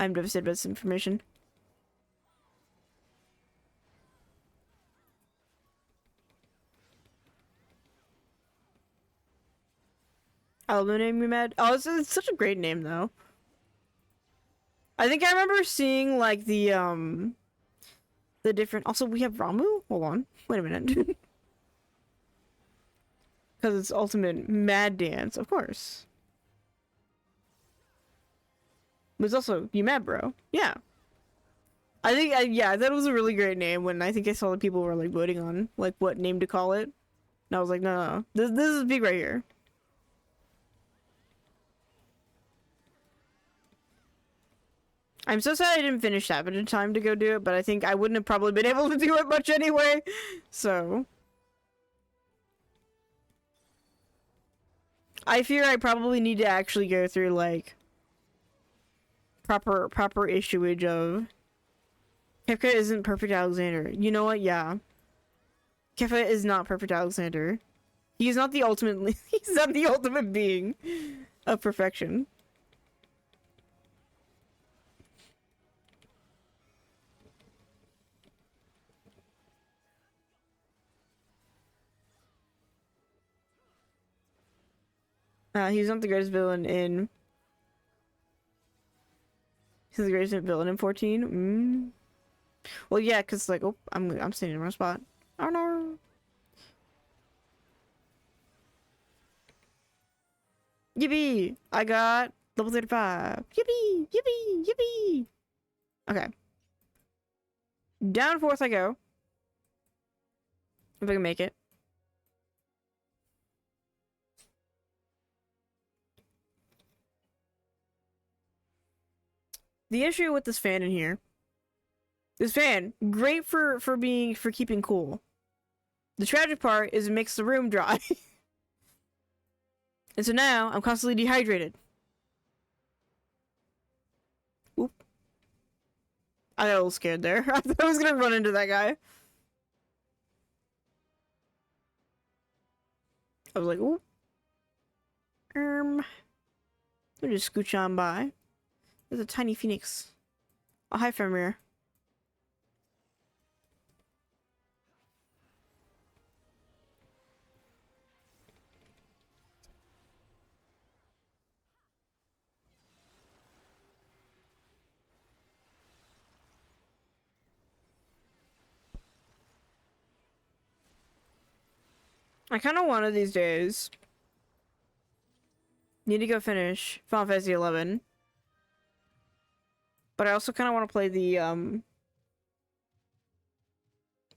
I'm devastated by this information. I'll name you mad. Oh, it's such a great name though. I think I remember seeing like the different. Also, we have Ramu. Hold on. Wait a minute. Because it's ultimate mad dance, of course. But it's also you mad, bro. Yeah. I think yeah, that was a really great name. When I think I saw that people were like voting on like what name to call it, and I was like, no. This is big right here. I'm so sad I didn't finish that in time to go do it, but I think I wouldn't have probably been able to do it much anyway. So I fear I probably need to actually go through like proper issuage of Kefka isn't perfect Alexander. You know what? Yeah. Kefka is not perfect Alexander. He's not the ultimate he's not the ultimate being of perfection. He's not the greatest villain in He's the greatest villain in 14. Well, yeah, cause like, oh, I'm standing in the wrong spot. Oh no. Yippee! I got level 35. Yippee! Yippee! Yippee! Okay. Down fourth I go. If I can make it. The issue with this fan in here. This fan, great for keeping cool. The tragic part is it makes the room dry. And so now I'm constantly dehydrated. Oop. I got a little scared there. I thought I was gonna run into that guy. I was like, oop. Let me just scooch on by. There's a tiny phoenix. Oh, hi, Femir. I kind of one of these days need to go finish Final Fantasy 11, but I also kind of want to play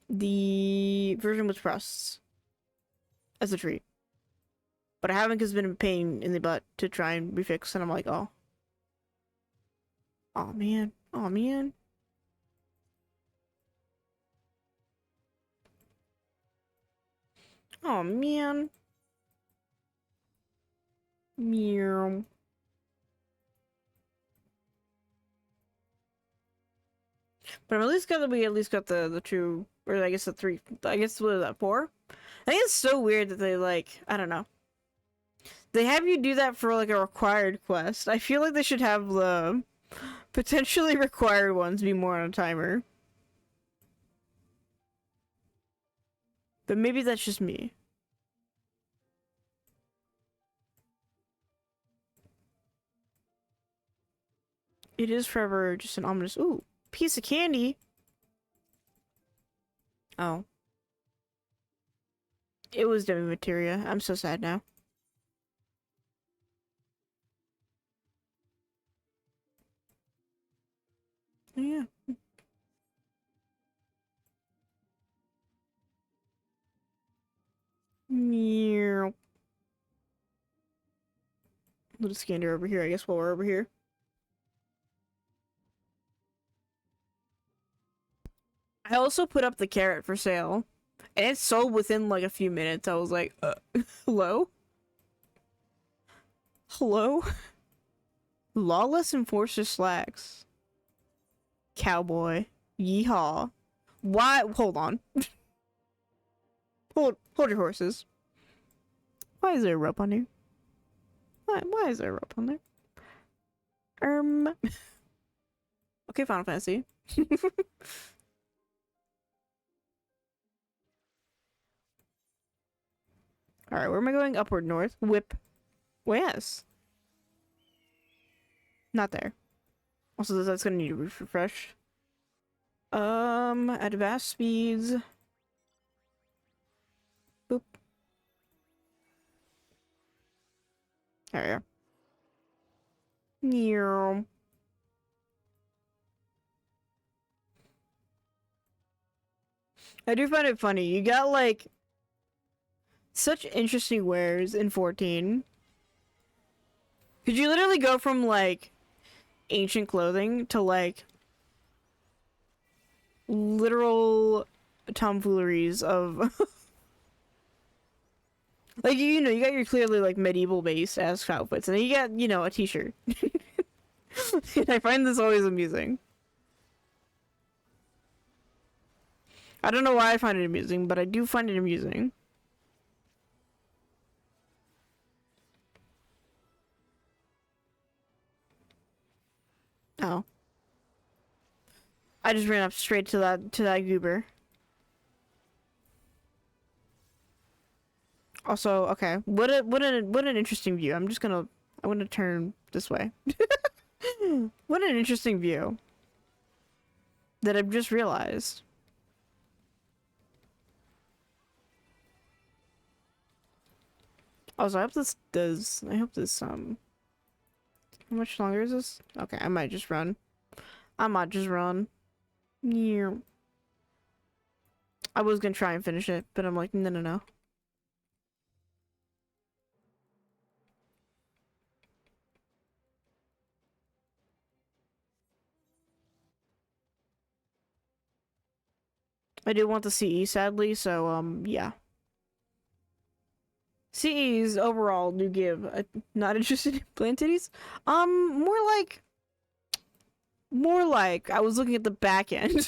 the version with Rusts as a treat. But I haven't because it's been a pain in the butt to try and refix, and I'm like, oh. Oh man. Oh man. Oh man. Meow. But I'm at least got we at least got the two, or I guess the three. I guess what is that, 4? I think it's so weird that they like, I don't know. They have you do that for like a required quest. I feel like they should have the potentially required ones be more on a timer. But maybe that's just me. It is forever just an ominous, ooh, piece of candy. Oh. It was demi materia. I'm so sad now. Oh, yeah. Meow. Little scanner over here, I guess, while we're over here. I also put up the carrot for sale, and it sold within like a few minutes. I was like, hello? Hello? Lawless Enforcer slacks. Cowboy. Yeehaw. Why? Hold on. hold your horses. Why is there a rope on here? Why is there a rope on there? Okay, Final Fantasy. Alright, where am I going? Upward north. Whip. Well, yes. Not there. Also, that's gonna need to refresh. Advanced speeds. Boop. There we are. Meow. I do find it funny. You got like such interesting wares in 14. Could you literally go from like ancient clothing to like literal tomfooleries of like, you know, you got your clearly like medieval based ass outfits, and then you got, you know, a t-shirt. And I find this always amusing. I don't know why I find it amusing, but I do find it amusing. Oh. I just ran up straight to that goober. Also, okay. What an interesting view. I'm gonna turn this way. What an interesting view that I've just realized. Also, I hope this does. I hope this, how much longer is this? Okay, I might just run. I might just run. Yeah. I was gonna try and finish it, but I'm like, no, no, no. I do want the CE, sadly, so, yeah. CEs overall do give. Not interested in plantities? More like, I was looking at the back end.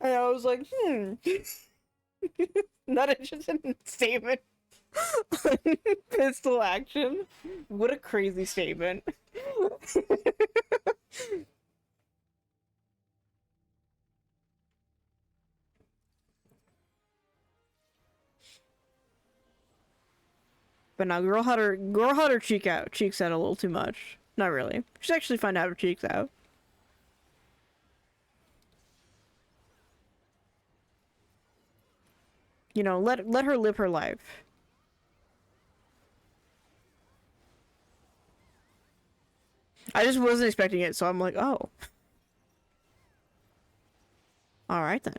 And I was like, not interested in statement. Pistol action. What a crazy statement. But now girl had her cheeks out a little too much. Not really. She's actually fine to have her cheeks out. You know, let her live her life. I just wasn't expecting it, so I'm like, oh. Alright then.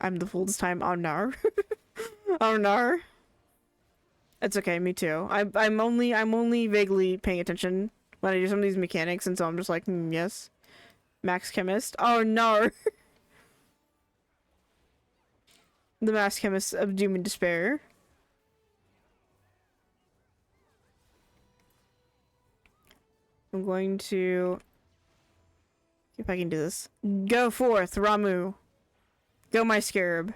I'm the fool this time. Oh no. Oh no. It's okay, me too. I'm only vaguely paying attention when I do some of these mechanics, and so I'm just like, yes. Max Chemist. Oh no. The Max Chemist of Doom and Despair. I'm going to... see if I can do this. Go forth, Ramu. Go, my scarab.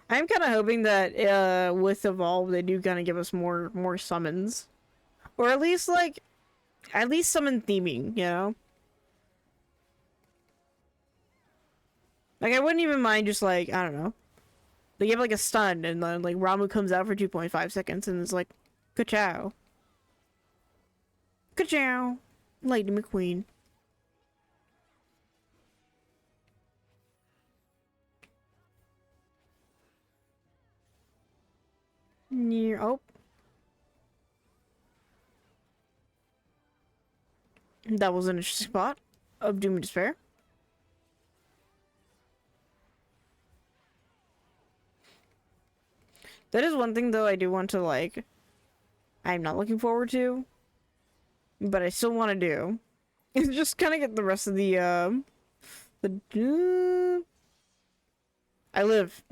I'm kind of hoping that with Evolve they do kind of give us more summons, or at least summon theming, you know. Like I wouldn't even mind just like, I don't know, they give like a stun and then like Ramu comes out for 2.5 seconds and it's like, ka-chow, ka-chow, Lady McQueen. Near, oh. That was an interesting spot of Doom and Despair. That is one thing though I do want to like, I'm not looking forward to, but I still want to do. Is just kind of get the rest of the I live.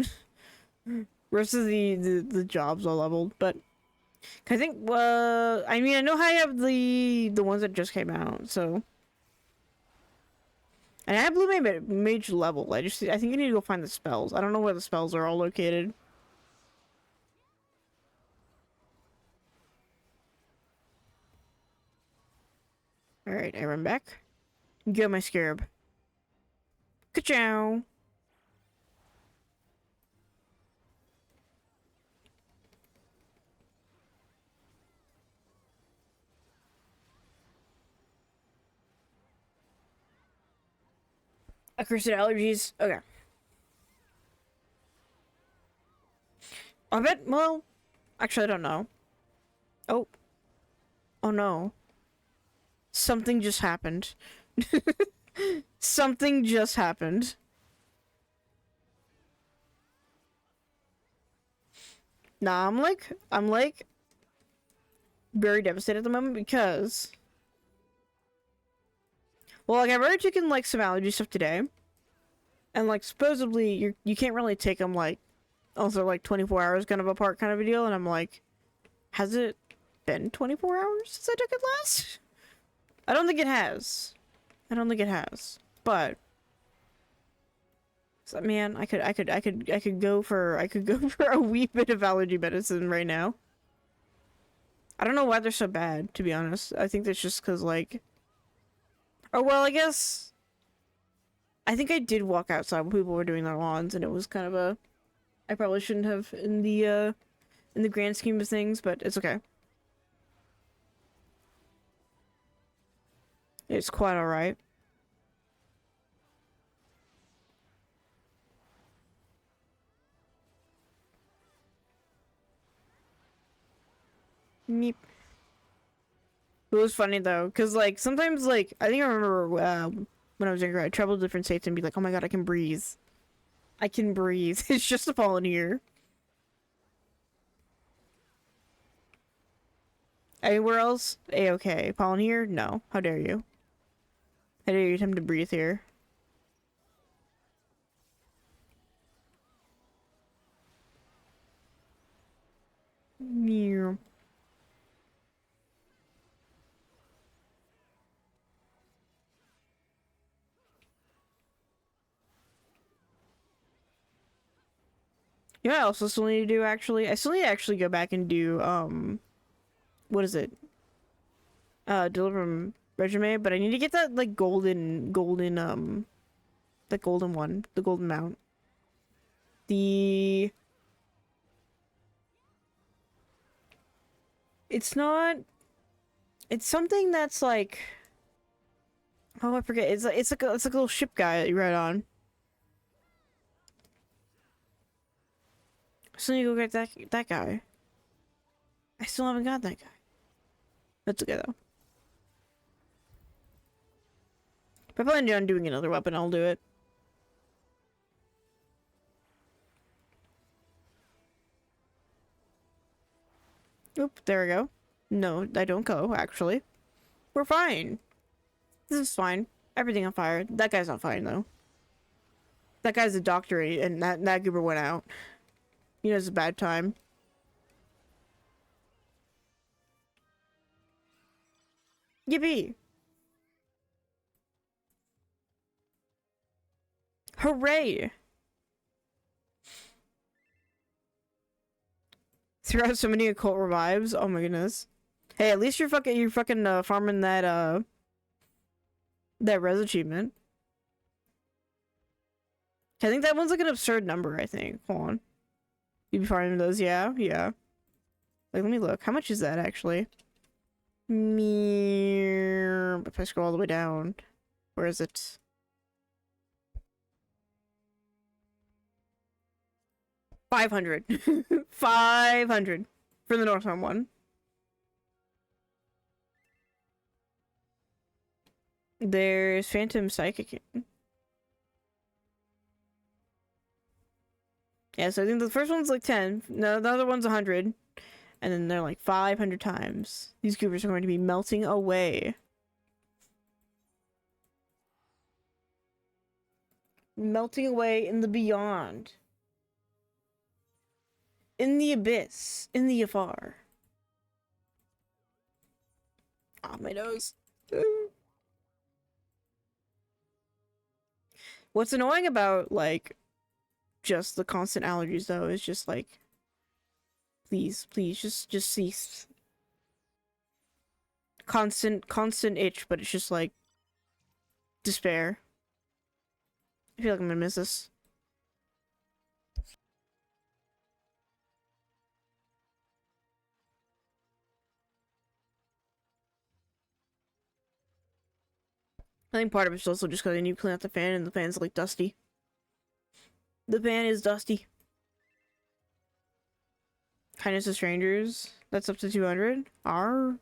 Rest of the jobs all leveled, but I think I mean I know I have the ones that just came out, so and I have Blue Mage level. I think I need to go find the spells. I don't know where the spells are all located. All right, I run back. Go, my scarab. Ka-chow. Accursed allergies. Okay. I bet, well, actually I don't know. Oh. Oh no. Something just happened. Something just happened. Nah, I'm like very devastated at the moment because well, like I've already taken like some allergy stuff today, and like supposedly you can't really take them like also like 24 hours kind of apart kind of a deal, and I'm like, has it been 24 hours since I took it last? I don't think it has. I don't think it has. But so, man, I could go for a wee bit of allergy medicine right now. I don't know why they're so bad, to be honest. I think that's just because, like... Oh, well, I guess... I think I did walk outside when people were doing their lawns, and it was kind of a... I probably shouldn't have in the grand scheme of things, but it's okay. It's quite alright. Meep. It was funny though, cause like sometimes like I think I remember when I was younger, I'd travel to different states and be like, oh my god, I can breathe. I can breathe. It's just a fallen here. Anywhere else? A-okay. Pollen here? No. How dare you? How dare you attempt to breathe here? Meow. You know what I also still need to do, actually? I still need to actually go back and do, what is it? Deliver resume, but I need to get that, like, golden, the golden one. The golden mount. It's not... It's something that's, like... Oh, I forget. It's like a little ship guy that you ride on. So you go get that guy. I still haven't got that guy. That's okay though. If I plan on doing another weapon, I'll do it. Oop, there we go. No, I don't go, actually. We're fine. This is fine. Everything on fire. That guy's not fine though. That guy's a doctor and that goober went out. You know, it's a bad time. Yippee! Hooray! Threw out so many occult revives. Oh my goodness. Hey, at least you're fucking farming that res achievement. I think that one's like an absurd number, I think. Hold on. You be farming those, yeah? Yeah. Like, let me look. How much is that, actually? If I scroll all the way down. Where is it? $500. 500 for the Northbound one. There's Phantom Psychic. Yeah, so I think the first one's like 10. No, the other one's 100. And then they're like 500 times. These goobers are going to be melting away. Melting away in the beyond. In the abyss. In the afar. Ah, my nose. What's annoying about, like, just the constant allergies, though, is just, like, please, just cease. Constant itch, but it's just, like, despair. I feel like I'm gonna miss this. I think part of it's also just because I need to clean out the fan, and the fan's, like, dusty. The fan is dusty. Kindness to strangers. That's up to 200. R.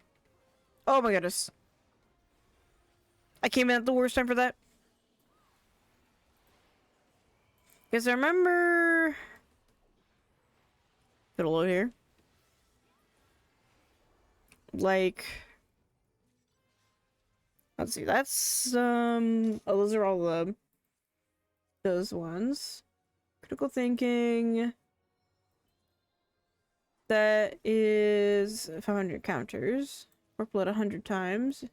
Oh my goodness. I came in at the worst time for that. Because I remember... It'll load here. Like... Let's see, that's, oh, those are all those ones. Critical thinking. That is 500 counters. Work blood 100 times.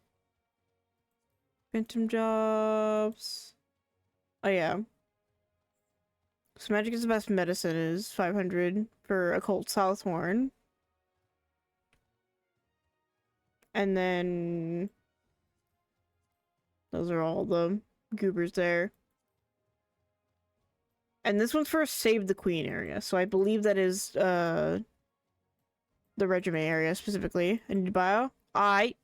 Phantom jobs. Oh, yeah. So magic is the best medicine is 500 for occult Southhorn. And then those are all the goobers there. And this one's for Save the Queen area, so I believe that is the regiment area specifically. I need to bio. I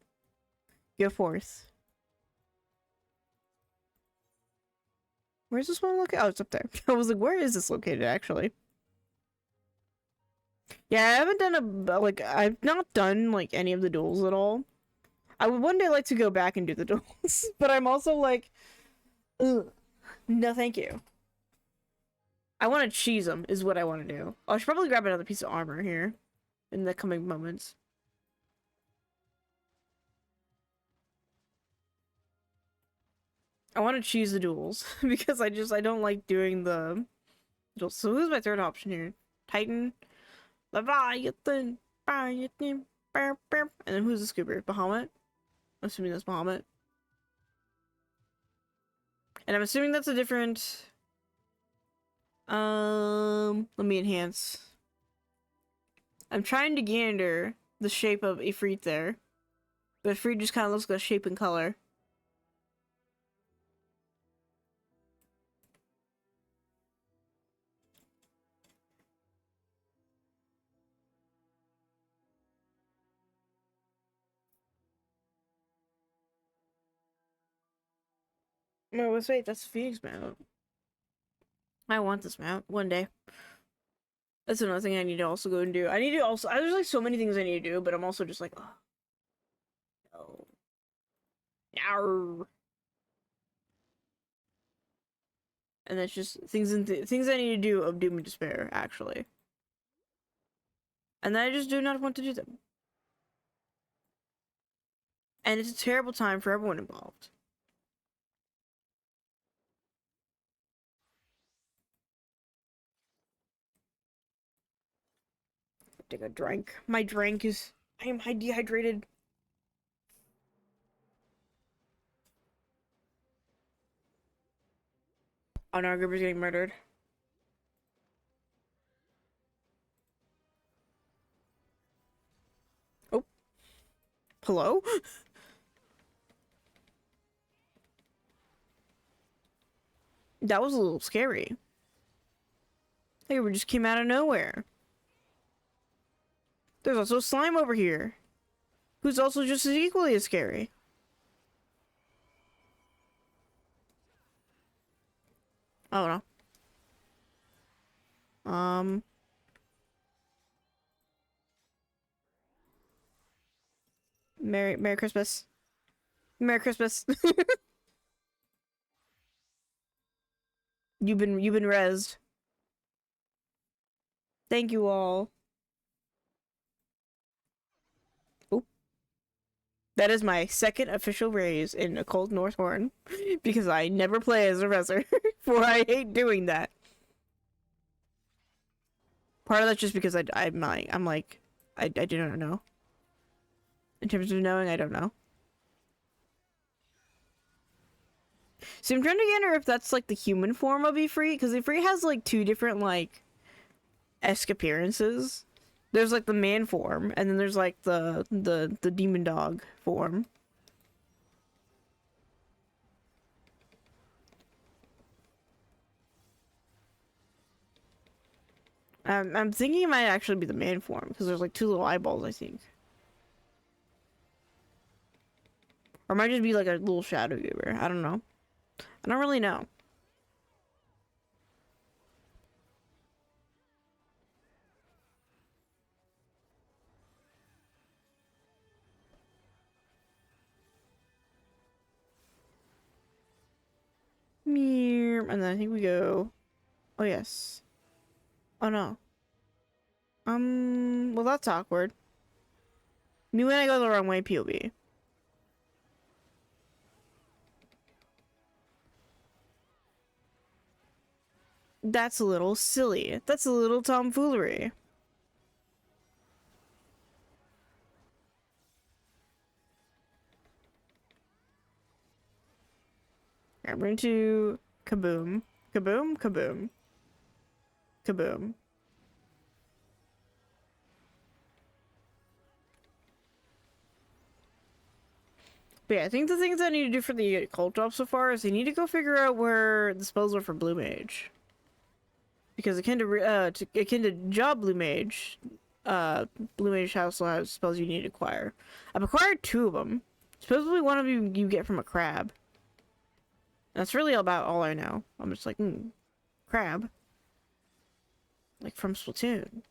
go forth. Where's this one located? Oh, it's up there. I was like, where is this located actually? Yeah, I haven't done I've not done like any of the duels at all. I would one day like to go back and do the duels, but I'm also like, ugh, no thank you. I want to cheese them is what I want to do. Oh, I should probably grab another piece of armor here in the coming moments. I want to choose the duels because I don't like doing the duels. So who's my third option here? Titan, Leviathan, Leviathan, and then who's the scooper? Bahamut? I'm assuming that's Bahamut. And I'm assuming that's a different... let me enhance. I'm trying to gander the shape of Ifrit there. But Ifrit just kind of looks like a shape and color. No, wait, that's the Phoenix mount. I want this mount one day. That's another thing I need to also go and do. I need to also, there's like so many things I need to do, but I'm also just like, oh, no. No. And that's just things things I need to do of Doom and Despair, actually. And then I just do not want to do them. And it's a terrible time for everyone involved. Take a drink. My drink is... I am dehydrated. Oh no, our group is getting murdered. Oh. Hello? That was a little scary. They were just came out of nowhere. There's also slime over here, who's also just as equally as scary. Oh no. Merry Christmas. Merry Christmas. You've been rezzed. Thank you all. Oh. That is my second official raise in Occult Northhorn because I never play as a Rezzer, for I hate doing that. Part of that's just because I'm like I do not know. In terms of knowing, I don't know. So I'm trying to get her if that's like the human form of Ifrit, because Ifrit has like two different like esque appearances. There's like the man form, and then there's like the demon dog form. I'm thinking it might actually be the man form because there's like two little eyeballs, I think. Or it might just be like a little shadow goober. I don't know. I don't really know. And then I think we go... Oh, yes. Oh, no. Well, that's awkward. Me when I go the wrong way, POV. That's a little silly. That's a little tomfoolery. I'm going to kaboom. Kaboom, kaboom. Kaboom. But yeah, I think the things I need to do for the occult job so far is I need to go figure out where the spells are for Blue Mage. Because akin to job Blue Mage, Blue Mage House will have spells you need to acquire. I've acquired 2 of them. Supposedly one of you get from a crab. That's really about all I know. I'm just like, crab. Like from Splatoon.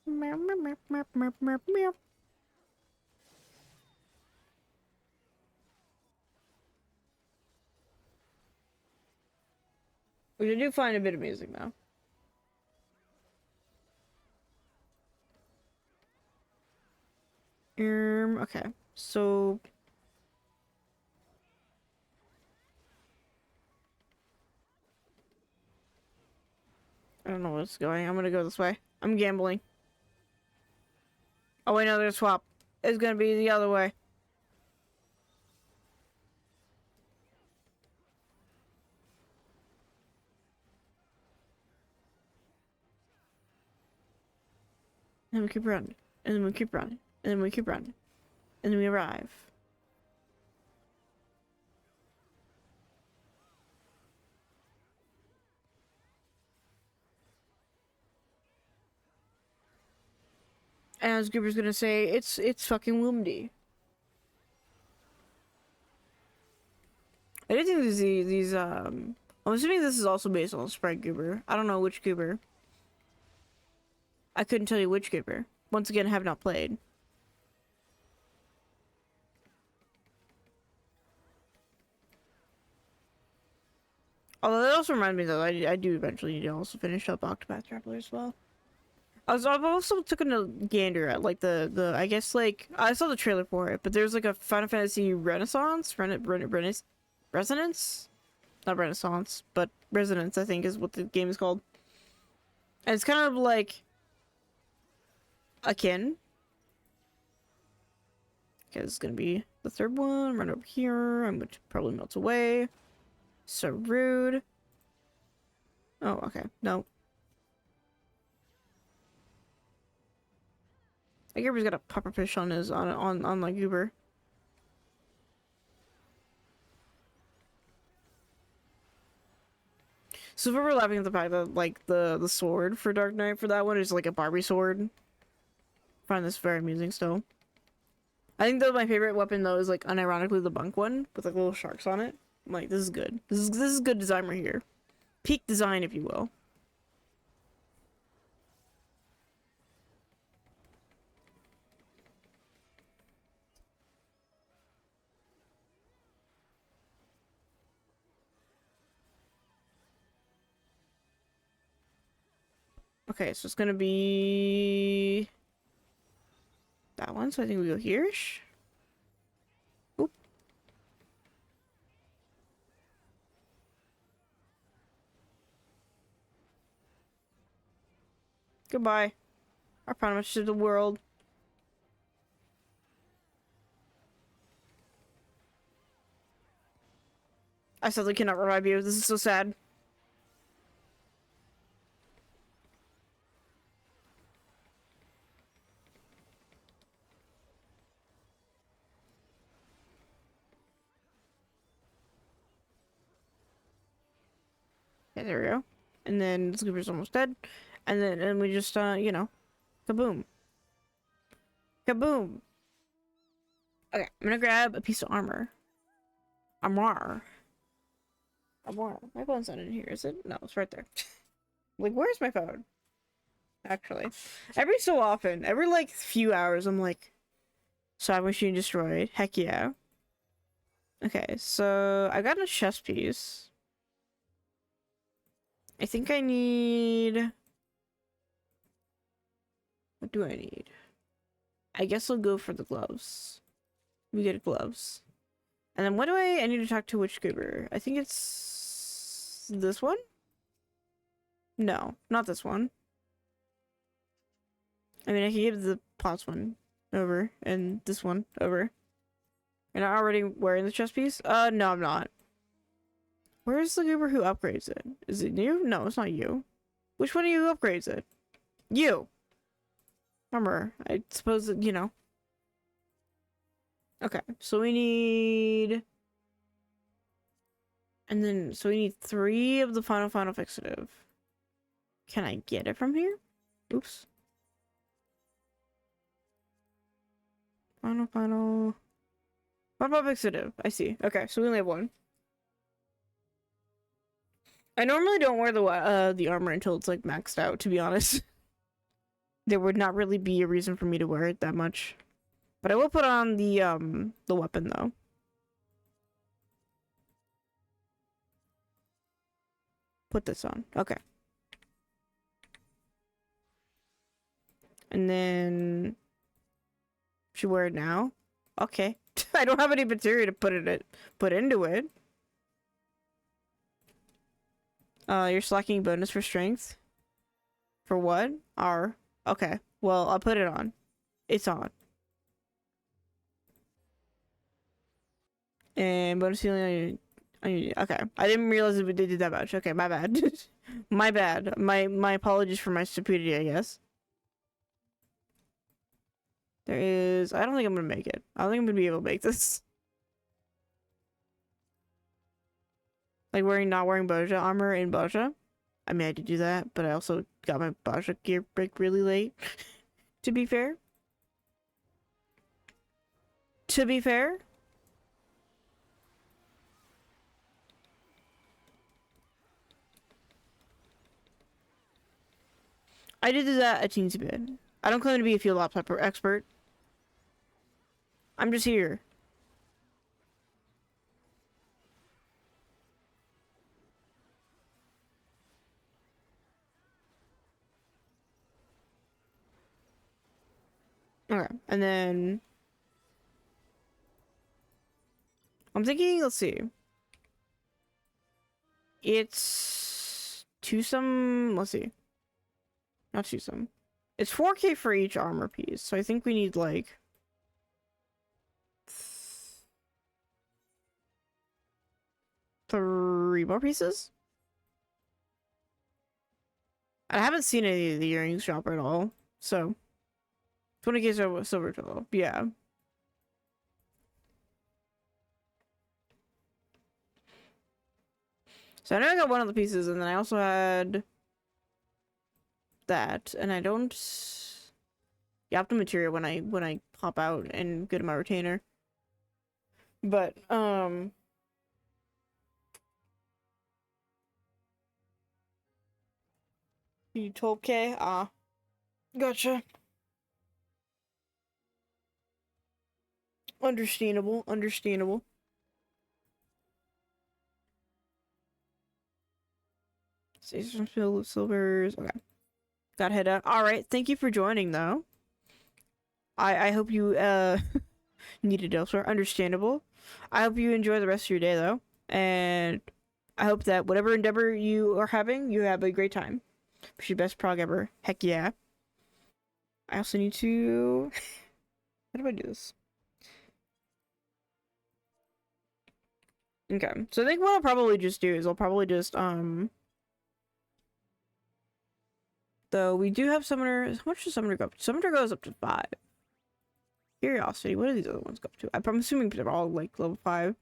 Meow, meow, meow, meow, meow, meow, meow. Which I do find a bit amusing, though. Okay. So... I don't know what's going. I'm gonna go this way. I'm gambling. Oh wait, no, there's a swap. It's gonna be the other way. And we keep running. And then we keep running. And then we keep running. And then we arrive. And as Goober's gonna say, it's fucking windy. I did think these I'm assuming this is also based on Sprite Goober. I don't know which Goober. I couldn't tell you which Goober. Once again, I have not played. Although that also reminds me that I do eventually need to also finish up Octopath Traveler as well. I've also taken a gander at like the I guess like I saw the trailer for it, but there's like a Final Fantasy Resonance, not Renaissance, but Resonance I think is what the game is called. And it's kind of like akin. Okay, this is gonna be the 3rd one. Run over here. I'm going to probably melt away. So rude. Oh, okay. No. My Goober's got a pufferfish on his on my Goober. So if we're laughing at the fact that like the sword for Dark Knight for that one is like a Barbie sword. I find this very amusing still. I think though my favorite weapon though is like unironically the bunk one with like little sharks on it. I'm like, this is good. This is good design right here. Peak design, if you will. Okay, so it's gonna be that one, so I think we go here-ish. Oop. Goodbye. I promise to the world. I sadly cannot revive you. This is so sad. Okay, there we go. And then the Scooper's almost dead. And we just, you know, kaboom. Kaboom. Okay, I'm gonna grab a piece of armor. Armor. My phone's not in here, is it? No, it's right there. Like, where's my phone? Actually. Every so often, every, like, few hours, I'm like, Side machine destroyed. Heck yeah. Okay, so I got a chest piece. I think I need... What do I need? I guess I'll go for the gloves. We get gloves. And then what do I need to talk to which scuba? I think it's this one? No, not this one. I mean, I can give the pots one over and this one over. You're not already wearing the chest piece? No, I'm not. Where's the goober who upgrades it? Is it you? No, it's not you. Which one of you upgrades it? You! Remember, I suppose that, you know. Okay, so we need... And then, so we need 3 of the final fixative. Can I get it from here? Oops. Final fixative. I see. Okay, so we only have 1. I normally don't wear the armor until it's like maxed out, to be honest. There would not really be a reason for me to wear it that much. But I will put on the weapon though. Put this on. Okay. And then should wear it now? Okay. I don't have any material to put into it. You're slacking bonus for strength. For what? R. Okay. Well, I'll put it on. It's on. And bonus healing. Okay. I didn't realize they did that much. Okay, my bad. My bad. My apologies for my stupidity, I guess. There is... I don't think I'm gonna make it. I don't think I'm gonna be able to make this. Like not wearing Boja armor in Boja. I mean, I did do that, but I also got my Boja gear break really late. To be fair. I did that a teensy bit. I don't claim to be a field ops expert. I'm just here. Okay, and then I'm thinking, let's see. It's twosome, let's see. Not twosome. It's 4K for each armor piece, so I think we need like 3 more pieces? I haven't seen any of the earrings shop at all, so 20K silver total, yeah. So I know I got one of the pieces, and then I also had that, and I don't get the material when I pop out and go to my retainer. But you 12K? Ah, gotcha. Understandable. Save some silvers. Okay. Gotta head out. Alright, thank you for joining though. I hope you needed elsewhere. Understandable. I hope you enjoy the rest of your day though. And I hope that whatever endeavor you are having, you have a great time. Wish you best prog ever. Heck yeah. I also need to... How do I do this? Okay, so I think what I'll probably just do is I'll probably just, though we do have Summoner. How much does Summoner go up to? Summoner goes up to 5. Curiosity. What do these other ones go up to? I'm assuming they're all like level 5.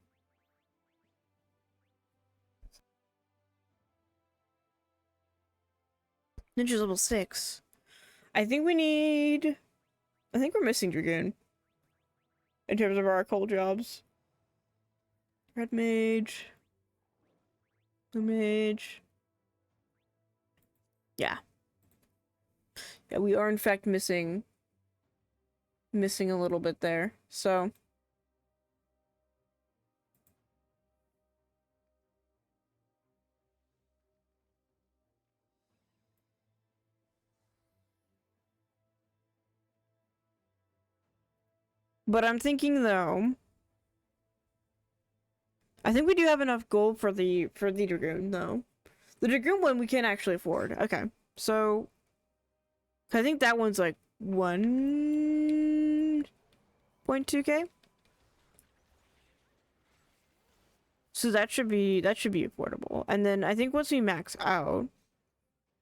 Ninja's level 6. I think we're missing Dragoon. In terms of our occult jobs. Red Mage. Blue Mage. Yeah. Yeah, we are in fact missing a little bit there. So but I'm thinking though, I think we do have enough gold for the Dragoon though. The Dragoon one we can actually afford. Okay. So I think that one's like 1.2K. So that should be affordable. And then I think once we max out,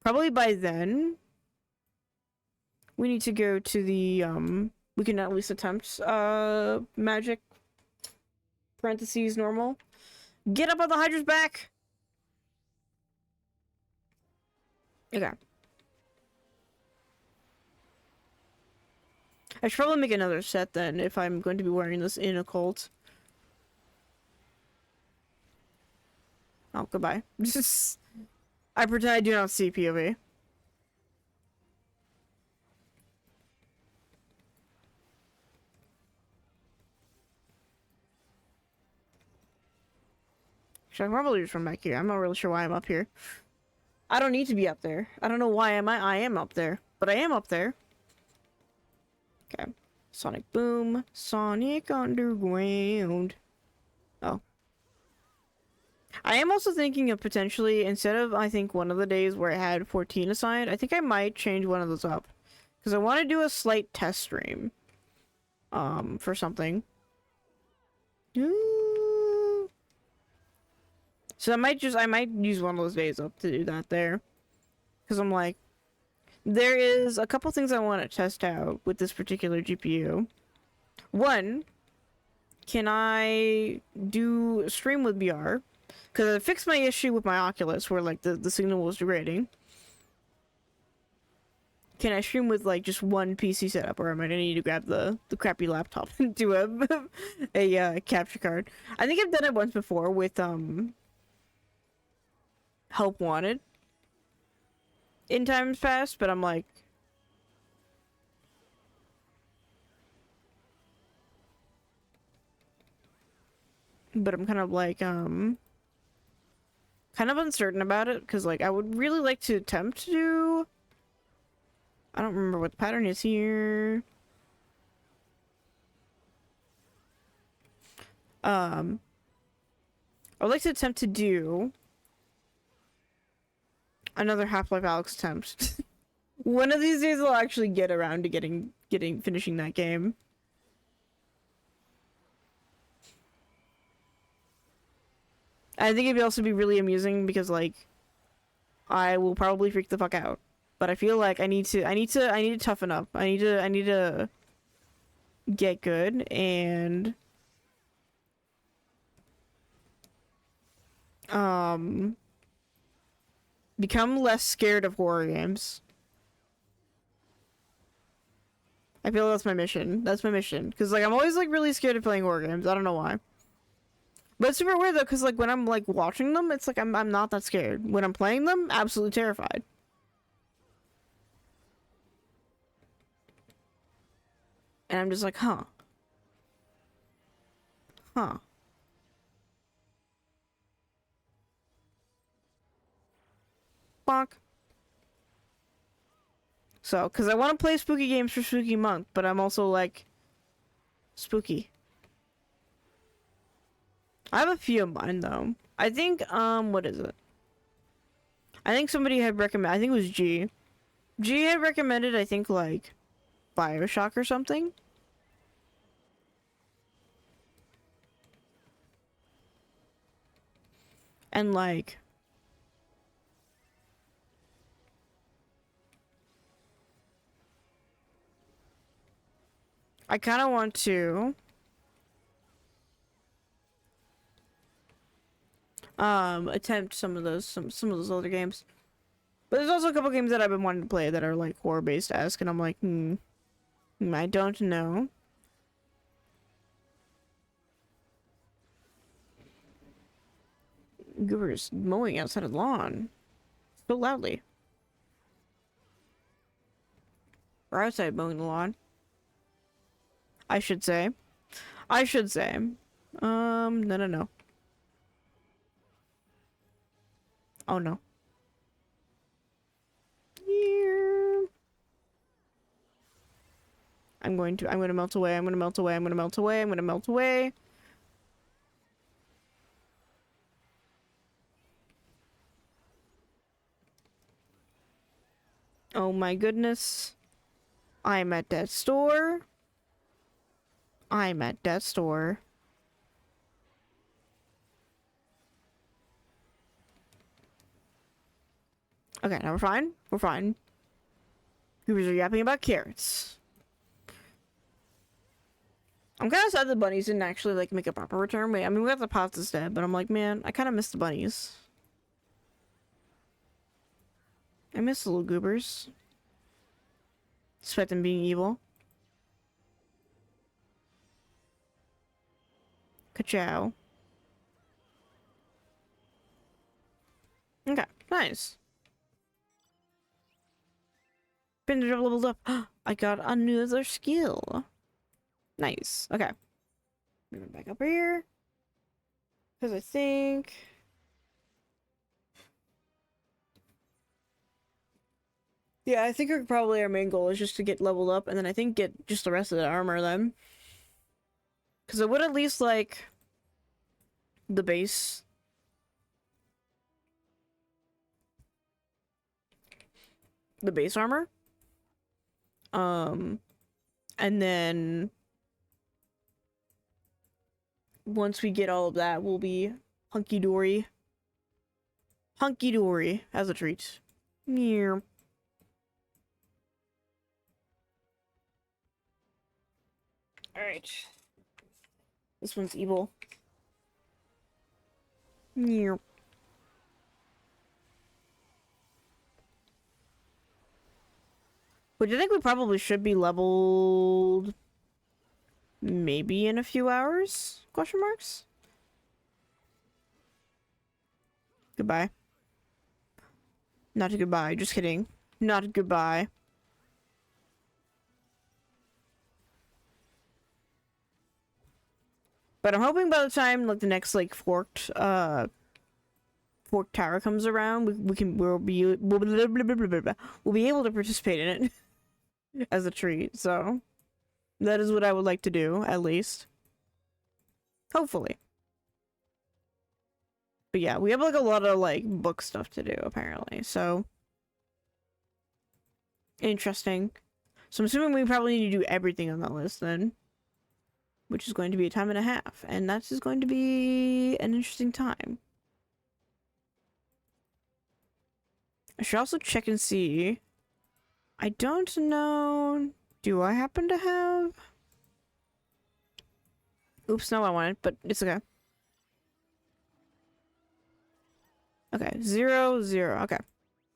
probably by then we need to go to the We can at least attempt magic parentheses normal. Get up on the Hydra's back. Okay. I should probably make another set then if I'm going to be wearing this in occult. Oh, goodbye. I pretend I do not see POV. Should I probably just run back here? I'm not really sure why I'm up here. I don't need to be up there. I don't know why I am up there, but I am up there. Okay. Sonic Boom. Sonic Underground. Oh. I am also thinking of potentially, instead of, I think, one of the days where I had 14 assigned, I think I might change one of those up. Because I want to do a slight test stream. For something. So I might use one of those days up to do that there. Because I'm like, there is a couple things I want to test out with this particular GPU. One, can I do a stream with VR? Because I fixed my issue with my Oculus where like the signal was degrading. Can I stream with like just one PC setup, or am I gonna need to grab the crappy laptop and do a capture card? I think I've done it once before with Help Wanted in times past, but I'm like, I'm kind of like kind of uncertain about it because like I would really like to attempt to do. I don't remember what the pattern is here. I would like to attempt to do another Half-Life Alyx attempt. One of these days I'll actually get around to finishing that game. I think it'd also be really amusing because like I will probably freak the fuck out. But I feel like I need to toughen up. I need to get good and become less scared of horror games. I feel that's my mission. That's my mission. Cause like I'm always like really scared of playing horror games. I don't know why. But it's super weird though, cause like when I'm like watching them, it's like I'm not that scared. When I'm playing them, absolutely terrified. And I'm just like, huh. Huh. Bonk. So, because I want to play spooky games for Spooky Month, but I'm also like, spooky. I have a few of mine, though. I think, what is it? I think somebody had recommended, I think it was G. G had recommended, I think, like, Bioshock or something. And, like, I kind of want to attempt some of those other games. But there's also a couple games that I've been wanting to play that are like horror based esque, and I'm like, I don't know. Goober's mowing outside of the lawn so loudly. Or outside mowing the lawn. I should say. No. Oh no. Here. I'm going to melt away. I'm gonna melt away. Oh my goodness. I'm at that store. Okay, now we're fine. Goobers are yapping about carrots. I'm kind of sad the bunnies didn't actually like make a proper return. Wait, I mean we got the pots instead, but I'm like, man, I kind of miss the bunnies. I miss the little goobers. Despite them being evil. Ka-chow. Okay, nice. Been leveled up. I got another skill. Nice. Okay. Moving back up here. Because I think... Yeah, I think probably our main goal is just to get leveled up, and then I think get just the rest of the armor then. Because I would at least like the base. The base armor. And then once we get all of that, we'll be hunky-dory. Hunky-dory as a treat. Near. Alright. This one's evil. Near. Which I think we probably should be leveled maybe in a few hours? Question marks? Goodbye. Not a goodbye, just kidding. Not a goodbye. But I'm hoping by the time like the next like forked tower comes around, we'll be able to participate in it as a treat. So that is what I would like to do, at least. Hopefully. But yeah, we have like a lot of like book stuff to do apparently. So interesting. So I'm assuming we probably need to do everything on that list then. Which is going to be a time and a half. And that's just going to be an interesting time. I should also check and see. I don't know. Do I happen to have? Oops, not what I wanted, but it's okay. Okay, 0, 0. Okay.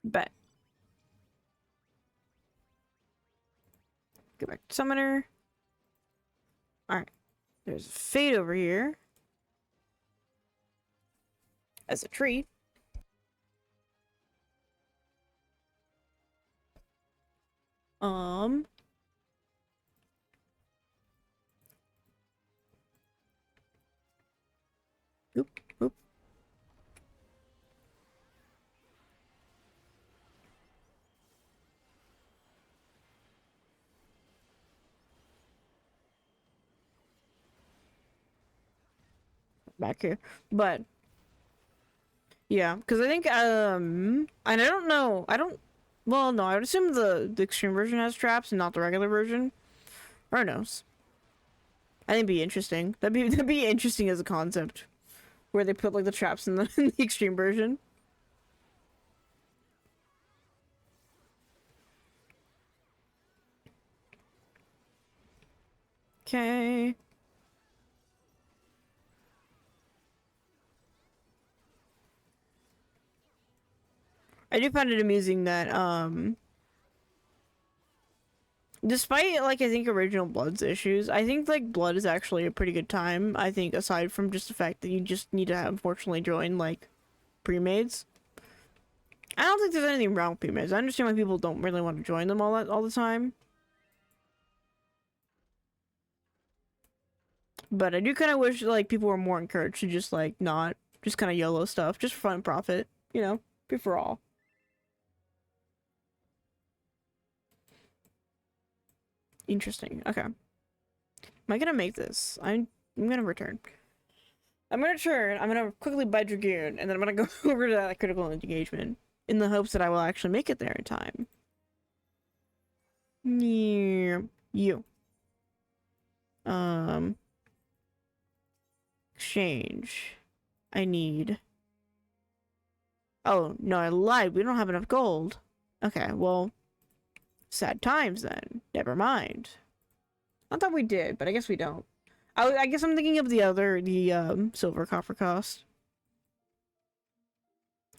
Bet. Go back to Summoner. Alright. There's a Fate over here. As a treat. Oop, oop. Back here. But yeah, because I think and I don't know. Well, no, I would assume the extreme version has traps and not the regular version. Or who knows? I think it'd be interesting. That'd be interesting as a concept, where they put like the traps in the, in the extreme version. Okay. I do find it amusing that despite like I think original Blood's issues, I think like Blood is actually a pretty good time. I think aside from just the fact that you just need to unfortunately join like pre-mades. I don't think there's anything wrong with pre-mades. I understand why people don't really want to join them all the time. But I do kind of wish like people were more encouraged to just like not just kind of YOLO stuff, just for fun and profit, you know, good for all. Interesting. Okay. Am I gonna make this? I'm gonna return. I'm gonna turn. I'm gonna quickly buy Dragoon, and then I'm gonna go over to that critical engagement in the hopes that I will actually make it there in time. Yeah. You. Exchange. I need. Oh no, I lied. We don't have enough gold. Okay, well. Sad times then. Never mind. I thought we did, but I guess we don't. I guess I'm thinking of the silver copper cost.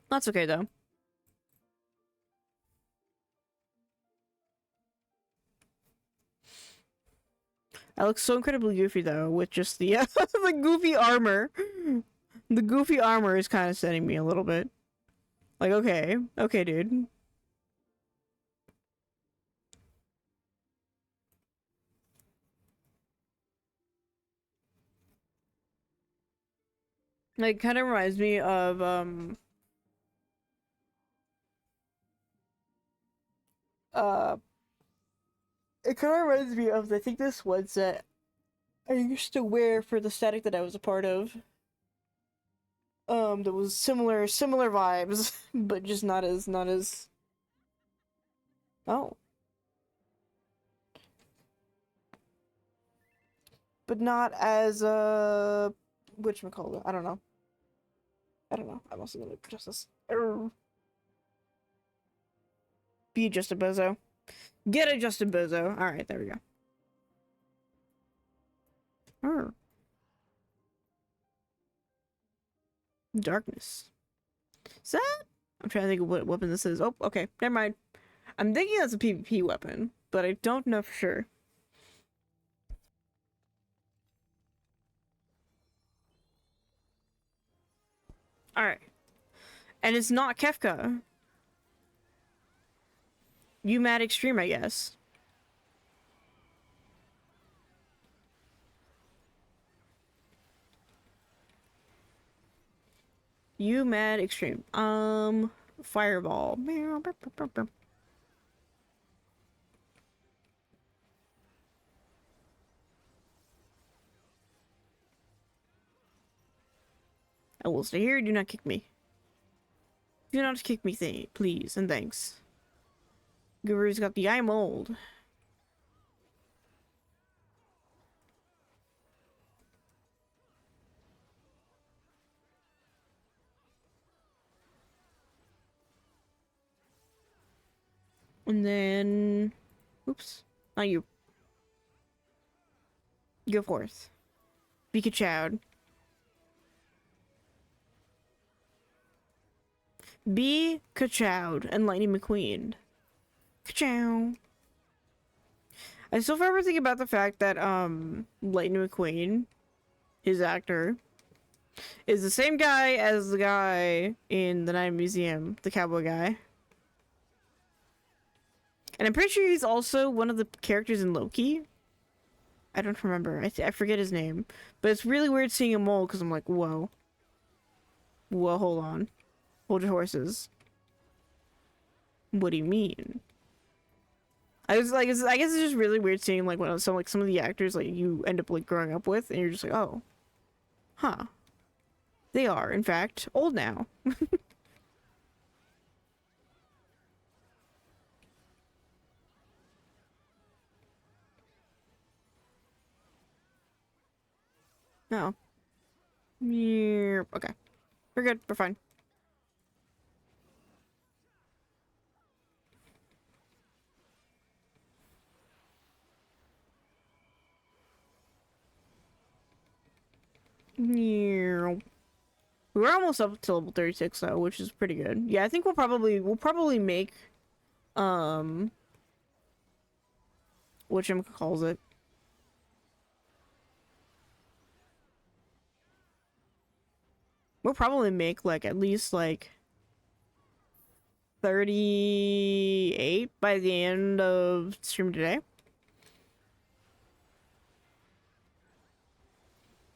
That's okay though. I look so incredibly goofy though, with just the the goofy armor. The goofy armor is kind of setting me a little bit. Like, okay, okay, dude. Like, kind of reminds me of uh, it kind of reminds me of, I think, this one's that I used to wear for the static that I was a part of. That was similar vibes, but just not as oh. But not as whatchamacallit? I don't know. I don't know. I'm also gonna adjust this. Be adjusted bozo. Get adjusted bozo. Alright, there we go. Arr. Darkness. Is that? I'm trying to think of what weapon this is. Oh, okay. Never mind. I'm thinking that's a PvP weapon, but I don't know for sure. Alright. And it's not Kefka. You mad extreme, I guess. You mad extreme. Fireball. I will stay here. Do not kick me. Do not kick me, please, and thanks. Guru's got the eye mold. And then... Oops. Not you. Go forth. Be ka-chowed. Be ka-chowed and Lightning McQueen. Ka-chow. I still forever think about the fact that, Lightning McQueen, his actor, is the same guy as the guy in the Night Museum, the cowboy guy. And I'm pretty sure he's also one of the characters in Loki. I don't remember. I forget his name. But it's really weird seeing a mole because I'm like, whoa. Whoa, hold on. Hold your horses. What do you mean? I guess it's just really weird seeing like when some of the actors like you end up like growing up with, and you're just like, oh, huh. They are, in fact, old now. No. Okay. We're good. We're fine. We're almost up to level 36 though, which is pretty good. Yeah, I think we'll probably make calls it. We'll probably make like at least like 38 by the end of stream today.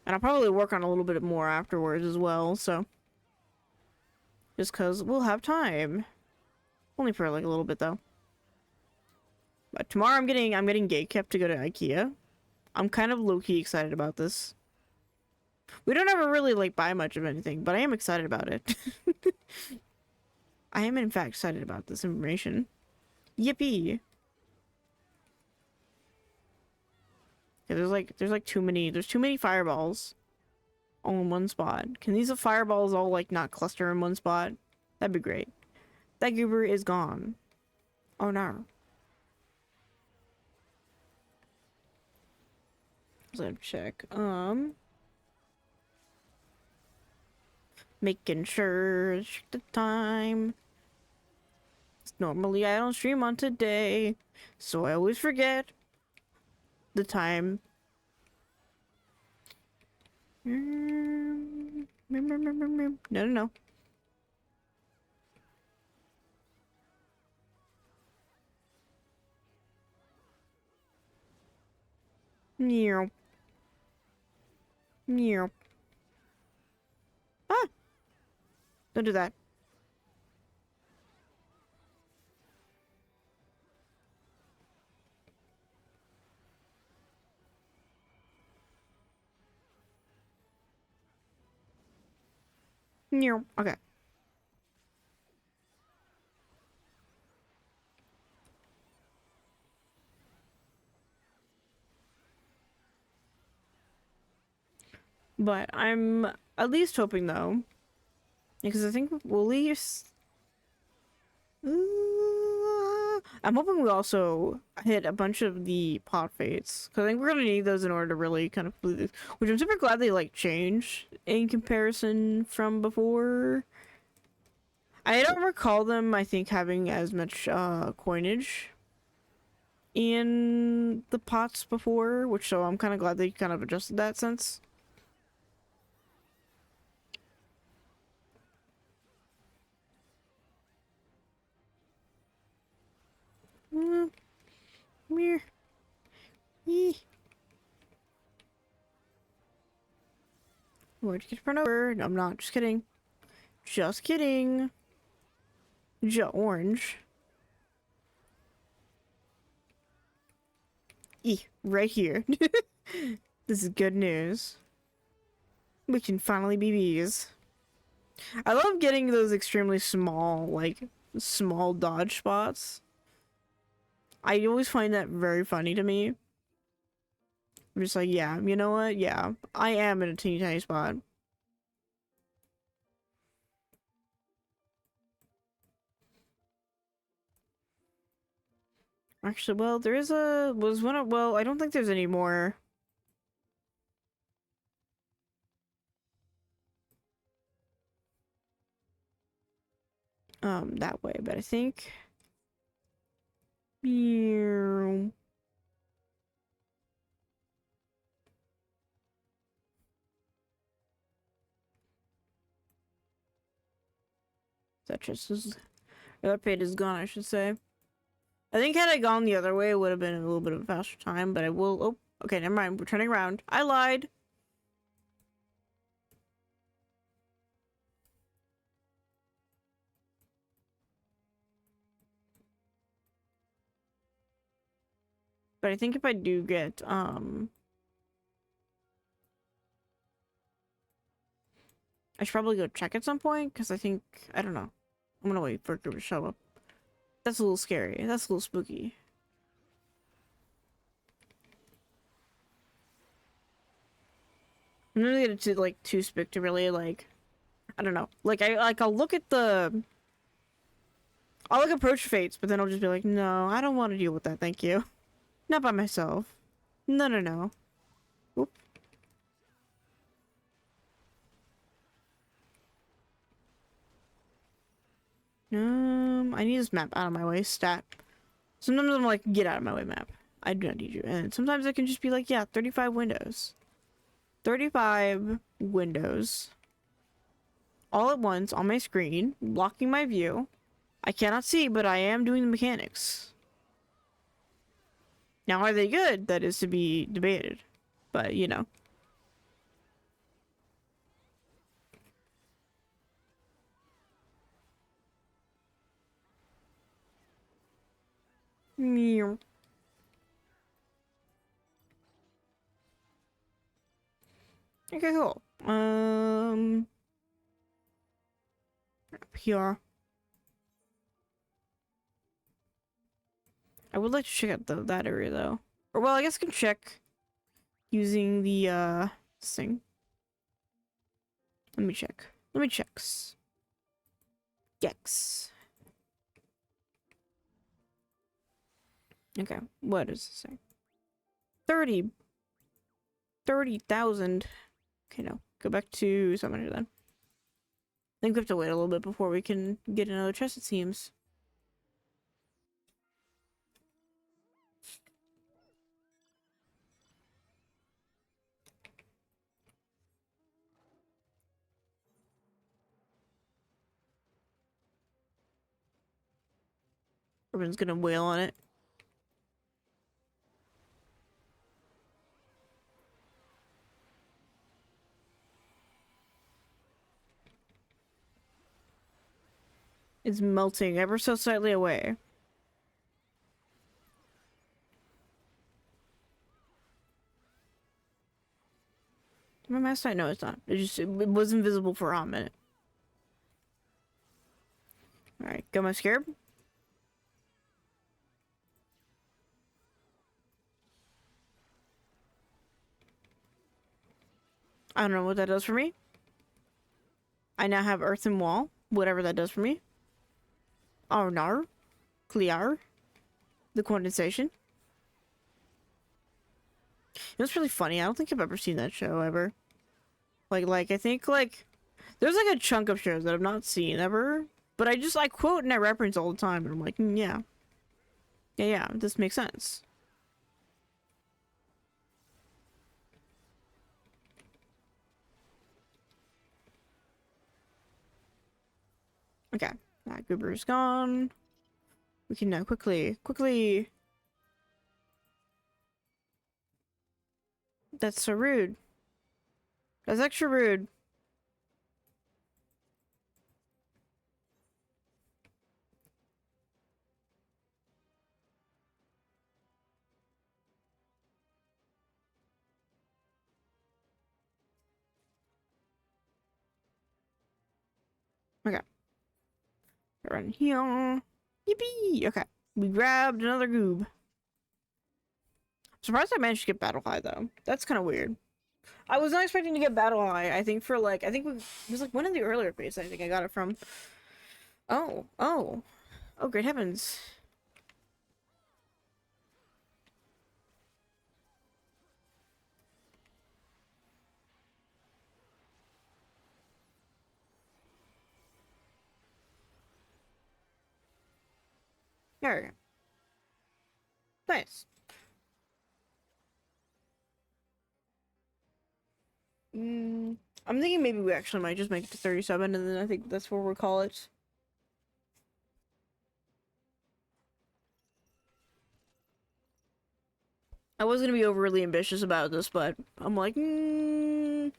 And I'll probably work on a little bit more afterwards as well, so. Just cause we'll have time. Only for like a little bit though. But tomorrow I'm getting gatekept to go to IKEA. I'm kind of low-key excited about this. We don't ever really like buy much of anything, but I am excited about it. I am in fact excited about this information. Yippee! Yeah, there's too many fireballs all in one spot. Can these fireballs all like not cluster in one spot? That'd be great. That goober is gone. Oh no. Let's check. Making sure check the time. Normally I don't stream on today, so I always forget the time. No, no, no. Meow. Meow. Ah! Don't do that. Meow. Okay. But I'm at least hoping though, because I think we'll leave. I'm hoping we also hit a bunch of the pot fates, because I think we're gonna need those in order to really kind of complete this. Which I'm super glad they like changed in comparison from before. I don't recall them, I think, having as much coinage in the pots before, which so I'm kind of glad they kind of adjusted that since. Mm, Meh. Eeh. Where'd you get run over? No, I'm not. Just kidding. Just kidding. Orange. Right here. This is good news. We can finally be bees. I love getting those extremely small, like, small dodge spots. I always find that very funny to me. I'm just like, yeah, you know what? Yeah, I am in a teeny tiny spot. Actually, well, there is well, I don't think there's any more. That way, but I think. Meow. That just is. That page is gone, I should say. I think had I gone the other way, it would have been a little bit of a faster time, but I will. Oh, okay, never mind. We're turning around. I lied. But I think if I do get, I should probably go check at some point, because I think, I don't know. I'm gonna wait for it to show up. That's a little scary. That's a little spooky. I'm gonna get it like too spook to really like, I don't know. Like I'll look at the, I'll like approach fates, but then I'll just be like, no, I don't want to deal with that. Thank you. Not by myself. No, no, no. Oop. I need this map out of my way. Stat. Sometimes I'm like, get out of my way, map. I do not need you. And sometimes I can just be like, yeah, 35 windows. 35 windows. All at once on my screen, blocking my view. I cannot see, but I am doing the mechanics. Now, are they good? That is to be debated. But, you know. Meow. Okay, cool. Up here. I would like to check out that area, though. Or, well, I guess I can check using the, thing. Let me check. Let me check. Gex. Okay, what does it say? 30 30,000. Okay, no. Go back to summoner then. I think we have to wait a little bit before we can get another chest, it seems. Everyone's gonna wail on it. It's melting ever so slightly away. My mask light? No, it's not. It was invisible for a minute. Alright, got my scarab. I don't know what that does for me. I now have earthen wall, whatever that does for me. Arnar. Clear. The condensation. It's really funny. I don't think I've ever seen that show ever. Like I think there's like a chunk of shows that I've not seen ever, but I quote and I reference all the time, and I'm like, yeah, this makes sense. Okay, that goober is gone. We can now quickly. That's so rude. That's extra rude. Okay. Run here. Yippee! Okay. We grabbed another goob. Surprised I managed to get Battle High though. That's kind of weird. I was not expecting to get Battle High. I think it was like one of the earlier phases. I think I got it from. Oh, great heavens! There we go. Nice. I'm thinking maybe we actually might just make it to 37, and then I think that's where we'll call it. I was gonna be overly ambitious about this, but I'm like, I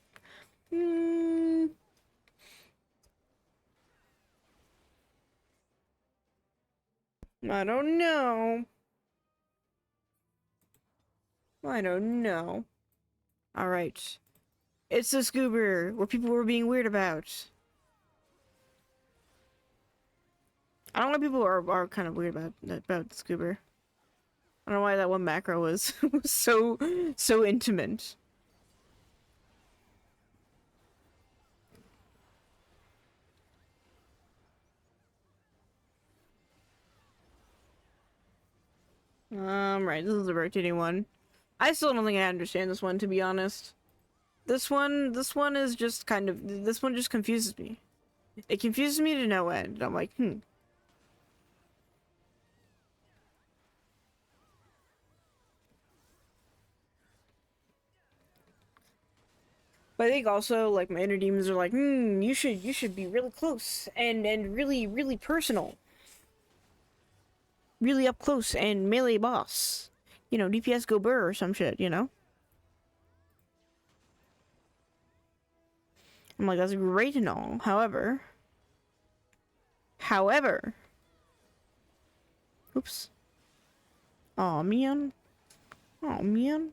don't know. I don't know. All right, it's the Scoober where people were being weird about. I don't know why people are kind of weird about the Scoober. I don't know why that one macro was so intimate. Right, this is a rotating one. I still don't think I understand this one, to be honest. This one is just this one just confuses me. It confuses me to no end. I'm like, But I think also, like, my inner demons are like, you should be really close and really personal. Really up close and melee boss. You know, DPS go burr or some shit, you know? I'm like, that's great and all. However. Oops. Aw, man. Aw, man.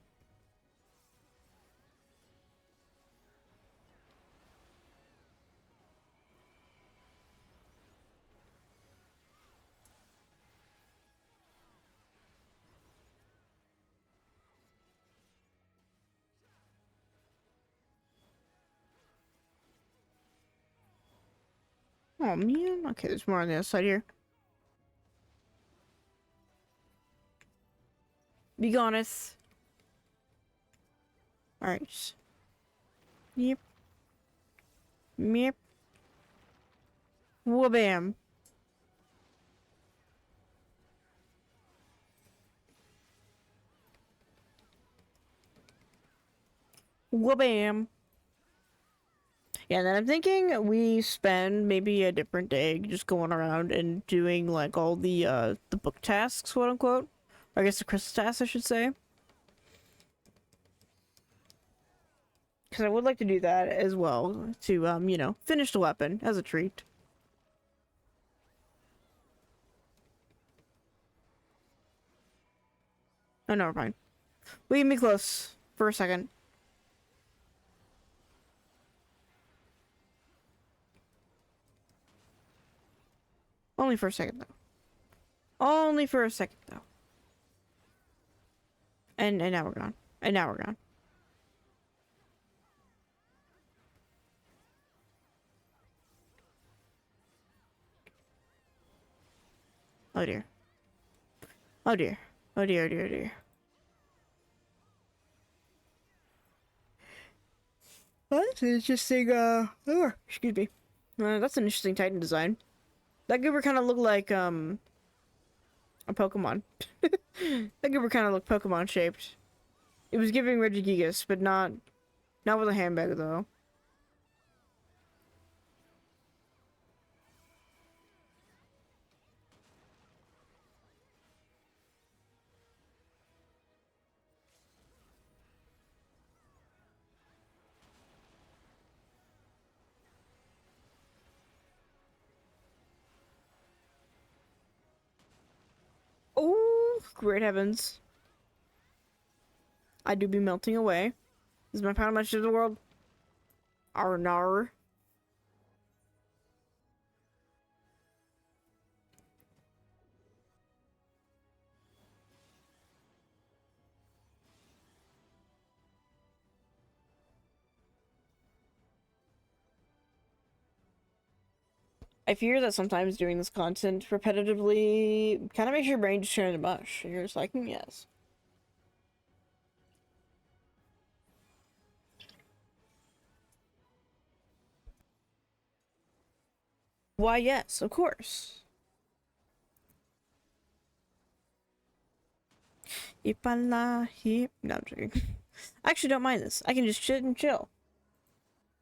Oh man. Okay, there's more on the other side here. Be honest. Alright. Yep. Yep. Wha-bam. Wha-bam. Yeah, and then I'm thinking we spend maybe a different day just going around and doing like all the book tasks, quote unquote. Or I guess the crystal tasks, I should say. Because I would like to do that as well to, you know, finish the weapon as a treat. Oh, never mind. Leave me close for a second. Only for a second, though. Only for a second, though. And now we're gone. And now we're gone. Oh dear. Oh dear. Oh dear, oh dear, oh dear. That's an interesting, oh, excuse me. That's an interesting Titan design. That goober kind of looked like, a Pokemon. That goober kind of looked Pokemon shaped. It was giving Regigigas, but not with a handbag, though. Oh, great heavens. I do be melting away. This is my final match of the world. Arnar. I fear that sometimes doing this content repetitively kind of makes your brain just turn into mush. And you're just like, yes. Why, yes, of course. Ipalahi. No, I'm joking. I actually don't mind this. I can just sit and chill.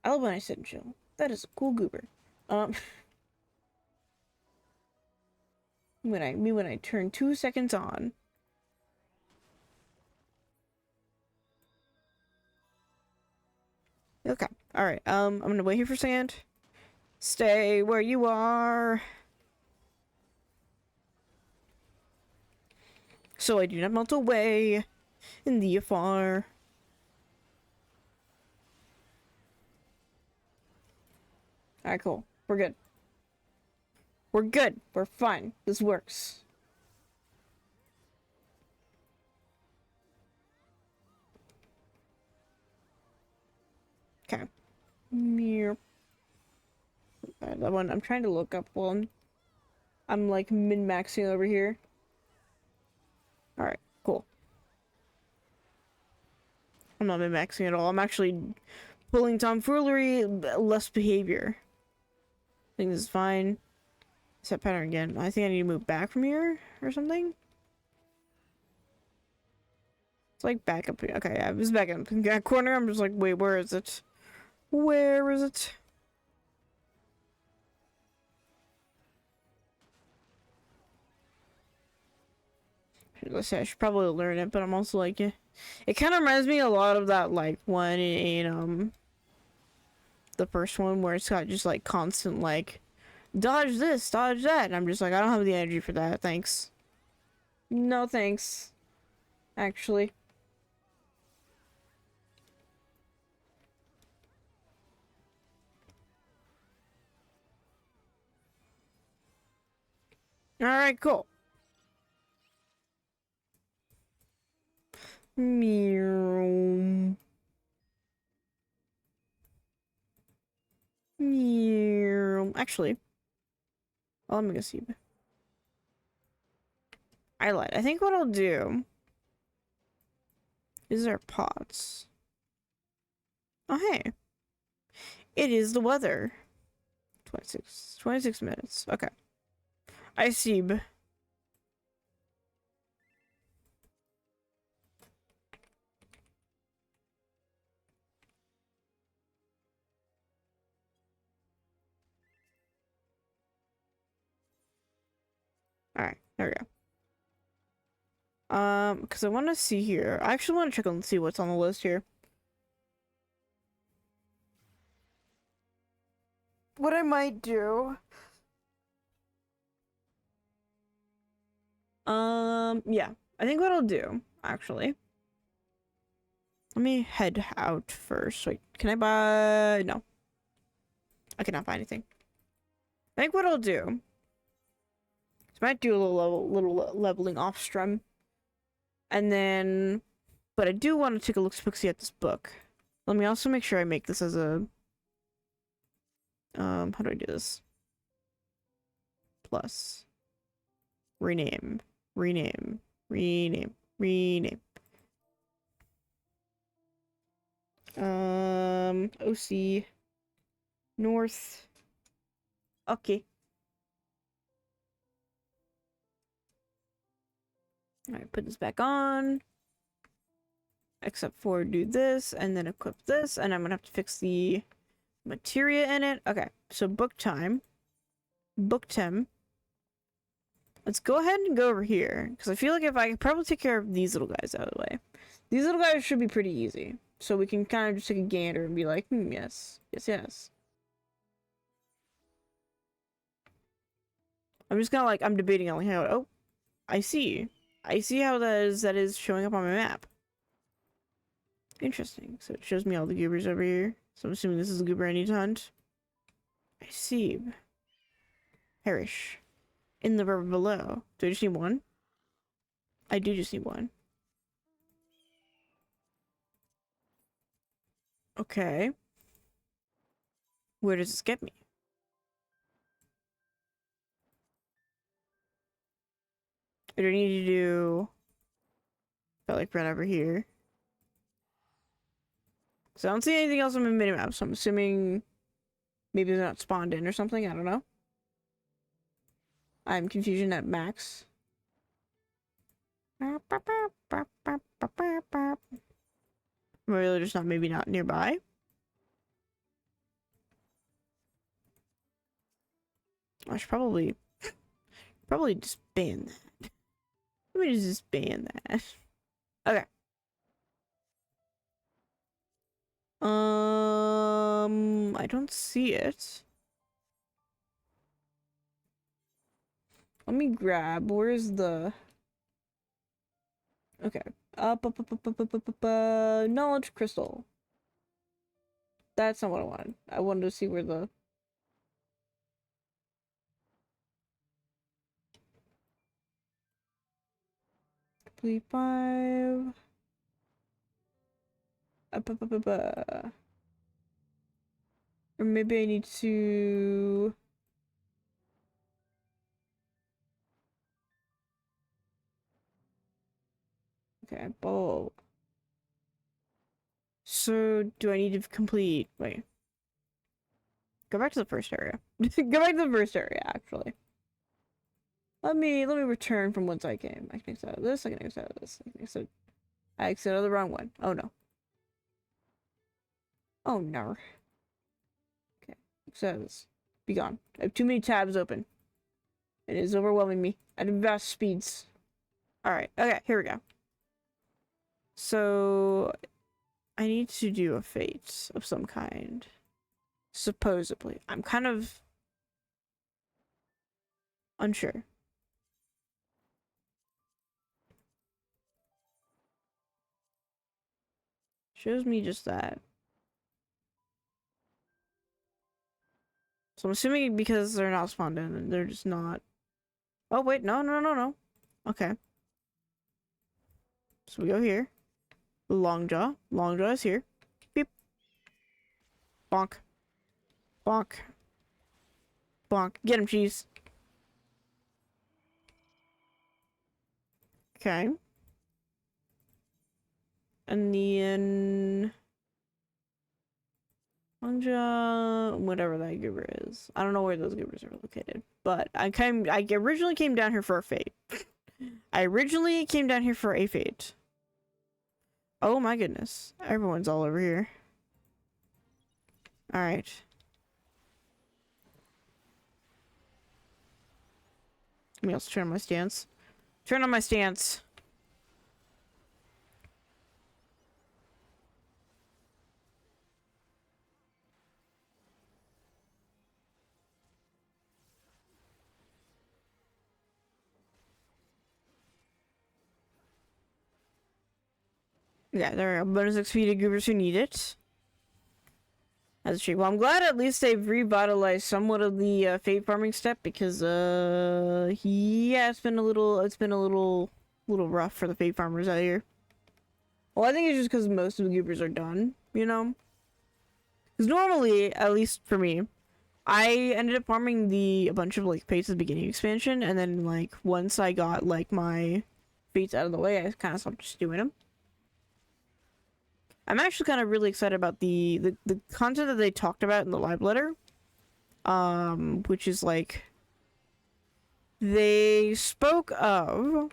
I love when I sit and chill. That is a cool goober. Um, when I turn 2 seconds on. Okay. All right. I'm gonna wait here for a second. Stay where you are. So I do not melt away in the afar. Alright, cool. We're good. We're good. We're fine. This works. Okay. Meow. That one I'm trying to look up while I'm like min-maxing over here. Alright, cool. I'm not min-maxing at all. I'm actually pulling tomfoolery, less behavior. I think this is fine. Set pattern again. I think I need to move back from here or something. It's like back up here. Okay, yeah, it was back up in that corner. I'm just like, wait, where is it? Where is it? Let's say I should probably learn it, but I'm also like, yeah. It kind of reminds me a lot of that like one in the first one where it's got just like constant like dodge this, dodge that, and I'm just like, I don't have the energy for that. Thanks. No thanks. Actually. All right, cool. Meow. Meow. Actually, oh, let me go see. I lied. I think what I'll do is our pots. Oh, hey. It is the weather. 26 minutes. Okay. I see. Alright, there we go. Because I want to see here. I actually want to check and see what's on the list here. What I might do. Yeah. I think what I'll do, actually. Let me head out first. Wait, can I buy? No. I cannot buy anything. I think what I'll do is I might do a little leveling off strum. And then, but I do want to take a look see at this book. Let me also make sure I make this as a, how do I do this? Plus. Rename. Rename. Rename. Rename. OC. North. Okay. Alright, put this back on. Except for do this, and then equip this, and I'm gonna have to fix the materia in it. Okay, so book time. Book time. Let's go ahead and go over here, because I feel like if I could probably take care of these little guys out of the way. These little guys should be pretty easy. So we can kind of just take a gander and be like, yes. Yes, yes. I'm just kind of like, I'm debating on like how, oh, I see. I see how that is showing up on my map. Interesting. So it shows me all the goobers over here. So I'm assuming this is the goober I need to hunt. I see. Perish. In the river below. Do I just need one? I do just need one. Okay. Where does this get me? I don't need to do... I like run over here. So I don't see anything else on my minimap, so I'm assuming maybe they're not spawned in or something. I don't know. I'm confusion at max. Really just not maybe not nearby. I should probably disband that. Let me just disband that. Okay. I don't see it. Let me grab. Where's the? Okay. Knowledge crystal. That's not what I wanted. I wanted to see where the. Complete 5. Or maybe I need to. Okay, bulb. So do I need to complete? Wait. Go back to the first area. Go back to the first area, actually. Let me return from whence I came. I can exit out of this. I can exit out of this. I exit out of the wrong one. Oh no. Oh no. Okay. Exit out of this. Be gone. I have too many tabs open. It is overwhelming me at vast speeds. Alright. Okay, here we go. So I need to do a fate of some kind. Supposedly. I'm kind of unsure. Shows me just that. So I'm assuming because they're not spawned in, they're just not. Oh wait, no. Okay. So we go here. Longjaw. Longjaw is here. Beep. Bonk. Bonk. Bonk. Get him, cheese. Okay. And then Whatever that goober is. I don't know where those goobers are located, but I originally came down here for a fate. I originally came down here for a fate. Oh my goodness. Everyone's all over here. Alright. Let me also turn on my stance. Turn on my stance. Yeah, there are bonus XP to goobers who need it. That's true. Well, I'm glad at least they've revitalized somewhat of the fate farming step because yeah, it's been a little rough for the fate farmers out here. Well, I think it's just because most of the goobers are done, you know? Because normally, at least for me, I ended up farming a bunch of like fates at the beginning expansion, and then like once I got like my fates out of the way, I kind of stopped just doing them. I'm actually kind of really excited about the content that they talked about in the live letter, which is like they spoke of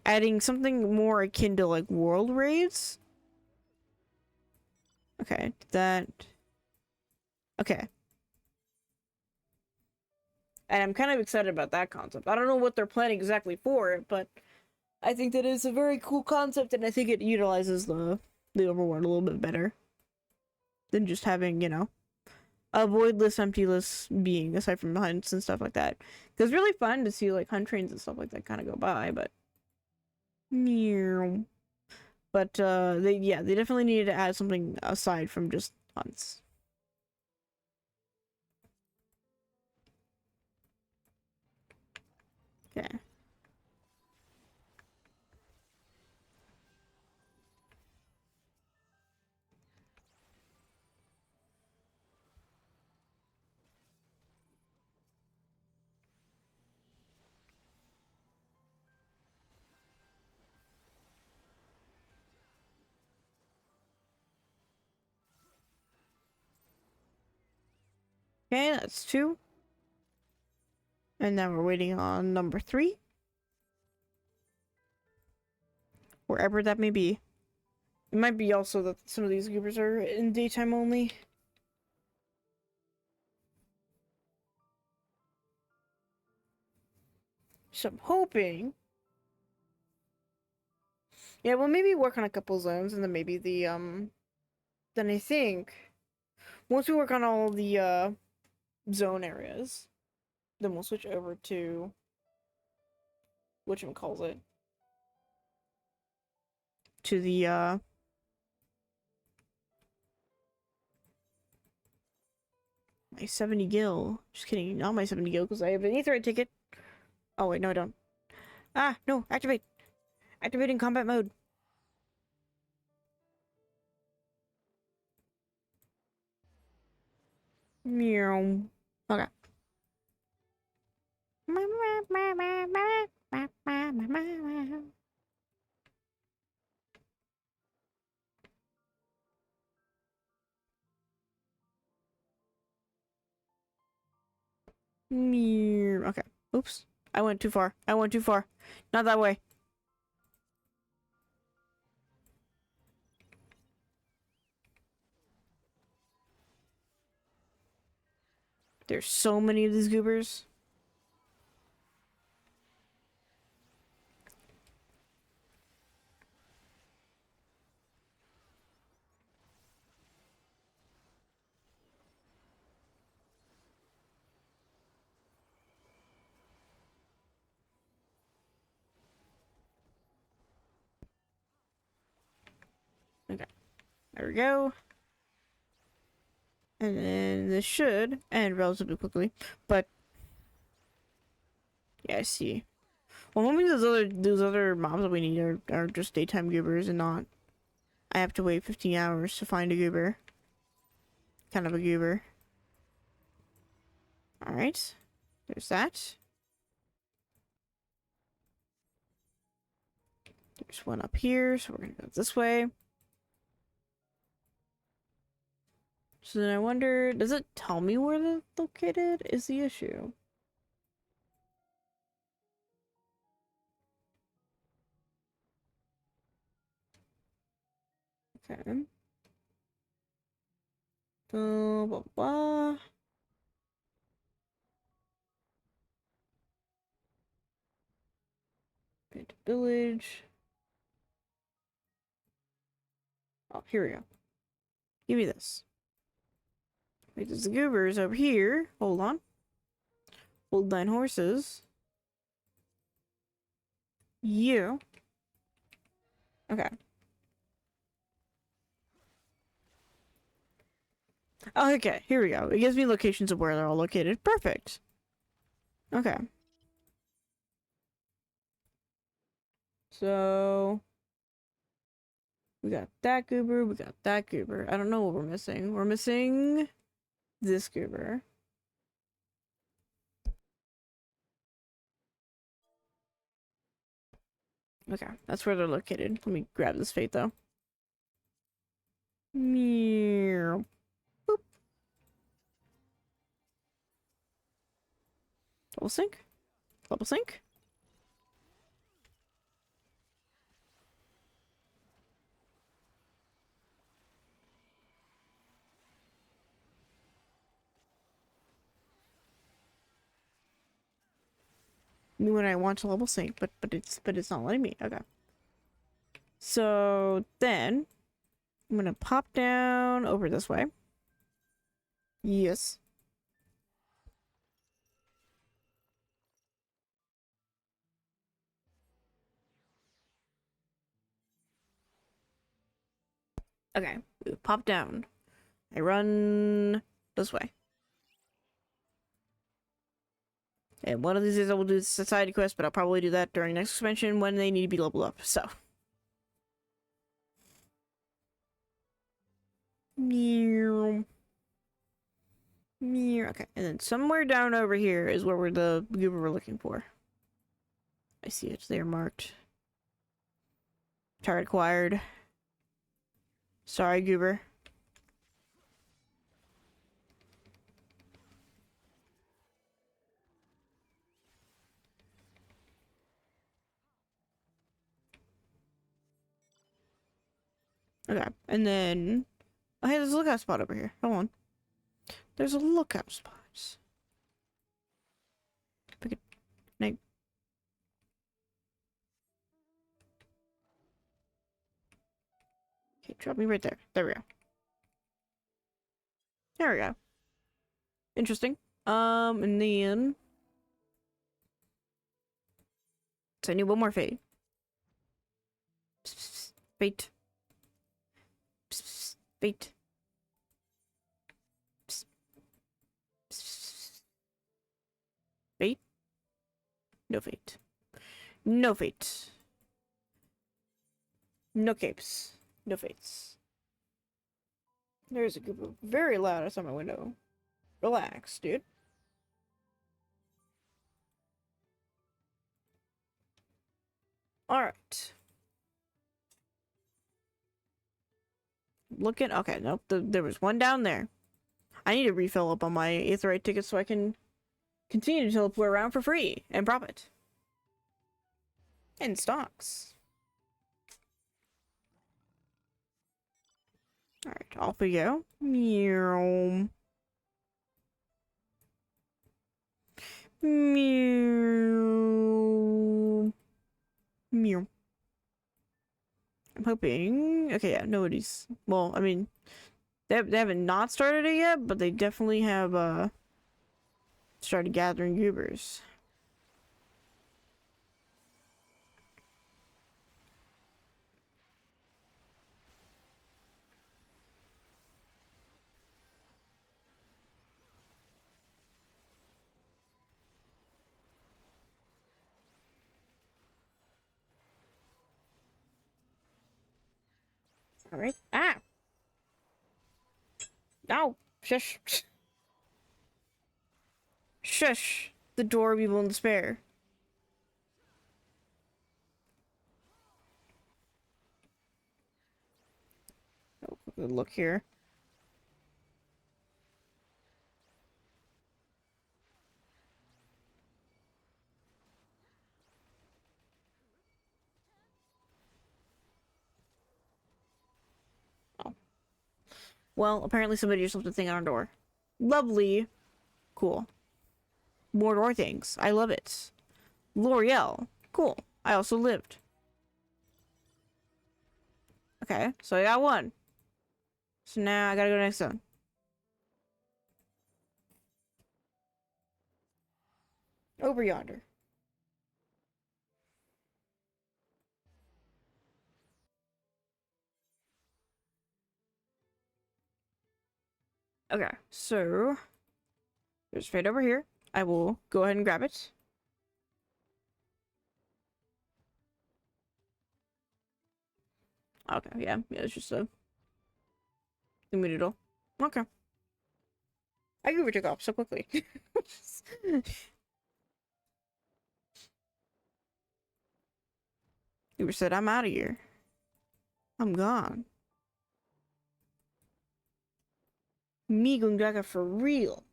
adding something more akin to like world raids. Okay, okay. And I'm kind of excited about that concept. I don't know what they're planning exactly for it, but I think that it's a very cool concept, and I think it utilizes the overworld a little bit better than just having, you know, a voidless, emptyless being aside from hunts and stuff like that. Because it's really fun to see like hunt trains and stuff like that kind of go by, but meow. But they definitely needed to add something aside from just hunts. Okay. Okay, that's 2. And now we're waiting on number 3. Wherever that may be. It might be also that some of these goobers are in daytime only. So I'm hoping. Yeah, well maybe work on a couple zones and then maybe then I think once we work on all the zone areas, then we'll switch over to whatchamacallit. To the my 70 gil. Just kidding, not my 70 gil because I have an Aetheryte ticket. Oh wait, no I don't. Ah, no, activate. Activating combat mode. Meow. Okay. Meow. Okay. Oops. I went too far. I went too far. Not that way. There's so many of these goobers. Okay. There we go. And then this should end relatively quickly. But yeah, I see. Well, maybe those other mobs that we need are just daytime goobers and not. I have to wait 15 hours to find a goober. Kind of a goober. Alright. There's that. There's one up here, so we're gonna go this way. So then I wonder, does it tell me where they're located? Is the issue. Okay. Blah, blah, blah. Bit village. Oh, here we go. Give me this. Wait, there's the goobers over here. Hold on. Hold 9 horses. You. Okay. Oh, okay, here we go. It gives me locations of where they're all located. Perfect. Okay. So we got that goober, we got that goober. I don't know what we're missing. We're missing this goober. Okay, that's where they're located. Let me grab this fate though. Meow. Boop. Double sync. Double sync. When I want to level sync, but it's not letting me. Okay. So then I'm gonna pop down over this way. Yes. Okay. Pop down. I run this way. And one of these days I will do the society quest, but I'll probably do that during next expansion when they need to be leveled up. So. Meow. Meow. Okay, and then somewhere down over here is where we're the goober we're looking for. I see it. They are marked. Target acquired. Sorry, goober. Okay, and then... Oh, hey, there's a lookout spot over here. Hold on. There's a lookout spot. Pick it. Night. Okay, drop me right there. There we go. There we go. Interesting. And then... So I need one more fate. Fate. Fate. Fate? No fate. No fate. No capes. No fates. There's a group of very loud outside my window. Relax, dude. Alright. Looking. Okay, nope. There was one down there. I need to refill up on my Aetheryte tickets so I can continue to teleport around for free and profit. And stocks. Alright, off we go. Meow. Meow. Meow. I'm hoping... Okay, yeah, nobody's... Well, I mean... They haven't not started it yet, but they definitely have, started gathering goobers. Alright. Ah! No! Shush! Shush! The door of evil and despair. Oh, good look here. Well, apparently somebody just left a thing on our door. Lovely. Cool. More door things. I love it. L'Oreal. Cool. I also lived. Okay, so I got one. So now I gotta go to the next one. Over yonder. Okay, so there's fade over here. I will go ahead and grab it. Okay, yeah, it's just a doodle. Okay. I Goober took off so quickly. Goober said, I'm out of here. I'm gone. Me going back for real.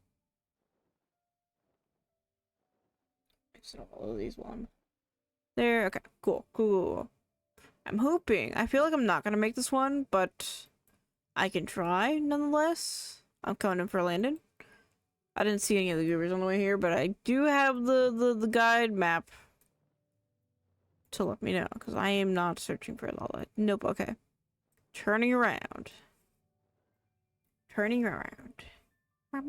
So all of these one. There, okay, cool. I'm hoping. I feel like I'm not gonna make this one, but I can try nonetheless. I'm coming in for landing. I didn't see any of the goobers on the way here, but I do have the guide map to let me know, because I am not searching for all that. Nope, okay. Turning around. Turning around. Okay,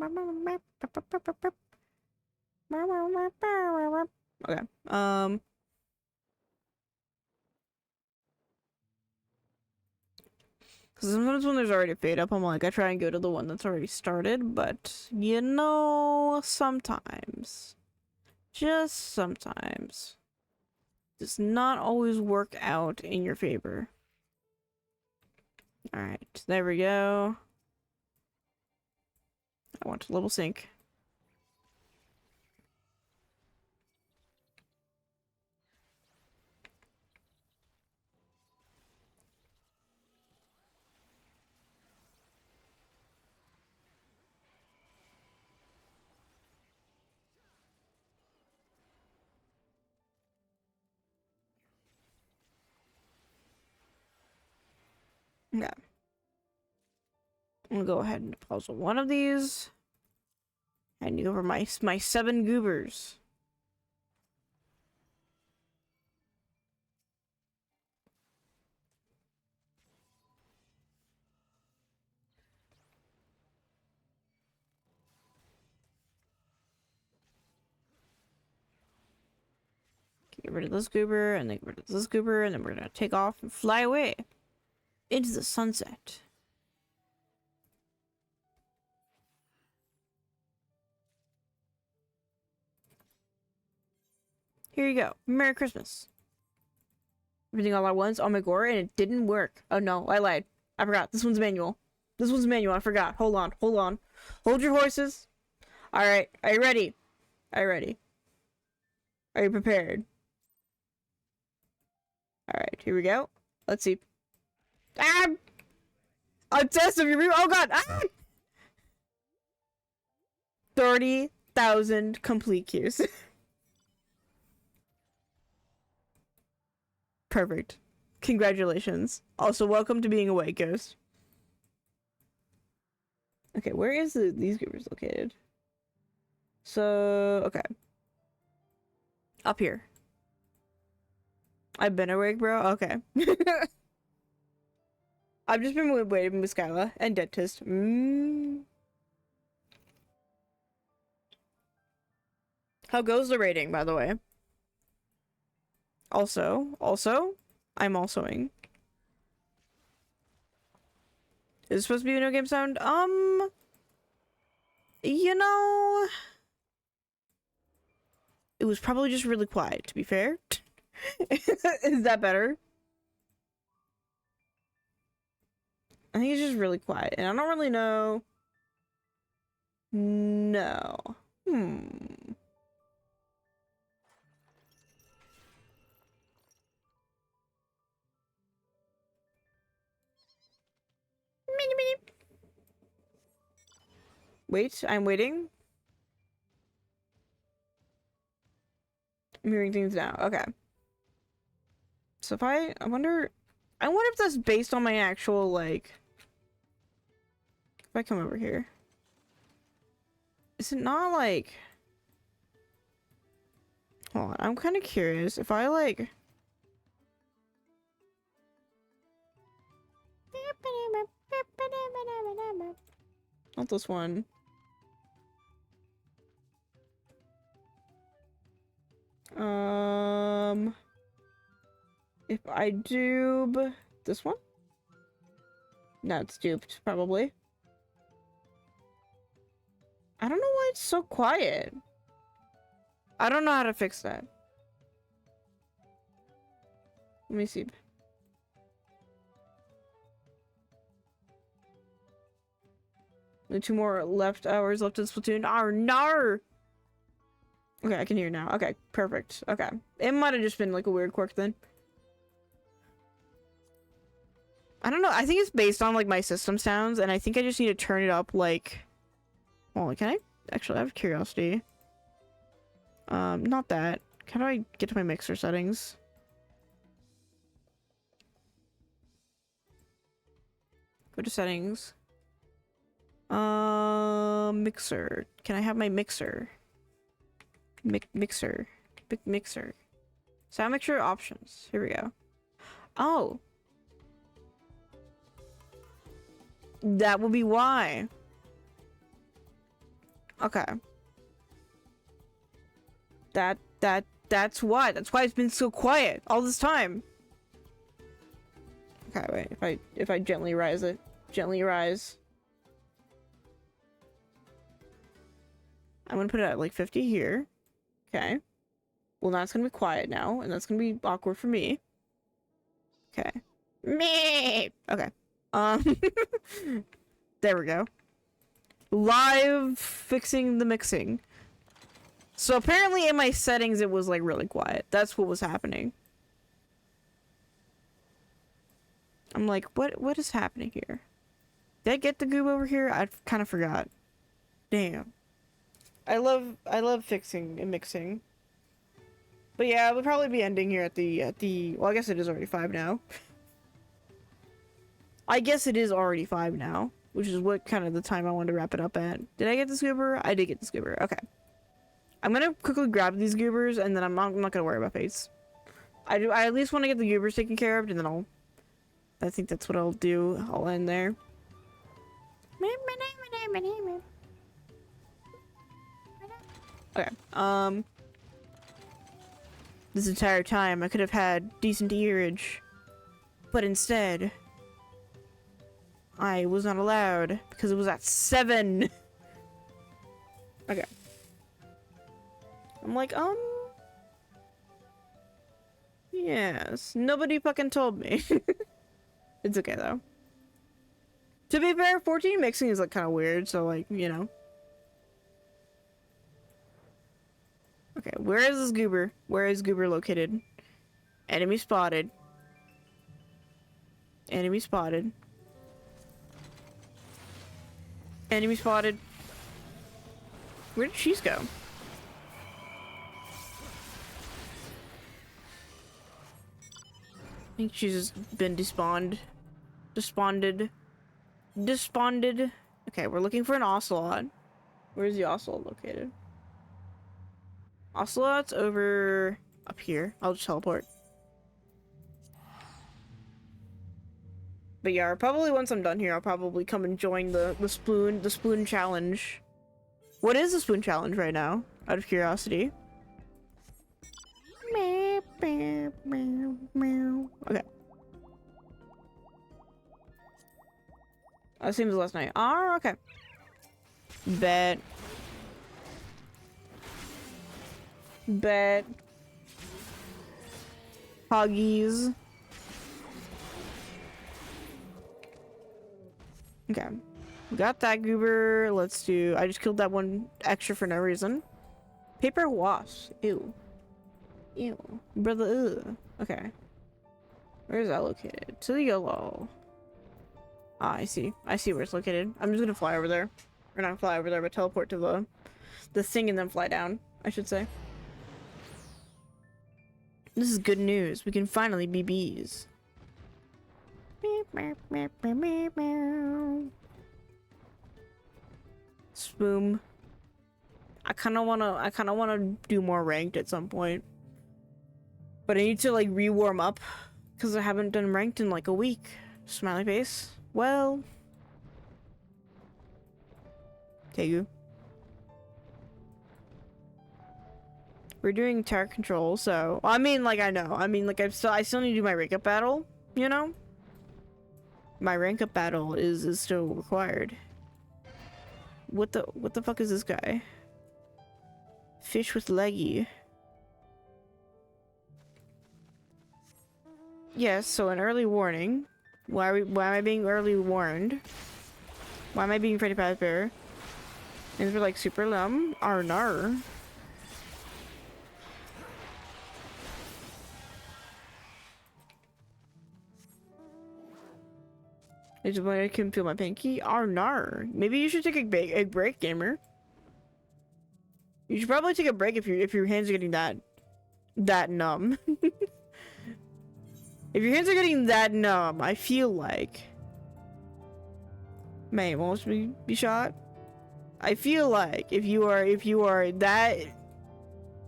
because sometimes when there's already a fade up, I'm like, I try and go to the one that's already started, but, you know, sometimes, just sometimes, does not always work out in your favor. Alright, there we go. I want to level sync. Okay. I'm gonna go ahead and puzzle one of these. Handing over my 7 goobers. Get rid of this goober, and then get rid of this goober, and then we're gonna take off and fly away into the sunset. Here you go. Merry Christmas. Everything all at once on my gore, and it didn't work. Oh no, I lied. I forgot. This one's manual. This one's manual. I forgot. Hold on. Hold your horses. Alright. Are you ready? Are you ready? Are you prepared? Alright, here we go. Let's see. Ah! A test of your oh god! Ah! 30,000 complete queues. Perfect. Congratulations. Also, welcome to being a white ghost. Okay, where is these goobers located? So, okay. Up here. I've been awake, bro? Okay. I've just been waiting with Skyla and Dentist. How goes the rating, by the way? Also, I'm alsoing. Is it supposed to be a no game sound? You know, it was probably just really quiet, to be fair. Is that better? I think it's just really quiet, and I don't really know. No. Wait, I'm waiting. I'm hearing things now. Okay. So if I wonder if that's based on my actual, like, If I come over here. Is it not like... Hold on, I'm kind of curious. If I like... Not this one. If I do this one? No, it's duped, probably. I don't know why it's so quiet. I don't know how to fix that. Let me see. Only 2 more hours left in Splatoon. Arr, nar! Okay, I can hear now. Okay, perfect. Okay. It might have just been like a weird quirk then. I don't know. I think it's based on like my system sounds, and I think I just need to turn it up like... Well, can I? Actually, I have curiosity. Not that. How do I get to my mixer settings? Go to settings. Mixer. Can I have my mixer? Mixer. Big mixer. Sound mixer options. Here we go. Oh. That will be why. Okay. That's why. That's why it's been so quiet all this time. Okay, wait. If I gently rise it. Gently rise. I'm gonna put it at like 50 here. Okay. Well, now it's gonna be quiet now, and that's gonna be awkward for me. Okay. Me. Okay. There we go. Live fixing the mixing. So apparently in my settings it was like really quiet. That's what was happening. I'm like, what is happening here? Did I get the goob over here? I kind of forgot. Damn. I love fixing and mixing. But yeah, we'll probably be ending here at the well, I guess it is already 5 now. I guess it is already 5 now, which is what kind of the time I wanted to wrap it up at. Did I get the scoober? I did get the scoober. Okay. I'm gonna quickly grab these goobers, and then I'm not gonna worry about fates. I at least want to get the goobers taken care of, and then I think that's what I'll do. I'll end there. Okay. This entire time I could have had decent earage, but instead I was not allowed because it was at 7. Okay. I'm like, yes. Nobody fucking told me. It's okay though. To be fair, 14 mixing is like kind of weird, so like, you know. Okay, where is this goober? Where is goober located? Enemy spotted. Enemy spotted. Enemy spotted. Where did cheese go? I think she's just been despawned. Desponded. Okay, we're looking for an ocelot. Where's the ocelot located? Ocelot's over up here. I'll just teleport. But yeah, probably once I'm done here, I'll probably come and join the spoon challenge. What is the spoon challenge right now? Out of curiosity. Okay. That seems last night. Oh, okay. Bet. Huggies. Okay. We got that goober. Let's do... I just killed that one extra for no reason. Paper wasp. Ew. Ew. Brother, ugh. Okay. Where is that located? To the yellow. Ah, I see. I see where it's located. I'm just gonna fly over there. Or not fly over there, but teleport to the thing and then fly down, I should say. This is good news. We can finally be bees. Spoom. I kind of wanna do more ranked at some point. But I need to like re-warm up because I haven't done ranked in like a week. Smiley face. Well, Tegu. We're doing tower control, so I mean, like I know. I mean, like I still need to do my rank up battle. You know, my rank up battle is still required. What the fuck is this guy? Fish with leggy. Yes, so an early warning. Why am I being early warned? Why am I being Freddy Fazbear? And we're like super lum. Arnar. I just when I can feel my pinky. Arnar. Maybe you should take a break, gamer. You should probably take a break if your hands are getting that numb. If your hands are getting that numb, I feel like may almost be shot. I feel like if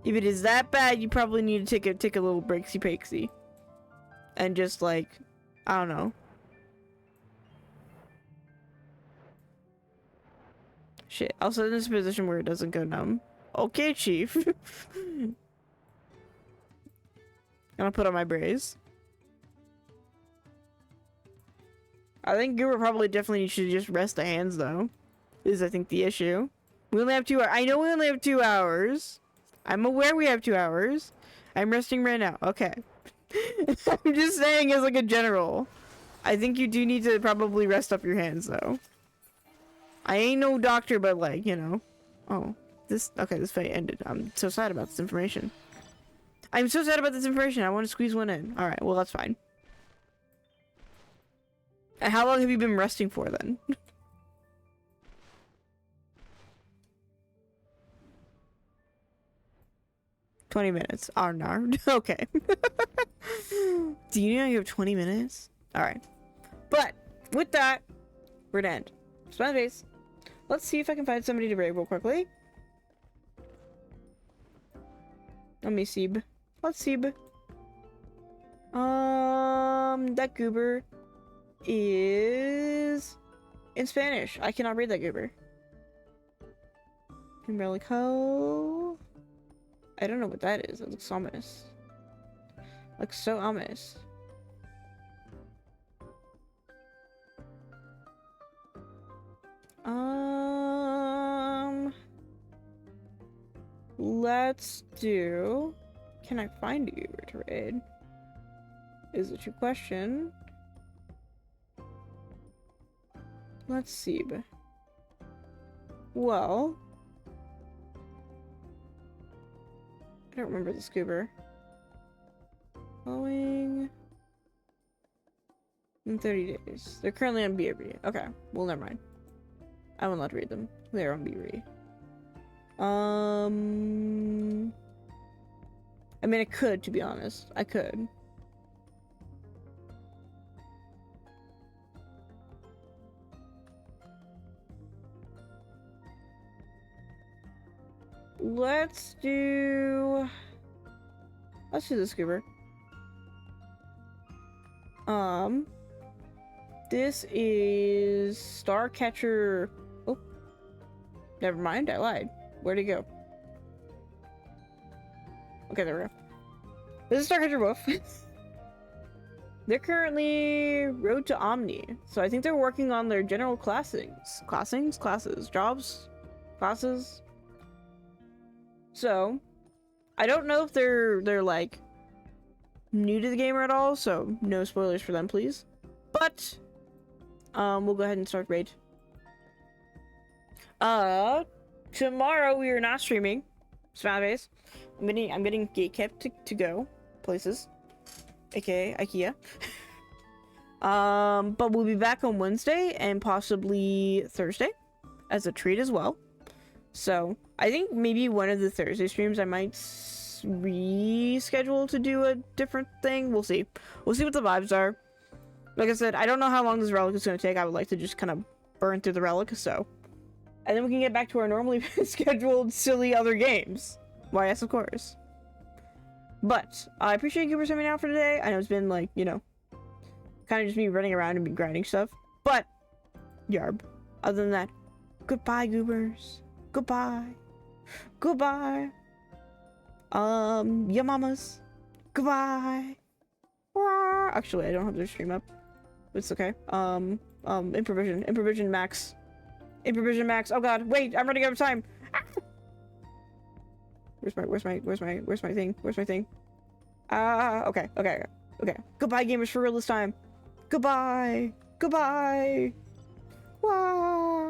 it is that bad, you probably need to take a little breaksy pakesy. And just like, I don't know. Shit, I'll set in this position where it doesn't go numb. Okay, chief. Gonna put on my brace. I think Goober probably definitely should just rest the hands though. Is I think the issue. We only have 2 hours. I know we only have 2 hours. I'm aware we have 2 hours. I'm resting right now. Okay. I'm just saying as like a general. I think you do need to probably rest up your hands though. I ain't no doctor, but like, you know. Oh, this fight ended. I'm so sad about this information. I'm so sad about this information. I want to squeeze one in. Alright, well that's fine. And how long have you been resting for then? 20 minutes. Arnar. Okay. Do you know you have 20 minutes? Alright. But, with that, we're gonna end. Smiley face. Let's see if I can find somebody to raid real quickly. Let me see. Let's see. That goober is in Spanish. I cannot read that goober. Umbrellico. I don't know what that is. It looks ominous. Looks so ominous. Let's do... Can I find a goober to raid? Is a true question. Let's see. Well... I don't remember the scuba. Following... In 30 days. They're currently on BRB. Okay. Well, never mind. I will not read them. They're on BRB. I mean, I could, to be honest. I could. Let's do the scuba. This is Starcatcher. Oh, never mind. I lied. Where'd he go? Okay, there we go. This is Starcatcher Wolf. They're currently Road to Omni, so I think they're working on their general classes, jobs, classes. So, I don't know if they're like new to the game at all, so no spoilers for them, please. But we'll go ahead and start raid. Tomorrow we are not streaming. Smiley face. I'm getting gatekept to go places, aka IKEA. But we'll be back on Wednesday and possibly Thursday as a treat as well. So I think maybe one of the Thursday streams I might reschedule to do a different thing. We'll see. We'll see what the vibes are. Like I said, I don't know how long this relic is going to take. I would like to just kind of burn through the relic, so And then we can get back to our normally scheduled, silly other games. Why, yes, of course. But I appreciate you for sending out for today. I know it's been like, you know, kind of just me running around and grinding stuff. But, yarb. Other than that, goodbye, goobers. Goodbye. Goodbye. Yeah, mamas. Goodbye. Actually, I don't have their stream up. It's okay. Improvision max. Improvision max. Oh god, wait, I'm running out of time. Ah! Where's my thing? Okay. Goodbye, gamers, for real this time. Goodbye. Goodbye. Wow.